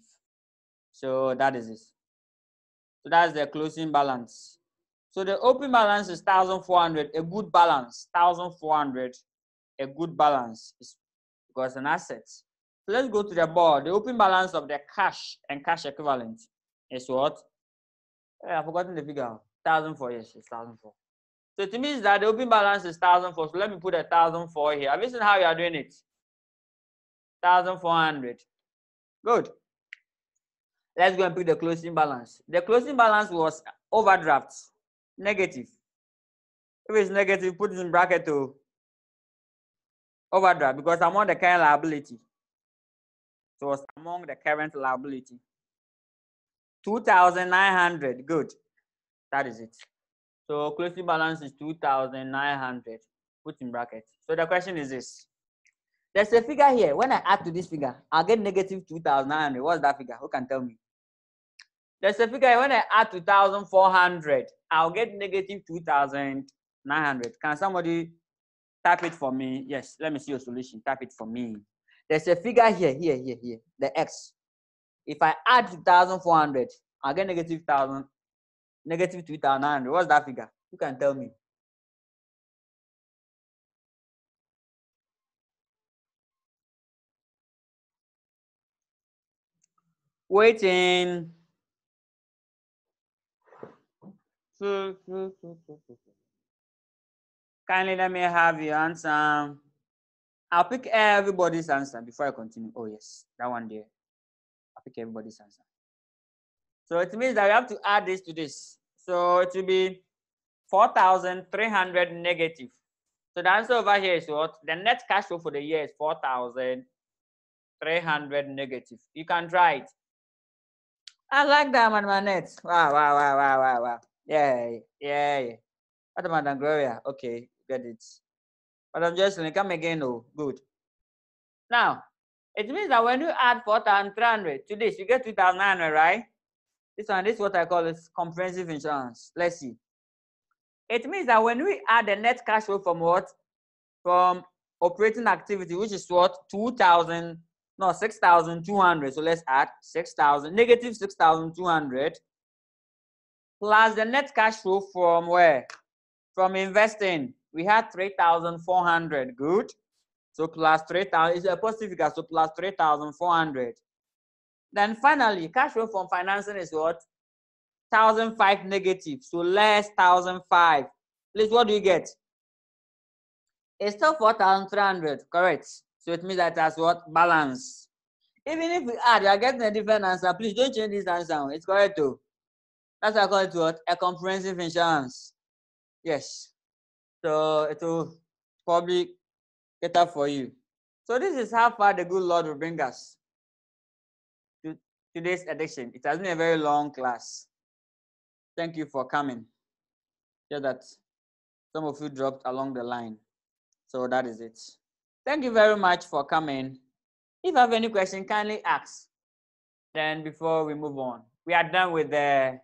So that is it. So that's the closing balance. So the open balance is 1,400. A good balance, 1,400. A good balance is because an asset. So let's go to the board. The open balance of the cash and cash equivalent is what? I've forgotten the figure. 1,004. Yes, it's 1,004. So it means that the open balance is 1,004. So let me put 1,004 here. Have you seen how you are doing it? 1,400. Good. Let's go and pick the closing balance. The closing balance was overdraft, negative. If it's negative, put it in bracket to overdraft because I'm on the current liability. So it's among the current liability. 2,900. Good. That is it. So closing balance is 2,900. Put in brackets. So the question is this. There's a figure here. When I add to this figure, I'll get negative 2,900. What's that figure? Who can tell me? There's a figure. When I add 2,400, I'll get negative 2,900. Can somebody type it for me? Yes. Let me see your solution. Type it for me. There's a figure here. The X. If I add 2,400, I'll get negative 2,900. What's that figure? Who can tell me? Waiting. Kindly let me have your answer. I'll pick everybody's answer before I continue. Oh yes, that one there. I'll pick everybody's answer. So it means that we have to add this to this. So it will be 4,300 negative. So the answer over here is what? The net cash flow for the year is 4,300 negative. You can try it. I like that, my net. Wow. Yeah. What about Madam Gloria? Okay, get it. Madam Jocelyn, come again. Oh, good. Now, It means that when you add 4,300 to this, you get 2,900, right? This is what I call is comprehensive insurance. Let's see. It means that when we add the net cash flow from what? From operating activity, which is what? 6,200. So let's add 6,000, negative 6,200, plus the net cash flow from where? From investing. We had 3,400. Good. So plus 3,000 is a positive figure. So plus 3,400. Then finally, cash flow from financing is what? 1,005 negative. So less 1,005. Please, what do you get? It's still 4,300. Correct. So it means that that's what? Balance. Even if we add, you are getting a different answer. Please don't change this answer. It's correct too. That's why I call it what? A comprehensive insurance. Yes. So it will probably cater for you. So this is how far the good Lord will bring us to today's edition. It has been a very long class. Thank you for coming. Just that some of you dropped along the line. So that is it. Thank you very much for coming. If you have any question, kindly ask. Then before we move on, we are done with the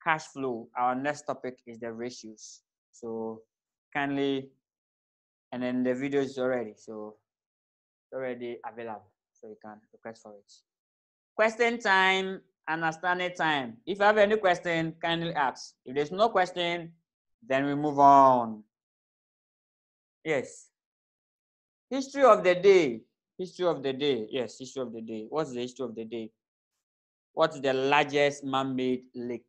cash flow. Our next topic is the ratios. So kindly, and then the video is already, so it's already available. So you can request for it. Question time, understanding time. If you have any question, kindly ask. If there's no question, then we move on. Yes. History of the day. History of the day. Yes, history of the day. What's the history of the day? What's the largest man-made lake?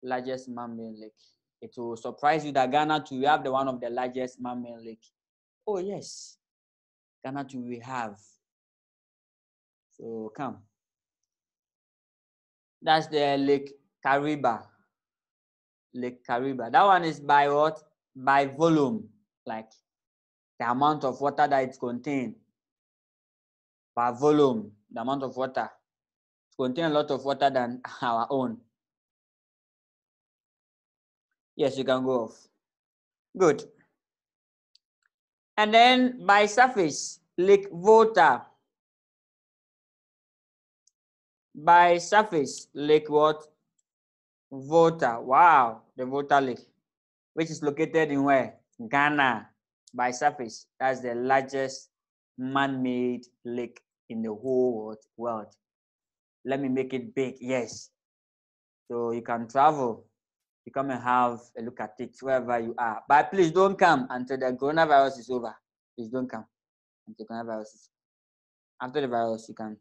Largest man-made lake. It will surprise you that Ghana too, we have the one of the largest man-made lake. Oh yes, Ghana too we have. So come. That's the Lake Kariba. Lake Kariba. That one is by what? By volume, like the amount of water that it contains. By volume, the amount of water. It contains a lot of water than our own. Yes, you can go off. Good. And then by surface, Lake Volta. By surface, Lake what? Volta. Wow, the Volta Lake, which is located in where? Ghana. By surface, that's the largest man-made lake in the whole world. Let me make it big. Yes. So you can travel. You come and have a look at it wherever you are. But please don't come until the coronavirus is over. Please don't come until the coronavirus is over. After the virus, you can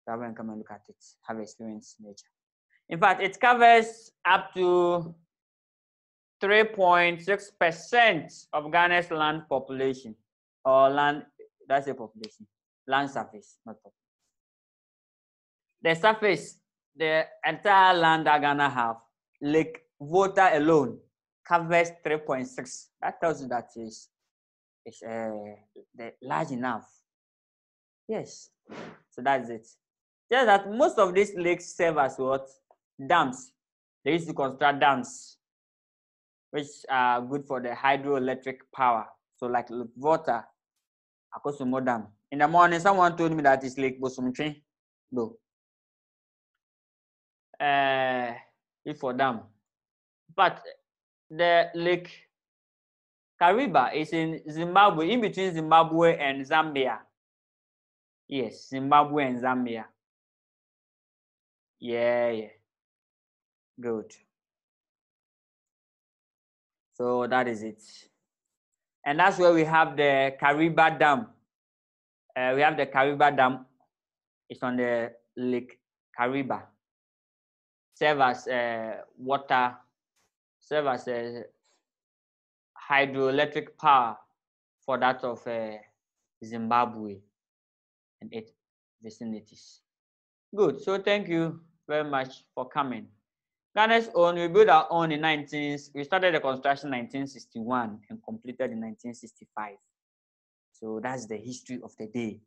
travel and come and look at it. Have experience nature. In fact, it covers up to 3.6% of Ghana's land population, or land, that's a population, land surface, not population. The surface, the entire land that Ghana have, Lake Volta alone covers 3.6. That tells you that it's large enough. Yes, so that's it. Just that most of these lakes serve as what? Dams. They used to construct dams, which are good for the hydroelectric power. So like Lake Volta, Akosumo Dam. In the morning, someone told me that it's Lake Bosumtwe. No. For dam. But the Lake Kariba is in Zimbabwe, in between Zimbabwe and Zambia. Yes, Zimbabwe and Zambia. Yeah. Good. So that is it. And that's where we have the Kariba Dam. We have the Kariba Dam. It's on the Lake Kariba. Serve as water, serve as hydroelectric power for that of Zimbabwe and its vicinities. Good. So thank you very much for coming. Ghana's own, we built our own in we started the construction in 1961 and completed in 1965. So that's the history of the day.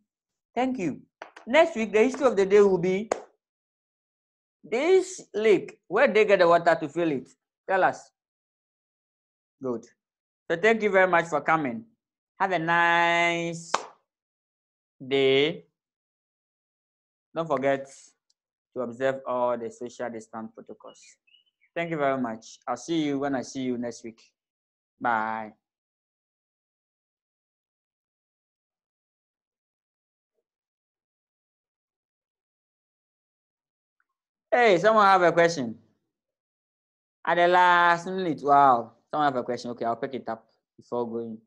Thank you. Next week, the history of the day will be this lake. Where they get the water to fill it? Tell us. Good. So thank you very much for coming. Have a nice Day. Don't forget to observe all the social distance protocols. Thank you very much. I'll see you when I see you next week. Bye. Hey, someone have a question? At the last minute, wow. Someone have a question. Okay, I'll pick it up before going.